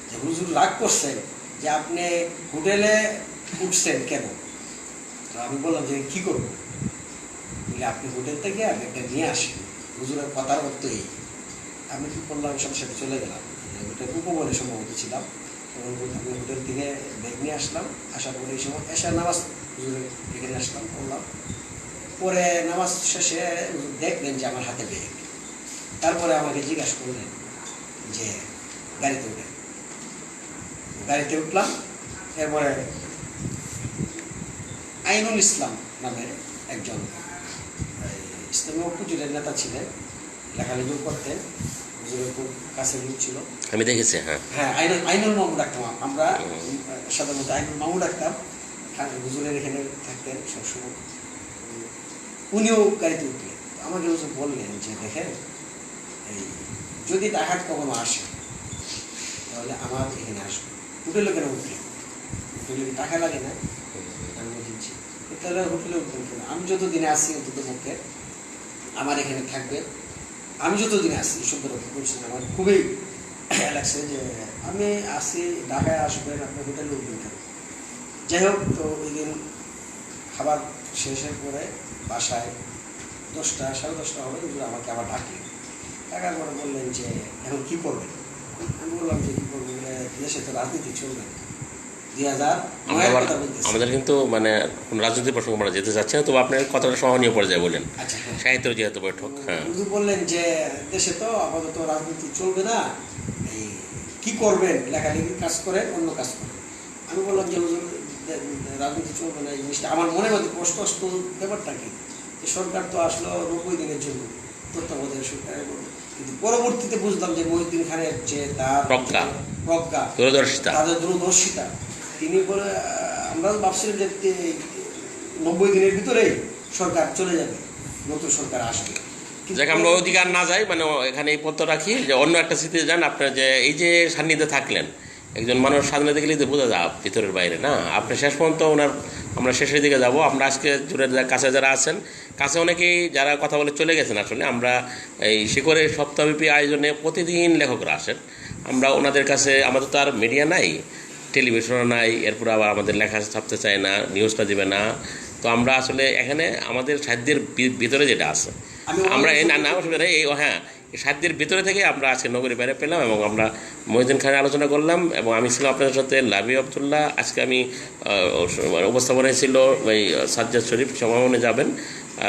যে হুজুর রাগ করছেন যে আপনি হোটেলে উঠছেন কেন। তো আমি বললাম যে কি করবো? বলে আপনি হোটেল থেকে একটা নিয়ে আসেন, হুজুরের কথার অর্থ এই। আমি কি করলাম, সাথে সাথে চলে গেলাম, হোটেল উপবনে সম্ভবত ছিলাম। তখন আমি হোটেল থেকে ব্যাগ নিয়ে আসলাম, আসার পরে এই সময় এসে নামাজ হুজুরের এখানে আসলাম, করলাম। পরে নামাজ শেষে হুজুর দেখলেন যে আমার হাতে ব্যাগ। তারপরে আমাকে জিজ্ঞাসা করলেন যে গাড়িতে উঠে। গাড়িতে উঠলাম। এরপরে আইনুল ইসলাম নামে একজন ইসলামী ঐক্য জোটের নেতা ছিলেন, লেখালেখিও করতেন, হুজুরের খুব কাছের লোক ছিল। আমি দেখেছি। হ্যাঁ, হ্যাঁ, আইনুল মামু ডাকতাম আমরা, সাধারণত আইনুল মামু ডাকতাম। হুজুরের এখানে থাকতেন সবসময়। উনিও গাড়িতে উঠলেন। আমাকে হুজুর বললেন যে দেখেন, এই যদি ডাকাত কখনো আসে তাহলে আমার এখানে আসবে। হোটেলে কেন উঠলেন? হোটেলে টাকা লাগে না? আমি বলছি তাহলে হোটেলে উঠবেন কেন? আমি যতদিনে আসি অন্তত পক্ষে আমার এখানে থাকবে। আমি যতদিনে আসি শব্দ রক্ষা করছেন, আমার খুবই লাগছে যে আমি আসি, ঢাকায় আসবেন, আপনি হোটেলে উঠবেন কেন? যাই হোক, তো ওই দিন খাবার শেষের পরে বাসায় 10টা, 10:30 হবে, হুজুর আমাকে আবার ডাকলেন। ডাকার পরে বললেন যে এখন কী করবেন? আমি বললাম যে কী করবো, দেশে তো রাজনীতি চলবে। 2009 কথা বলতেছি। আমাদের কিন্তু মানে কোন রাজনৈতিক প্রসঙ্গ আমরা যেতে চাচ্ছি না, তবে আপনার কথাটা সহনীয় পর্যায়ে বলেন। আচ্ছা, হ্যাঁ, সাহিত্য যেহেতু বৈঠক। হ্যাঁ, হুজুর বললেন যে দেশে তো আপাতত রাজনীতি চলবে না, এই কী করবেন? লেখালেখির কাজ করেন, অন্য কাজ করেন। আমি বললাম যে হুজুর রাজনীতি চলবে না, এই জিনিসটা আমার মনের মধ্যে স্পষ্ট ব্যাপারটা কি, যে সরকার তো আসলো 90 দিনের জন্য, তত্ত্বাবধায়ক সরকারের। কিন্তু পরবর্তীতে বুঝলাম যে মহিউদ্দিন খানের যে তার প্রজ্ঞা, দূরদর্শিতা, তাদের দূরদর্শিতা, তিনি বলে আমরা ভাবছিলাম যে 90 দিনের ভিতরেই সরকার চলে যাবে, নতুন সরকার আসবে। যাকে আমরা অধিকার না যাই, মানে এখানে এই পত্র রাখি যে অন্য একটা স্মৃতি যান আপনার, যে এই যে সান্নিধ্যে থাকলেন একজন মানুষ স্বাধীনতা গেলেই তো বোঝা যায় ভিতরের বাইরে না। আপনি শেষ পর্যন্ত ওনার, আমরা শেষের দিকে যাব। আমরা আজকে জুড়ে কাছে যারা আছেন, কাছে অনেকেই যারা কথা বলে চলে গেছেন, আসলে আমরা এই শিকড়ের সপ্তাহব্যাপী আয়োজনে প্রতিদিন লেখকরা আসেন। আমরা ওনাদের কাছে, আমাদের তো আর মিডিয়া নাই, টেলিভিশনও নাই, এরপর আবার আমাদের লেখা ছাপতে চায় না, নিউজটা দেবে না। তো আমরা আসলে এখানে আমাদের সাহিত্যের ভিতরে যেটা আছে আমরা এই না অসুবিধা নেই, এই হ্যাঁ এই সাহিত্যের ভিতরে থেকে আমরা আজকে নগরী বাইরে পেলাম এবং আমরা মহিউদ্দিন খানের আলোচনা করলাম এবং আমি ছিলাম আপনাদের সাথে লাভি আবদুল্লাহ। আজকে আমি উপস্থাপনায় ছিল ওই সাজ্জাদ শরীফ, সমাপনে যাবেন,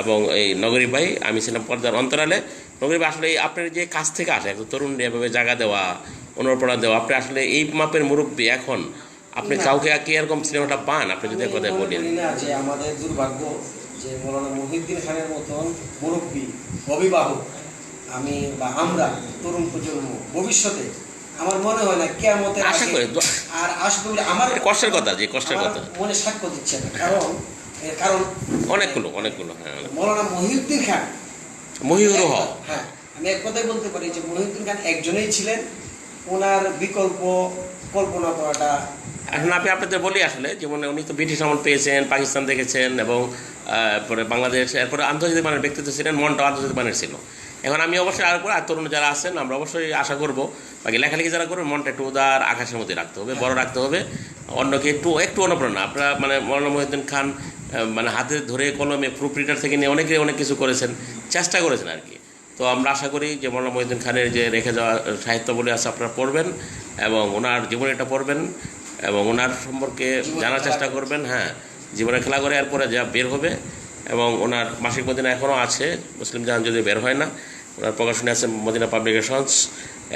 এবং এই নগরী ভাই, আমি ছিলাম পর্দার অন্তরালে। নগরী ভাই আসলে আপনার যে কাছ থেকে আসে একটু তরুণ এভাবে জায়গা দেওয়া, অনুপ্রেরণা দেওয়া, আপনি আসলে এই মাপের মুরব্বী, এখন আপনি কাউকে কি এরকম সিনেমাটা পান? আপনি যদি কথা বলেন না যে আমাদের দুর্ভাগ্য যে মৌলানা মহিউদ্দিন খানের মতন মুরব্বী, অভিভাবক আমি বা আমরা তরুণ প্রজন্ম ভবিষ্যতে আমার মনে হয় না কিয়ামতের আশা আগে করি আর আসবে বলে আমার কষ্টের কথা, যে কষ্টের আমার কথা মনে সাক্ষ্য দিচ্ছে না। কারণ অনেকগুলো হ্যাঁ মৌলানা মহিউদ্দিন খান মহিউর হ্যাঁ, আমি এক কথাই বলতে পারি যে মহিউদ্দিন খান একজনেই ছিলেন, ওনার বিকল্প কল্পনা করাটা। এখন আমি আপনাদের বলি আসলে যেমন উনি তো ব্রিটিশ আমল পেয়েছেন, পাকিস্তান দেখেছেন, এবং পরে বাংলাদেশ, এরপরে আন্তর্জাতিক মানের ব্যক্তিত্ব ছিলেন, মনটাও আন্তর্জাতিক মানের ছিল। এখন আমি অবশ্যই আর তরুণ যারা আছেন আমরা অবশ্যই আশা করবো, বাকি লেখালেখি যারা করবেন মনটা একটু উদার আকাশের মধ্যে রাখতে হবে, বড় রাখতে হবে, অন্যকে একটু অনুপ্রেরণা। আপনারা মানে মৌলানা মহিউদ্দিন খান মানে হাতে ধরে কলমে প্রুফ রিডার থেকে নিয়ে অনেক কিছু করেছেন, চেষ্টা করেছেন আর কি। তো আমরা আশা করি যে মৌলানা মহিউদ্দিন খানের যে রেখে যাওয়া সাহিত্য বলে আছে আপনারা পড়বেন এবং ওনার জীবনীটা পড়বেন এবং ওনার সম্পর্কে জানার চেষ্টা করবেন। হ্যাঁ, জীবনে খেলা করে এরপরে যা বের হবে, এবং ওনার মাসিক মদিনা এখনও আছে, মুসলিম জাহান যদি বের হয় না, ওনার প্রকাশনী আছে মদিনা পাবলিকেশনস।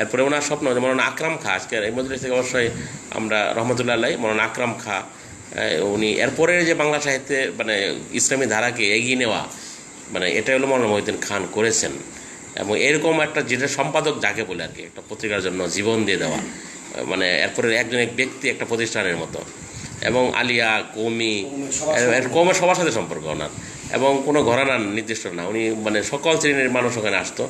এরপরে ওনার স্বপ্ন যে মৌলানা আকরাম খা, আজকে এই মজলিস থেকে অবশ্যই আমরা রহমতুল্লাহ আলাই মৌলানা আকরাম খা, উনি এরপরে যে বাংলা সাহিত্যে মানে ইসলামী ধারাকে এগিয়ে নেওয়া, মানে এটা হলো মৌলানা মহিউদ্দিন খান করেছেন। এবং এরকম একটা যেটা সম্পাদক যাকে বলে আর কি, একটা পত্রিকার জন্য জীবন দিয়ে দেওয়া, মানে এরপরে একজন এক ব্যক্তি একটা প্রতিষ্ঠানের মতো, এবং আলিয়া কৌমি কৌমের সবার সাথে সম্পর্ক ওনার, এবং কোনো ঘরানার নির্দিষ্ট না, উনি মানে সকল শ্রেণীর মানুষ ওখানে আসতো।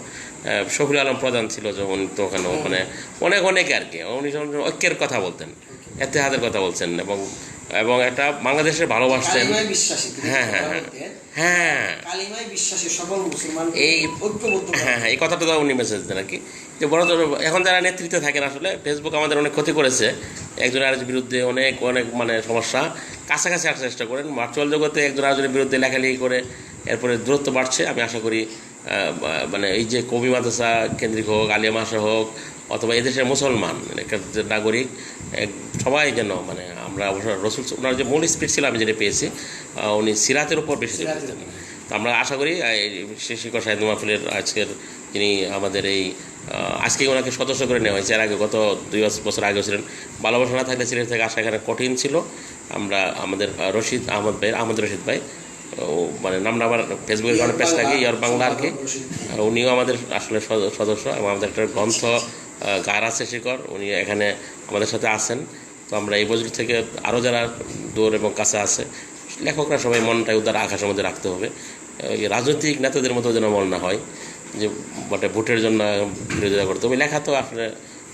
শফিউল আলম প্রধান ছিল যখন, তো ওখানে মানে অনেক আর কি, উনি ঐক্যের কথা বলতেন, এতেহাদের কথা বলছেন, এবং একটা বাংলাদেশের ভালোবাসতেন। হ্যাঁ হ্যাঁ হ্যাঁ হ্যাঁ এই কথাটা তো উনি মেসেজ দেন আর কি, যে বড় এখন যারা নেতৃত্বে থাকেন আসলে ফেসবুক আমাদের অনেক ক্ষতি করেছে, একজন আরেকজনের বিরুদ্ধে অনেক মানে সমস্যা, কাছাকাছি আসার চেষ্টা করেন ভার্চুয়াল জগতে, একজন আরেকজনের বিরুদ্ধে লেখালেখি করে এরপরে দূরত্ব বাড়ছে। আমি আশা করি মানে এই যে কবি মাদ্রাসা কেন্দ্রিক হোক, আলিয়া মাসা হোক, অথবা এদেশের মুসলমান নাগরিক সবাই যেন মানে আমরা অবশ্য রসুল ওনার যে মূল স্পিড ছিল আমি যেটা পেয়েছি, উনি সিরাতের উপর বেশি দিতেন। তো আমরা আশা করি শিকর সাহিদ মাহফিলের আজকের যিনি আমাদের এই আজকেই ওনাকে সদস্য করে নেওয়া হয়েছে, এর আগে গত 2 বছর আগেও ছিলেন। ভালোবাসা না থাকলে সিলেট থেকে আসা এখানে কঠিন ছিল। আমরা আমাদের আহমদ রশিদ ভাই, মানে নামটা আমার ফেসবুকের কারণে পেজ থাকে ইয়ার বাংলা আর কি, উনিও আমাদের আসলে সদস্য, এবং আমাদের একটা গ্রন্থ গার আছে শিকর, উনি এখানে আমাদের সাথে আছেন। তো আমরা এই বছর থেকে আরও যারা দূর এবং কাছে আছে লেখকরা সবাই মনটা উদার আকাশের মধ্যে রাখতে হবে, রাজনৈতিক নেতাদের মতো যেন মন না হয় যে বটে ভোটের জন্য বিরোধিতা করতে হবে। লেখা তো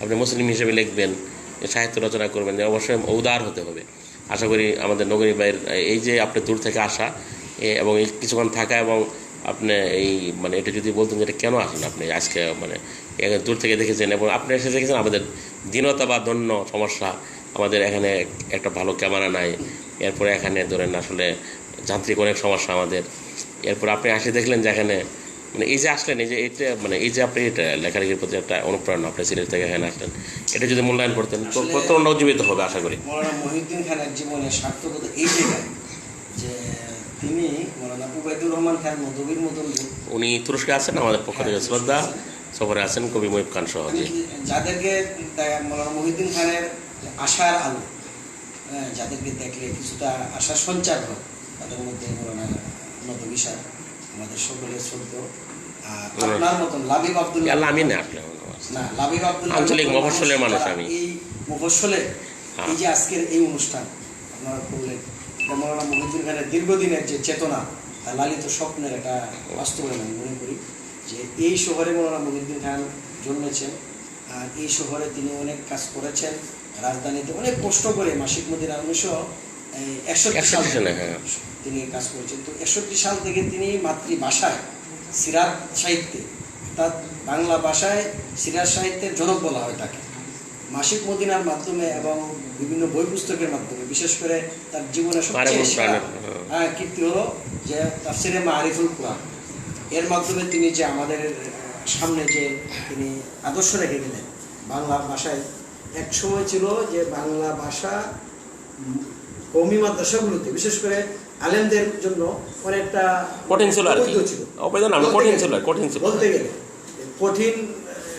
আপনি মুসলিম হিসেবে লিখবেন, সাহিত্য রচনা করবেন, অবশ্যই উদার হতে হবে। আশা করি আমাদের নগরী ভাইয়ের এই যে আপনি দূর থেকে আসা এবং এই কিছুক্ষণ থাকা, এবং আপনি এই মানে এটা যদি বলতেন যে এটা কেন আসেন আপনি আজকে, মানে দূর থেকে দেখেছেন এবং আপনি এসে দেখেছেন আমাদের দীনতা বা দন্য সমস্যা, আমাদের এখানে একটা ভালো ক্যামেরা নাই, এরপরে এখানে ধরেন আসলে যান্ত্রিক অনেক সমস্যা আমাদের, এরপর আপনি আসে দেখলেন যে এখানে মানে এই যে আসলেন, এই যে এটা মানে এই যে আপনি এটা লেখালেখির প্রতি একটা অনুপ্রেরণা, আপনি সিলেট থেকে এখানে আসলেন, এটা যদি মূল্যায়ন করতেন তো প্রত্যন্ত উজ্জীবিত হবে আশা করি। মৌলানা মহিউদ্দিন খানের জীবনের সার্থকতা এই জায়গায় যে তিনি মৌলানা উবাইদুর রহমান খান মধুবীর মতন, উনি তুরস্কে আছেন, আমাদের পক্ষ থেকে শ্রদ্ধা সফরে আছেন, কবি মহিব খান সহ, যাদেরকে মৌলানা মহিউদ্দিন খানের আশার আলো, যাদেরকে দেখলে কিছুটা আশার সঞ্চার হয়, তাদের মধ্যে মৌলানা নদী সাহেব আমাদের সকলের শ্রদ্ধ, আর আপনার মতন লাবিব আব্দুল্লাহ, আমি না আসলে না লাবিব আব্দুল্লাহ আঞ্চলিক মফস্বলের মানুষ, আমি এই মফস্বলে এই যে আজকের এই অনুষ্ঠান আপনারা করলেন, মৌলানা মহিউদ্দিন খানের দীর্ঘদিনের যে চেতনা আর লালিত স্বপ্নের একটা বাস্তবায়ন আমি মনে করি যে এই শহরে মৌলানা মহিউদ্দিন খান জন্মেছেন, আর এই শহরে তিনি অনেক কাজ করেছেন, রাজধানীতে অনেক কষ্ট করে মাসিক মদিনা 1961 সালে তিনি কাজ করেছেন। তো 61 সাল থেকে তিনি মাতৃভাষায় সিরাত সাহিত্যে, অর্থাৎ বাংলা ভাষায় সিরাত সাহিত্যের জনক বলা হয় তাকে। মাসিক মদিনার মাধ্যমে এবং বিভিন্ন বই পুস্তকের মাধ্যমে, বিশেষ করে তার জীবনের সবচেয়ে মারিফুল সেরা কোরআনের, কীর্তি হলো যে তাফসিরে মারিফুল কোরআন। এর মাধ্যমে তিনি যে আমাদের সামনে যে তিনি আদর্শ রেখে গেলেন বাংলা ভাষায়। এক সময় ছিল যে বাংলা ভাষা কওমি মাদ্রাসাগুলোতে বিশেষ করে আলেমদের জন্য অনেকটা কঠিন ছিল আর কি, অবৈধ ছিল। অবৈধ না, কঠিন ছিল, কঠিন ছিল বলতে গেলে কঠিন,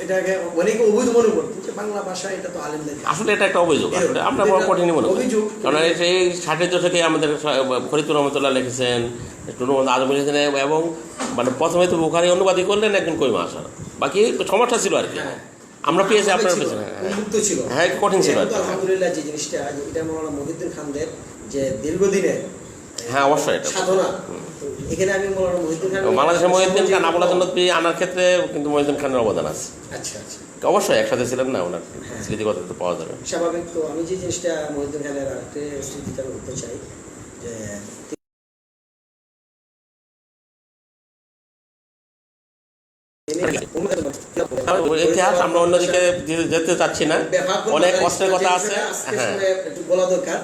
এটাকে অনেকে অবৈধ মনে করতেন যে বাংলা ভাষা এটা তো আলেমদের। আসলে এটা একটা অভিযোগ, আসলে আমরা বড় কঠিনই মনে করি। অভিযোগ, কারণ এই 60-এর দশকে আমাদের ফরিদুর রহমতুল্লাহ লিখেছেন, আজম লিখেছেন, এবং মানে প্রথমে তো বুখারী অনুবাদই করলেন একজন কইমা আসার, বাকি সমস্যা ছিল আর কি। আমরা পেয়েছি, আপনারা পেয়েছেন। উন্মুক্ত ছিল, হ্যাঁ, কঠিন ছিল আর কি। আলহামদুলিল্লাহ যে জিনিসটা এটা মৌলানা মহিউদ্দিন খানদের যে দীর্ঘদিনের হ্যাঁ, অবশ্যই এটা সাধনা। এখানে আমি মৌলানা মহিউদ্দিন খান, বাংলাদেশের মহিউদ্দিন খান আবুল হাসান নদভী আনার ক্ষেত্রে কিন্তু মহিউদ্দিন খানের অবদান আছে। আচ্ছা আচ্ছা, অবশ্যই একসাথে ছিলেন না, ওনার স্মৃতিকথা তো পাওয়া যাবে। স্বাভাবিক। তো আমি যে জিনিসটা মহিউদ্দিন খানের আরেকটা স্মৃতিচারণ করতে চাই যে ইতিহাস আমরা অন্যদিকে যেতে চাচ্ছি না, অনেক কষ্টের কথা আছে। হ্যাঁ, একটু বলা দরকার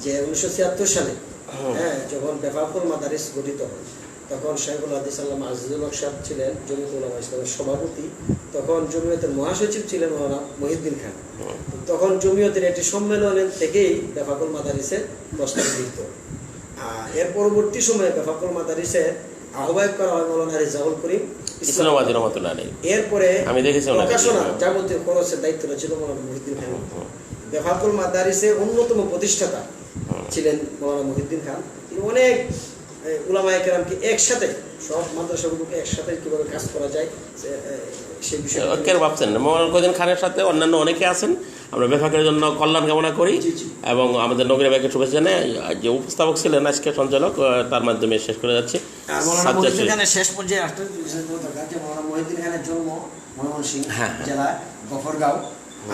যে 1976 সালে যখন বেফাকুল মাদারিস গঠিত হয়, তখন শাইখুল হাদিস আল্লামা আজিজুল হক সাহেব ছিলেন জমিয়ত উলামা ইসলামের সভাপতি। তখন জমিয়তের মহাসচিব ছিলেন মৌলানা মহিউদ্দিন খান। তখন জমিয়তের একটি সম্মেলনের থেকেই বেফাকুল মাদারিসের প্রস্তাব গৃহীত। এর পরবর্তী সময়ে বেফাকুল মাদারিসের আহ্বায়ক করা হয় মৌলানা রেজাউল করিম ইসলামাবাদী রহমতুল্লাহ আলাইহি। এরপরে আমি দেখেছি প্রকাশনা যাবতীয় খরচের দায়িত্বটা ছিল মৌলানা মহিউদ্দিন খান। বেফাকুল মাদারিসের অন্যতম প্রতিষ্ঠাতা ছিলেন মৌলানা মহিউদ্দিন খান। তিনি অনেক উলামায়ে কেরামকে একসাথে, সব মাদ্রাসাগুলোকে একসাথে কীভাবে কাজ করা যায় সেই বিষয়ে কেন ভাবছেন মৌলানা মহিউদ্দিন খানের সাথে অন্যান্য অনেকে আছেন। আমরা বেফাকের জন্য কল্যাণ কামনা করি এবং আমাদের নগরীর ব্যাংকের শুভেচ্ছা জানাই। যে উপস্থাপক ছিলেন আজকে সঞ্চালক, তার মাধ্যমে শেষ করে যাচ্ছি। মৌলানা মহিউদ্দিন খানের শেষ পর্যায়ে একটা দরকার যে মৌলানা মহিউদ্দিন খানের জন্ম ময়মনসিংহ জেলা গফরগাঁও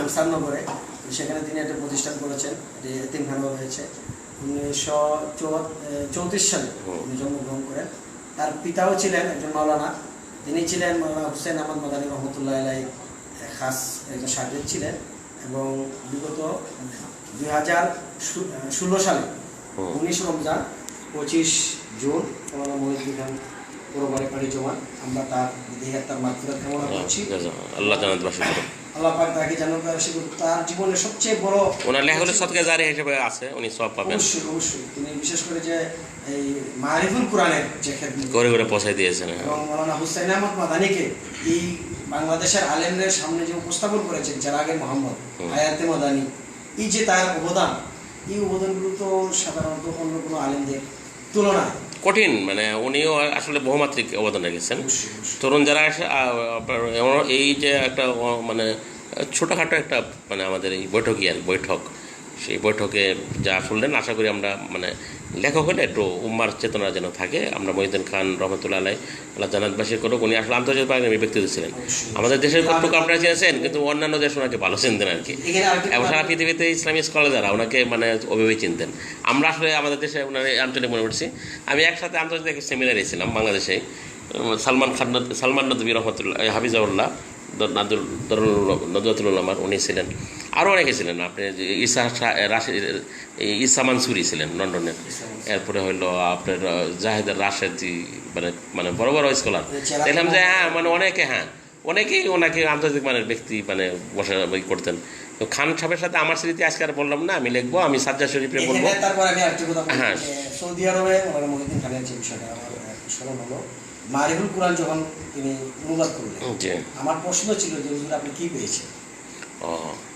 আনসারনগরে। সেখানে তিনি একটা প্রতিষ্ঠান করেছেন, এতিমখানা রয়েছে। 1934 সালে তিনি জন্মগ্রহণ করেন। তার পিতাও ছিলেন একজন মাওলানা, তিনি ছিলেন মৌলানা হুসেন আহমদ মাদানী রহমতুল্লাহ আলাইহি খাস একজন শাগির্দ ছিলেন। এবং বিগত 2016 সালে 19 রমজান 25 জুন মৌলানা মহিউদ্দিন খান পরবারে পাড়ি জমান। আমরা তার দেহাত্মার মাগফিরাত কামনা করছি। আল্লাহ জান্নাতবাসী করুন। আল্লাহ পাক তাকে জান্নাতবাসী করুন। তার জীবনের সবচেয়ে বড় ওনার লেখাগুলো সদকা জারি হিসেবে আছে, উনি সব পাবেন। অবশ্যই অবশ্যই। তিনি বিশেষ করে যে এই মারিফুল কোরআনের যে খেদমত ঘরে ঘরে পৌঁছায় দিয়েছেন, এবং মৌলানা হুসাইন আহমদ মাদানীকে এই বাংলাদেশের আলেমদের সামনে যে উপস্থাপন করেছেন চেরাগে মোহাম্মদ হায়াতে মাদানী, এই যে তার অবদান, এই অবদানগুলো তো সাধারণত অন্য কোনো আলেমদের তুলনায় কঠিন। মানে উনিও আসলে বহুমাত্রিক অবদান রেখেছেন। তরুণ যারা আসে এই যে একটা মানে ছোটোখাটো একটা মানে আমাদের এই বৈঠক, সেই বৈঠকে যা শুনলেন, আশা করি আমরা মানে লেখক হলে একটু উম্মার চেতনা যেন থাকে। আমরা মহিউদ্দিন খান রহমতুল্লাহ আলাইহি আল্লাহ জান্নাতবাসী করুক। উনি আসলে আন্তর্জাতিক পাগলামি ব্যক্তিত্ব ছিলেন। আমাদের দেশের কতটুকু আপনারা চিনেছেন, কিন্তু অন্যান্য দেশ ওনাকে ভালো চিনতেন আর কি। এবং সারা পৃথিবীতে ইসলামী স্কলার যারা ওনাকে মানে ওভাবেই চিনতেন। আমরা আসলে আমাদের দেশে ওনার আঞ্চলিক মনে করছি। আমি একসাথে আন্তর্জাতিক সেমিনারে ছিলাম বাংলাদেশে, সালমান নদভী রহমতুল্লাহ হাফিজাউল্লাহ নদওয়াতুল উলামার উনি ছিলেন, আরও অনেকে ছিলেন। আপনি ঈসা মানসুরি ছিলেন লন্ডনের। এরপরে হইলো আপনার জাহেদ রাশেদি, মানে বড় বড় স্কলার দেখলাম যে মানে অনেকেই ওনাকে আন্তর্জাতিক মানের ব্যক্তি মানে বসে করতেন। তো খান সাহেবের সাথে আমার স্মৃতি আজকে আর বললাম না, আমি লিখবো, আমি সাজ্জাদ শরীফে বলবো। তারপর আমি আরেকটা কথা বলি, সৌদি আরবে মৌলানা মহিউদ্দিন খানের যে বিষয়টা আমার স্মরণ হলো, মারিফুল কোরআন যখন তিনি অনুবাদ করলেন, আমার প্রশ্ন ছিল যে হুজুর আপনি কি পেয়েছেন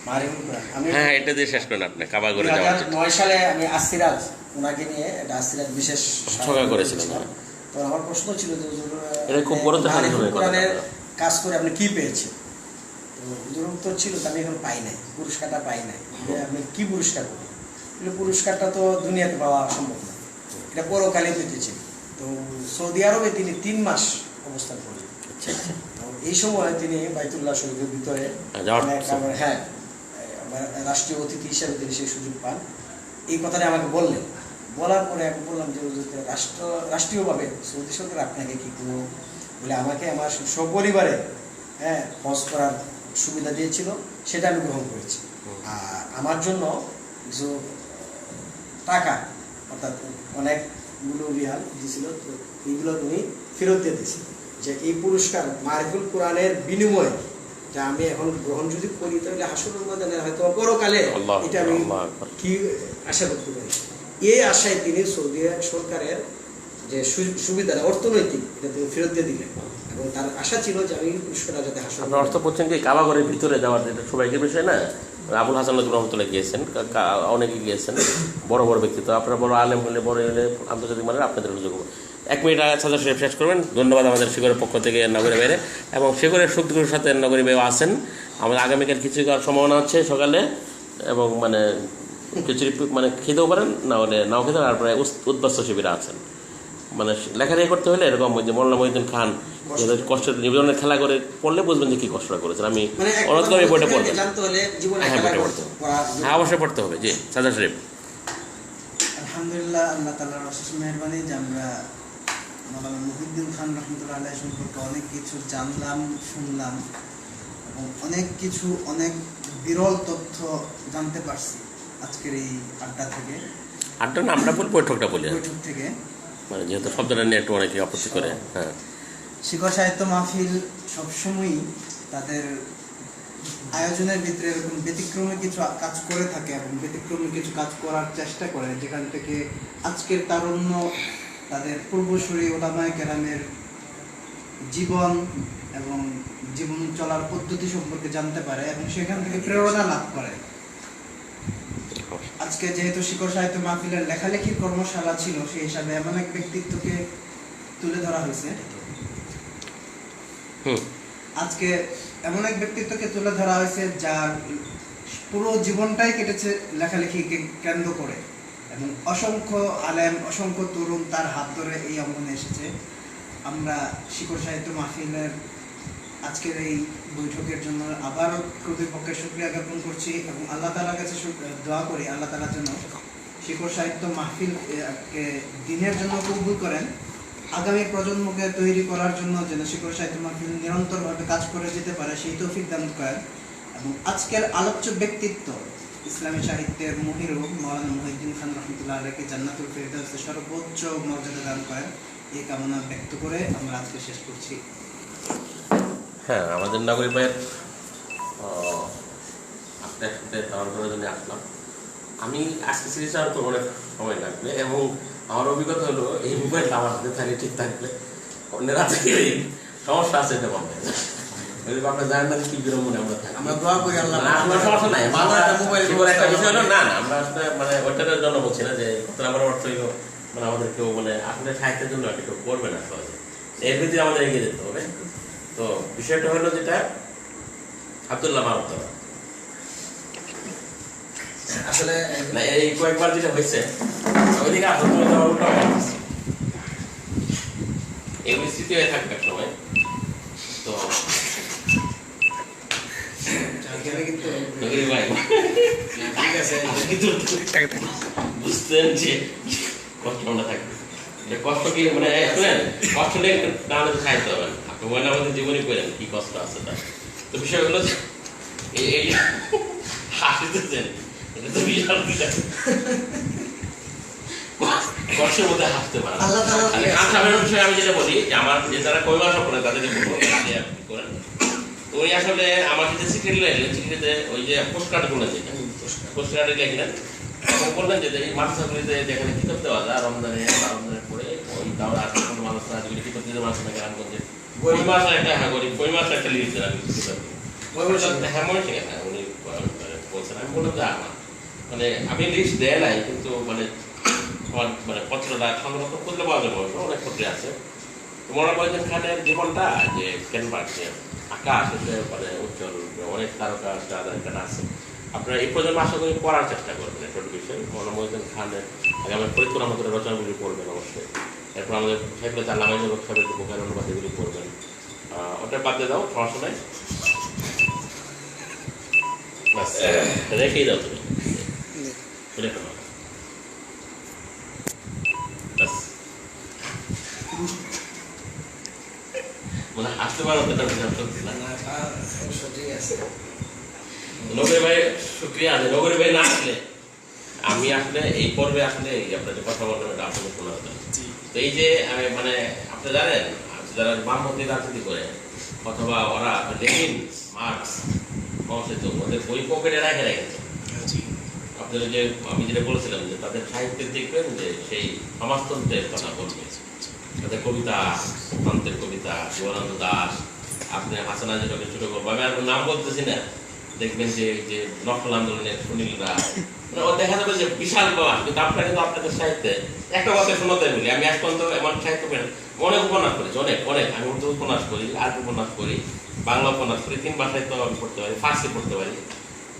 মারিফুল কোরআন? আমি এটা দিয়ে শেষ করেন আপনি কাবা করে যাওয়া। 2009 সালে আমি আসিরাজ ওনাকে নিয়ে একটা আসিরাজ বিশেষ ছকা করেছিলেন। তো আমার প্রশ্ন ছিল যে হুজুর এটা খুব বড় তো মারিফুল কোরআনের কাজ করে আপনি কি পেয়েছেন? তো হুজুর উত্তর ছিল আমি এখন পাই নাই, পুরস্কারটা পাই নাই। আপনি কি পুরস্কার করবেন? পুরস্কারটা তো দুনিয়াতে পাওয়া সম্ভব না, এটা পরকালে পেতেছে। তো সৌদি আরবে তিনি 3 মাস অবস্থান করলেন। এই সময় তিনি বাইতুল্লাহ শরীফের ভিতরে রাষ্ট্রীয় অতিথি হিসাবে তিনি সেই সুযোগ পান। এই কথাটা আমাকে বললেন। বলার পরে আমি বললাম যে রাষ্ট্রীয়ভাবে সৌদি সরকার আপনাকে কি কোনো বলে আমাকে আমার সপরিবারে হজ করার সুবিধা দিয়েছিল, সেটা আমি গ্রহণ করেছি। আমার জন্য কিছু টাকা অর্থাৎ অনেকগুলো রিয়াল দিয়েছিল, তো এইগুলো উনি ফেরত দিয়ে দিয়েছে যে এই পুরস্কার মারিফুল কোরআনের বিনিময়ে যা আমি এখন গ্রহণ যদি করি তাহলে হাসরের ময়দানে হয়তো পরকালে এটা আমি কি আশা করতে পারি। এই আশায় তিনি সৌদি সরকারের যে সুবিধাটা অর্থনৈতিক এটা তিনি ফেরত দিয়ে দিলেন এবং তার আশা ছিল যে আমি পুরস্কারটা যাতে হাসর। আপনার অর্থ করছেন কি কাবাঘরের ভিতরে যাওয়ার যেটা সবাইকে বিষয় না, আবুল হাসান নজরুল রহমতুল্লাহ গিয়েছেন, অনেকে গিয়েছেন, বড় বড় ব্যক্তিত্ব, আপনারা বড় আলেম হলে বড় হলে আন্তর্জাতিক মানের আপনাদের সুযোগ। 1 মিনিট সাজা শরীফ শেষ করবেন। ধন্যবাদ আমাদের শিকরের পক্ষ থেকে নগরী বাইরে, এবং শিকরের শক্তিগুলোর সাথে নগরী বাইরে আছেন। আমাদের আগামীকাল খিচুড়ি খাওয়ার সম্ভাবনা হচ্ছে সকালে, এবং মানে খিচুড়ি মানে খেতেও পারেন, না হলে নাও খেতে পারেন। আর প্রায় উদ্বাস্ত শিবিরা আছেন, মানে লেখালেখি করতে হলে এরকম ওই যে মৌলানা মহিউদ্দিন খান কষ্টের জীবনের খেলা করে পড়লে বুঝবেন যে কি কষ্টটা করেছেন। আমি অনুরোধ করি বইটা পড়বেন। হ্যাঁ, বইটা পড়তে হবে, হ্যাঁ অবশ্যই পড়তে হবে। জি সাজা শরীফ। আলহামদুলিল্লাহ, আল্লাহ তাআলার অশেষ মেহেরবানি যে আমরা মৌলানা মহিউদ্দিন খান রহমতুল্লাহ আলাইহি সম্পর্কে অনেক কিছু জানলাম, শুনলাম এবং অনেক কিছু অনেক বিরল তথ্য জানতে পারছি আজকের এই আড্ডা থেকে। আড্ডা না, আমরা বলি বৈঠকটা বলি, বৈঠক থেকে, মানে যেহেতু শব্দটা নিয়ে একটু অনেকে আপত্তি করে। হ্যাঁ, শিকড় সাহিত্য মাহফিল সবসময়ই তাদের আয়োজনের ভিতরে এরকম ব্যতিক্রমী কিছু কাজ করে থাকে এবং ব্যতিক্রমী কিছু কাজ করার চেষ্টা করে, যেখান থেকে আজকের তারুণ্য তাদের পূর্বসূরি ওলামায়ে কেরামের জীবন এবং জীবন চলার পদ্ধতি সম্পর্কে জানতে পারে এবং সেখান থেকে প্রেরণা লাভ করে। আজকে যেহেতু শিকড় সাহিত্য মাহফিলের লেখালেখির কর্মশালা ছিল, সেই হিসাবে এমন এক ব্যক্তিত্বকে তুলে ধরা হয়েছে। আজকে এমন এক ব্যক্তিত্বকে তুলে ধরা হয়েছে যার পুরো জীবনটাই কেটেছে লেখালেখিকে কেন্দ্র করে, এবং অসংখ্য আলেম, অসংখ্য তরুণ তার হাত ধরে এই অঙ্গনে এসেছে। আমরা শিকড় সাহিত্য মাহফিলের আজকের এই বৈঠকের জন্য আবার কর্তৃপক্ষের শুকরিয়া জ্ঞাপন করছি এবং আল্লাহ তাআলার কাছে দোয়া করি আল্লাহ তাআলার জন্য শিকড় সাহিত্য মাহফিলকে দিনের জন্য কবুল করেন, আগামী প্রজন্মকে তৈরি করার জন্য যেন শিকড় সাহিত্য মাহফিল নিরন্তরভাবে কাজ করে যেতে পারে সেই তৌফিক দান করেন। এবং আজকের আলোচ্য ব্যক্তিত্ব ইসলামী সাহিত্যের মহিরু মৌলানা মহিউদ্দিন খান রহমতুল্লাহ আলাইহিকে জান্নাতুল ফেরদাউসের সর্বোচ্চ মর্যাদা দান করেন, এই কামনা ব্যক্ত করে আমরা আজকে শেষ করছি। হ্যাঁ, আমাদের নাগরিক ভাইয়ের আপনার সাথে ধারণ করার জন্য আসলাম। আমি আজকে সিরিজ চাওয়ার তো অনেক সময় লাগবে, এবং আমার অভিজ্ঞতা হলো এই মোবাইলটা আমার হাতে থাকলে ঠিক থাকবে, অন্যের হাতে গেলেই সমস্যা আছে। এটা বলতে আপনার জানেন না কি বিড়ম্বনে আমরা থাকি। আমরা দোয়া করি আল্লাহ আপনার সমস্যা নাই। একটা বিষয় হলো না, আমরা আসলে মানে ওইটার জন্য বলছি না যে আমার অর্থ হইলো মানে আমাদের কেউ মানে আসলে সাহিত্যের জন্য একটা কেউ করবে না সহজে, এর ভিতরে আমাদের এগিয়ে যেতে হবে। তো বিষয়টা হলো যেটা আব্দুল্লাহ মারুফ আসলে এই কয়েকবার যেটা হয়েছে ওইদিকে আসলে এগুলি স্মৃতি হয়ে থাকবে এক সময়। তো বুঝতেন যে কষ্ট আমরা থাকবে, কষ্ট কি মানে কষ্ট নিয়ে তাহলে তো খাইতে হবে না। আপনি মনে আমাদের জীবনে করেন কি কষ্ট আছে তার। তো বিষয় হলো এই হাসিতেছেন, এটা তো বিশাল বিষয়, কষ্টের মধ্যে হাসতে পারে। বিষয়ে আমি যেটা বলি যে আমার যে যারা কৈমাসা করেন তাদেরকে বলবো আপনি করেন। তো ওই আসলে আমার যেটা সিক্রেট লাগলেন, সিক্রেটে ওই যে পোস্ট কার্ড গুলো যেটা পোস্ট কার্ডে লিখলেন এবং বললেন যে এই মাদ্রাসাগুলিতে যেখানে কিতাব দেওয়া যায় রমজানের পরে ওই দাওয়া আছে কোনো মানুষরা যেগুলি কিতাব দিতে মানুষ নাকি রান করছে বই মাস একটা হ্যাঁ করি বই মাস একটা লিখেছেন আমি কিতাব হ্যাঁ মনে ঠিক আছে উনি বলছেন। আমি বললাম যে আমার মানে আমি লিস্ট দেয় নাই, কিন্তু মানে আমার মানে পত্রটা সংগ্রহ করলে পাওয়া যাবে, অনেক পত্রে আছে। মৌলানা মহিউদ্দিন খানের জীবনটা যে কেন পাচ্ছে আকাশ মানে উজ্জ্বল, অনেক তারকা এখানে আছে। আপনারা এই প্রজন্ম আশা করি পড়ার চেষ্টা করবেন একটা বিষয়। মৌলানা মহিউদ্দিন খানের আগে আমরা ফরিদপুর আমাদের রচনাগুলি পড়বেন অবশ্যই। এরপর আমাদের সেগুলো আল্লামা জগৎ সাহেবের বুকের অনুবাদ এগুলি পড়বেন। ওটা বাদ দিয়ে দাও, সমস্যা নাই, রেখেই দাও তুমি রেখে দাও। মানে আসতে পারো তো ঠিক আছে। নগরী ভাই শুক্রিয়া আছে, নগরী ভাই না আসলে আমি আসলে এই পর্বে আসলে আপনার যে কথা বললাম এটা আপনাদের শোনা হতো। তো এই যে মানে আপনি জানেন যারা বামপন্থী রাজনীতি করে অথবা ওরা লেনিন মার্কস মহাসিত ওদের বই পকেটে রেখে রেখেছে। আপনাদের যে আমি যেটা বলেছিলাম যে তাদের সাহিত্যের দেখবেন যে সেই সমাজতন্ত্রের কথা বলবে, তাদের কবিতা, তন্ত্রের কবিতা, শিবানন্দ দাস, আপনি হাসান আজিজকে ছোট গল্প, আমি আর নাম বলতেছি না, দেখবেন যে যে নকল আন্দোলনের সুনীল রায়, মানে ও দেখা যাবে যে বিশাল প্রমাণ। কিন্তু আপনারা কিন্তু আপনাদের সাহিত্যে একটা কথা শোনাতে বলি, আমি আজ পর্যন্ত এমন সাহিত্য পেলেন অনেক উপন্যাস করেছি, অনেক অনেক আমি উর্দু উপন্যাস করি, আরবি উপন্যাস করি, বাংলা উপন্যাস করি, 3 ভাষায় তো আমি পড়তে পারি, ফার্সি পড়তে পারি।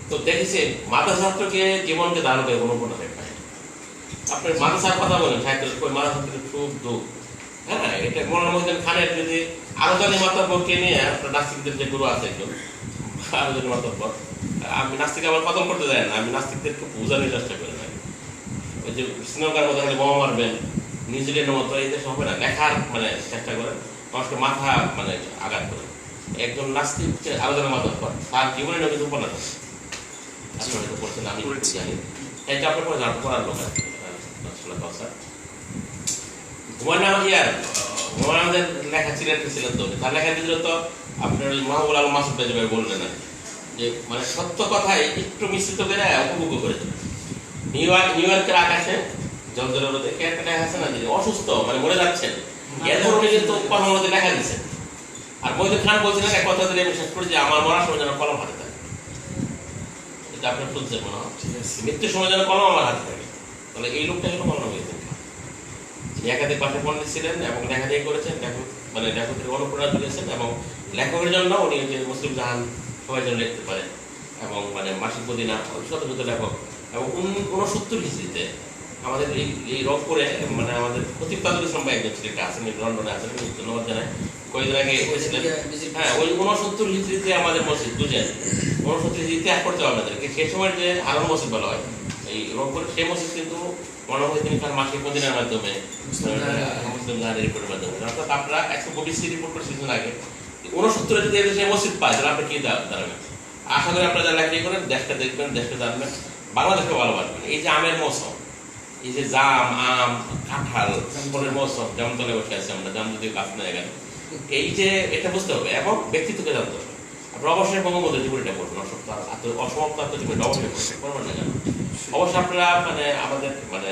তো দেখেছি মাদ্রাসা ছাত্রকে জীবনকে দান করে কোনো উপন্যাস পায়। আপনার মাদ্রাসার কথা বলেন সাহিত্যের মাদ্রাসা ছাত্রের সুখ দুঃখ, হ্যাঁ এটা মনোরম মহিউদ্দিন খানের যদি আরো জানি মাতাব্বরকে নিয়ে আপনার নাস্তিকদের যে গুরু আছে একজন আরো জানি মাতাব্বর, আমি নাস্তিক আমার কদম করতে যাই না, আমি নাস্তিকদেরকে বোঝানোর চেষ্টা করি না। ওই যে শ্রীলঙ্কার মতো বোমা মারবেন, নিউজিল্যান্ডের মতো এই দেশ হবে না, লেখার মানে চেষ্টা করেন, মানুষকে মাথা মানে আঘাত করে। একজন নাস্তিক আলোচনা মাতাব্বর তার জীবনে নবীন উপন্যাস আছে, আসলে হয়তো পড়ছেন, আমি জানি এটা আপনার পরে জানতে পড়ার লোক আছে। হুমায়ুন আহমেদ হুমায়ুন আহমেদের লেখা ছিলেন তো, তার লেখার ভিতরে তো আপনার মাহবুব আলম মাসুদ ভাই বললেন না যে মানে সত্য কথাই একটু মিশ্রিত করে উপভোগ করেছে। নিউ ইয়র্কের আকাশে জলজলের রোদে কে একটা লেখা আছে না যে অসুস্থ মানে মরে যাচ্ছেন, এরপর উনি কিন্তু কলম মধ্যে লেখা দিচ্ছেন। আর মহিউদ্দিন খান বলছিলেন এক কথা দিলে বিশ্বাস করি যে আমার মরার সময় যেন কলম হাতে থাকে, এটা আপনার শুনছেন মনে হয়, মৃত্যুর সময় যেন কলম আমার হাতে থাকে। তাহলে এই লোকটা হলো মৌলানা মহিউদ্দিন খান, একাধিক পাঠে পণ্ডিত ছিলেন এবং লেখালেখি করেছেন, মানে লেখকের অনুপ্রেরণা দিয়েছেন এবং লেখকের জন্য উনি যে মুসলিম জাহান সবাই যেন লিখতে পারেন এবং মানে মাসিক মদিনা শত শত লেখক। এবং 69 হিজরিতে আমাদের এই রংপুরে মানে আমাদের খতিব তাজুল ইসলাম ভাই একজন ছিলেন, আছেন লন্ডনে আছেন, ধন্যবাদ জানাই, কয়েকদিন আগে হয়েছিলেন। হ্যাঁ ওই 69 হিজরিতে আমাদের মসজিদ বুঝেন, 69 হিজরিতে এক করতে হবে আমাদেরকে, সে সময় যে হারুন মসজিদ বলা হয় এই রংপুরে, সেই মসজিদ কিন্তু মনোমহিউদ্দিন খান মাসিক মদিনার মাধ্যমে মুসলিম জাহানের রিপোর্টের মাধ্যমে, অর্থাৎ আপনারা 120 রিপোর্ট করছিলেন আগে, 69 যদি এদেশে মসজিদ পায় তাহলে আপনি কি দাঁড়াবেন। আশা করি আপনারা যারা লেখালেখি করেন দেশটা দেখবেন, দেশটা জানবেন, বাংলাদেশকে ভালোবাসবেন। এই যে আমের মৌসুম, এই যে জাম, আম, কাঁঠাল, ফলের মৌসুম, যেমন তলে বসে আছে আমরা, জাম যদি গাছ নেই গেল, এই যে এটা বুঝতে হবে এবং ব্যক্তিত্বকে জানতে হবে। আপনারা অবশ্যই বঙ্গবন্ধুর জীবনীটা পড়বেন, অসমাপ্ত আত্মজীবনীটা অবশ্যই পড়বেন না কেন, অবশ্যই আপনারা মানে আমাদের মানে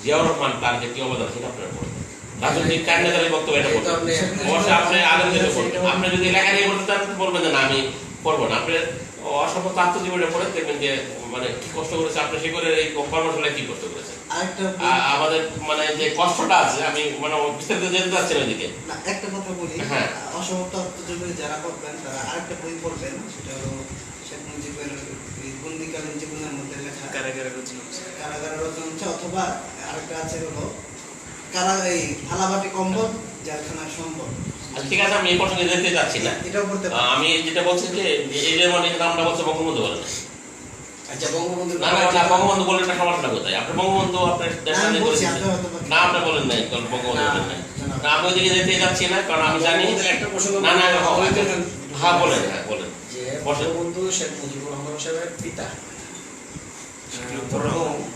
জিয়াউর রহমান তার যে কি অবদান সেটা আপনারা পড়বেন, রাজনৈতিক কান্ডারি বক্তব্য এটা পড়বেন, অবশ্যই আপনি আনন্দিত করবেন। আপনি যদি লেখালেখি করতে চান বলবেন যে না আমি পড়বো না, আপনি অসমাপ্ত আত্মজীবনীটা পড়ে দেখবেন যে মানে কি কষ্ট করেছে আপনি, সে করে এই কর্মশালায় কি কষ্ট করেছেন। আমাদের মানে যে কষ্টটা আছে আমি মানে বিস্তারিত যেতে চাচ্ছি ওইদিকে না, একটা কথা বলি, হ্যাঁ। অসমাপ্ত আত্মজীবনী যারা পড়বেন তারা আরেকটা বই পড়বেন, সেটা হলো শেখ মুজিবের বন্দিকালীন জীবনের মধ্যে লেখা কারাগারের রচনা, অথবা আরেকটা আছে হলো এই থালাবাটি কম্বল জেলখানার সম্বল। ঠিক আছে, আমি এই প্রসঙ্গে যেতে চাচ্ছি না, এটাও পড়তে পারেন। আমি যেটা বলছি যে এই যে মানে নামটা বলছে বঙ্গবন্ধু বলেন, আচ্ছা বঙ্গবন্ধু না বঙ্গবন্ধু বলেন না, সমস্যাটা কোথায়? আপনি বঙ্গবন্ধু আপনার না আপনি বলেন নাই, কারণ বঙ্গবন্ধু বলেন নাই, না আমি ওইদিকে যেতে যাচ্ছি না, কারণ আমি জানি একটা প্রসঙ্গ না না হ্যাঁ বলেন, হ্যাঁ বলেন যে বঙ্গবন্ধু শেখ মুজিবুর রহমান সাহেবের পিতা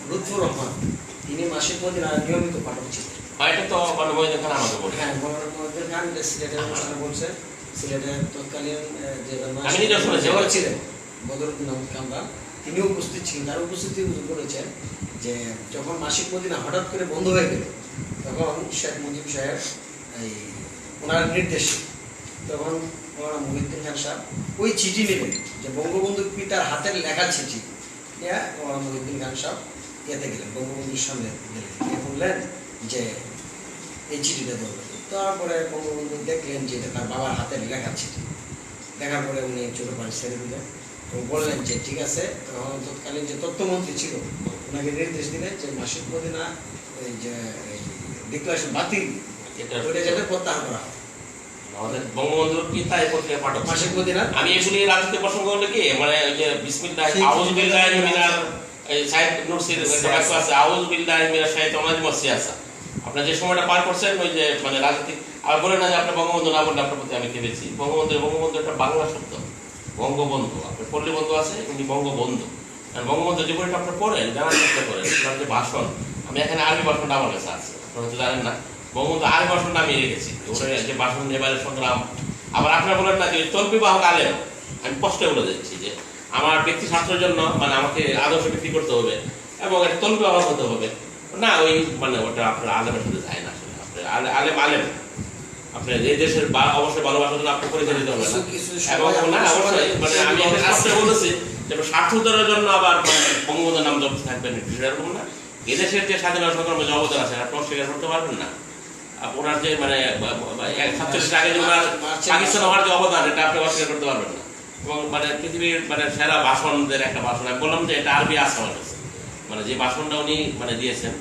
লুৎফুর রহমান, তিনি মাসিক মদিনার নিয়মিত পাঠক ছিলেন। এটা তো মানে মহিউদ্দিন খান আমাকে বলে, হ্যাঁ মহিউদ্দিন খান সিলেটের অনুষ্ঠানে বলছেন, সিলেটের তৎকালীন যে আমি নিজেও শুনেছি ছিলেন বদরুদ্দিন আহমদ কামরান, তিনি উপস্থিত ছিলেন, তার উপস্থিতি বলেছেন যে যখন মাসিক মদিনা হঠাৎ করে বন্ধ হয়ে গেল তখন শেখ মুজিব সাহেব এই ওনার নির্দেশে তখন মৌলানা মহিউদ্দিন খান সাহেব ওই চিঠি নেবেন যে বঙ্গবন্ধুর পিতার হাতের লেখা চিঠি নিয়ে মৌলানা মহিউদ্দিন খান সাহেব ইয়েতে গেলেন, বঙ্গবন্ধুর সামনে গেলেন, গিয়ে বললেন যে এই চিঠিটা ধরবেন। তারপরে বঙ্গবন্ধু দেখলেন যে এটা তার বাবার হাতের লেখা চিঠি, দেখার পরে উনি ছোটো পানি ছেড়ে দিলেন, তো বললেন যে ঠিক আছে। তখন তৎকালীন যে তথ্যমন্ত্রী ছিল ওনাকে নির্দেশ দিলেন যে মাসিক মদিনা এই যে ডিক্লারেশন বাতিল, ওইটা যাতে প্রত্যাহার করা হয়। আমাদের বঙ্গবন্ধুর পিতা এই পত্রিকা পাঠক মাসিক মদিনা আমি এগুলি রাজনীতি প্রসঙ্গ হলে কি মানে ওই যে বিসমিল্লাহ আউযু বিল্লাহি মিনাল এই সাইদ নুরসির একটা বাক্য আছে, আউযু বিল্লাহি মিনাশ শাইতানির রাজিম ওয়াসিয়াসা। আপনি যে সময়টা পার করছেন ওই যে মানে রাজনীতি আর বলেন না যে আপনি বঙ্গবন্ধু না বললে আপনার প্রতি আমি কেঁদেছি। বঙ্গবন্ধু একটা বাংলা শব্দ, বঙ্গবন্ধু, আপনার পল্লী বন্ধু আছে, উনি বঙ্গবন্ধু। আর বঙ্গবন্ধু যে বইটা আপনার পড়েন, জানার চেষ্টা করেন, তার যে ভাষণ, আমি এখানে আরবি ভাষণটা আমার কাছে আছে, আপনারা হয়তো জানেন না, বঙ্গবন্ধু আরবি ভাষণটা আমি রেখেছি, যে ভাষণ এবারে সংগ্রাম। আবার আপনারা বলেন না যে তলবি বাহক আলেম, আমি স্পষ্ট বলে দিচ্ছি যে আমার ব্যক্তি স্বার্থের জন্য মানে আমাকে আদর্শ বিক্রি করতে হবে এবং একটা তলবি বাহক হতে হবে না, ওই মানে ওটা আপনার আলেমের সাথে যায় না। আসলে আপনার আলেম আলেম, আপনার এই দেশের অবশ্যই ভালোবাসার জন্য আপনার পরিচয় দিতে হবে না। এবং না অবশ্যই মানে আমি একটা বলেছি যে স্বার্থ উদ্ধারের জন্য আবার বঙ্গবন্ধুর নাম জপতে থাকবেন, এরকম না। এদেশের যে স্বাধীনতা সংগ্রামে যে অবদান আছে আপনি অস্বীকার করতে পারবেন না। ওনার যে মানে 47 আগে যে ওনার পাকিস্তান হওয়ার যে অবদান, এটা আপনি অস্বীকার করতে পারবেন না। এবং মানে পৃথিবীর মানে সেরা ভাষণদের একটা ভাষণ, আমি বললাম যে এটা আরবি আছে আমার কাছে, মানে যে ভাষণটা উনি মানে দিয়েছেন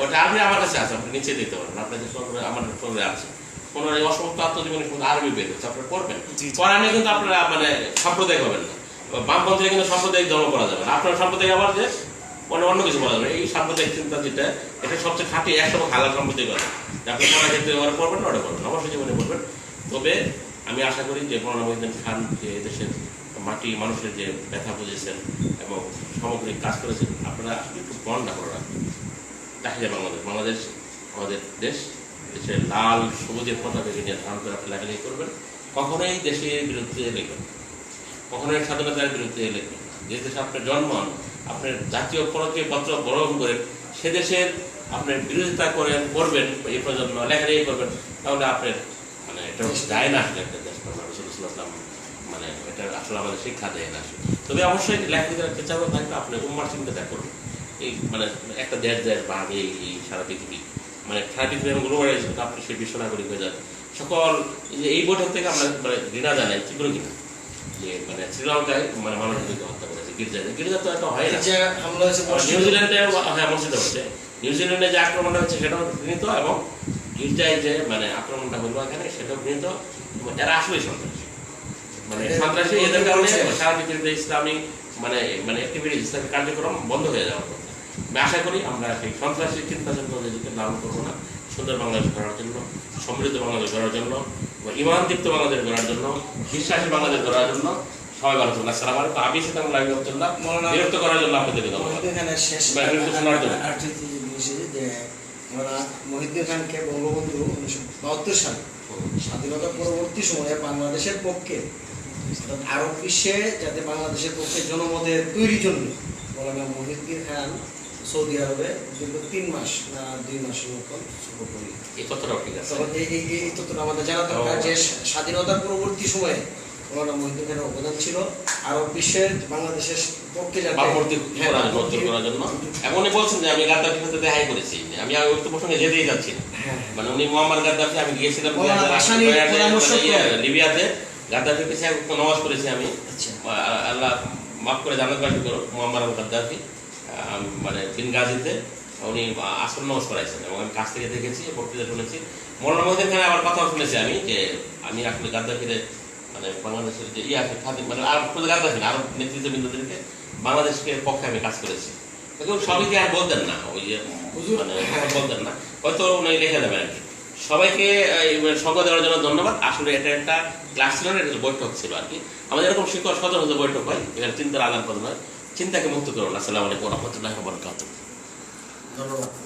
ওটা আরবি আমার কাছে আছে, আপনি নিচে দিতে পারবেন, আপনাদের সঙ্গে আমার সঙ্গে আছে। কোনো অসংখ্য আত্মজীবনী কিন্তু আরবি বের হচ্ছে, আপনারা পড়বেন। কোরআনে কিন্তু আপনারা মানে সাম্প্রদায়িক হবেন না, বামপন্থীরা কিন্তু সাম্প্রদায়িক ধর্ম করা যাবে না, আপনার সাম্প্রদায়িক আবার যে মানে অন্য কিছু বলা যাবে। এই সাম্প্রদায়িক চিন্তা যেটা, এটা সবচেয়ে খাঁটি 100 হালাল সাম্প্রদায়িক কথা, আপনি পড়ার ক্ষেত্রে ওরা পড়বেন না, ওটা পড়বেন অবশ্যই জীবনে পড়বেন। তবে আমি আশা করি যে মৌলানা মহিউদ্দিন খান যে দেশের মাটি মানুষের যে ব্যথা বুঝেছেন এবং সামগ্রিক কাজ করেছেন, আপনারা একটু বর্ণনা করে রাখবেন। দেখা যায় বাংলাদেশ আমাদের দেশ, দেশের লাল সবুজের পতাকাকে নিয়ে ধারণ করে আপনি লেখালেখি করবেন, কখনোই দেশের বিরুদ্ধে লিখবেন, কখনোই স্বাধীনতার বিরুদ্ধে লিখবেন না। যে দেশে আপনার জন্ম, আপনার জাতীয় পত্র গ্রহণ করেন, সে দেশের আপনার বিরোধিতা করবেন, এই প্রজন্ম লেখালেখি করবেন, তাহলে আপনার মানে এটা যায় না আসলে একটা দেশ রাসূলুল্লাহ মানে এটা আসলে আমাদের শিক্ষা দেয় না। তবে অবশ্যই লেখালেখির একটা চাপ থাকবে, আপনি উম্মার চিন্তা করবেন। এই মানে একটা দেশ ভাগ, এই সারা পৃথিবী মানে সারা পৃথিবী এবং গ্লোবালাইজেশন, আপনি সেই বিশ্ব নাগরিক হয়ে যান। সকল এই বৈঠক থেকে আমরা মানে ঘৃণা জানাই তীব্র ঘৃণা যে মানে শ্রীলঙ্কায় মানে মানুষদেরকে হত্যা করেছে, গির্জা তো একটা হয় না। নিউজিল্যান্ডে হ্যাঁ মসজিদে হচ্ছে, নিউজিল্যান্ডে যে আক্রমণটা হচ্ছে সেটাও ঘৃণিত, এবং গির্জায় যে মানে আক্রমণটা হলো এখানে সেটাও ঘৃণিত। এরা আসলেই সন্ত্রাসী, মানে সন্ত্রাসী, এদের কারণে সারা পৃথিবীতে ইসলামী মানে মানে অ্যাক্টিভিটি, ইসলামিক কার্যক্রম বন্ধ হয়ে যাওয়ার কথা। আমি আশা করি আমরা সেই সন্ত্রাসী চিন্তাচেতনাকে লালন করবো না, সুন্দর বাংলাদেশ গড়ার জন্য, সমৃদ্ধ বাংলাদেশ গড়ার জন্য, ইমানদীপ্ত বাংলাদেশ গড়ার জন্য, বিশ্বাসী বাংলাদেশ গড়ার জন্য। সবাই ভালো থাকুন। আসসালামু আলাইকুম। আমি সেটা বিরক্ত করার জন্য আপনাদের মহিউদ্দিন খানকে বঙ্গবন্ধু 1972 সালে স্বাধীনতা পরবর্তী সময়ে বাংলাদেশের পক্ষে আরব বিশ্বে যাতে বাংলাদেশের পক্ষে জনমতের তৈরির জন্য মৌলানা মহিউদ্দিন খান সৌদি আরবে দীর্ঘ 3 মাস না 2 মাসের মতন সফর করি। এই তথ্যটাও ঠিক আছে, এই তথ্যটা আমাদের জানা দরকার যে স্বাধীনতার পরবর্তী সময়ে মৌলানা মহিউদ্দিন খানের অবদান ছিল আরব বিশ্বের বাংলাদেশের পক্ষে করার জন্য। এবং উনি বলছেন যে আমি গাদ্দাফির সাথে দেখাই করেছি, আমি ওই প্রসঙ্গে যেতেই যাচ্ছি না। মানে উনি মুয়াম্মার গাদ্দাফি, আমি গিয়েছিলাম লিবিয়াতে, গাদ্দাফির কাছে নামাজ করেছি আমি, আল্লাহ মাফ করে জান্নাতবাসী করো, মুয়াম্মার আল গাদ্দাফি মানে বেনগাজিতে উনি আসর নামাজ করাইছেন এবং আমি কাছ থেকে দেখেছি, বক্তৃতা শুনেছি। মৌলানা মহিউদ্দিন খানের আবার কথাও শুনেছি আমি, যে আমি আসলে গাদ্দাফিরে মানে বাংলাদেশের যে আছে মানে আর গাদ্দাফি না, আরব নেতৃত্ববৃন্দদেরকে বাংলাদেশকে পক্ষে আমি কাজ করেছি। কেউ সবাইকে আর বলতেন না, ওই যে মানে বলতেন না, হয়তো উনি লিখে দেবেন আর কি। সবাইকে সঙ্গ দেওয়ার জন্য ধন্যবাদ। আসলে এটা একটা ক্লাস ছিল না, এটা বৈঠক ছিল আর কি। আমাদের এরকম শিক্ষক সদর বৈঠক হয়, এখানে চিন্তার আদান প্রদান হয়। চিন্তাকে মুক্ত করুন। আসসালামু আলাইকুম ওয়া রাহমাতুল্লাহি ওয়া বারাকাতুহু। ধন্যবাদ।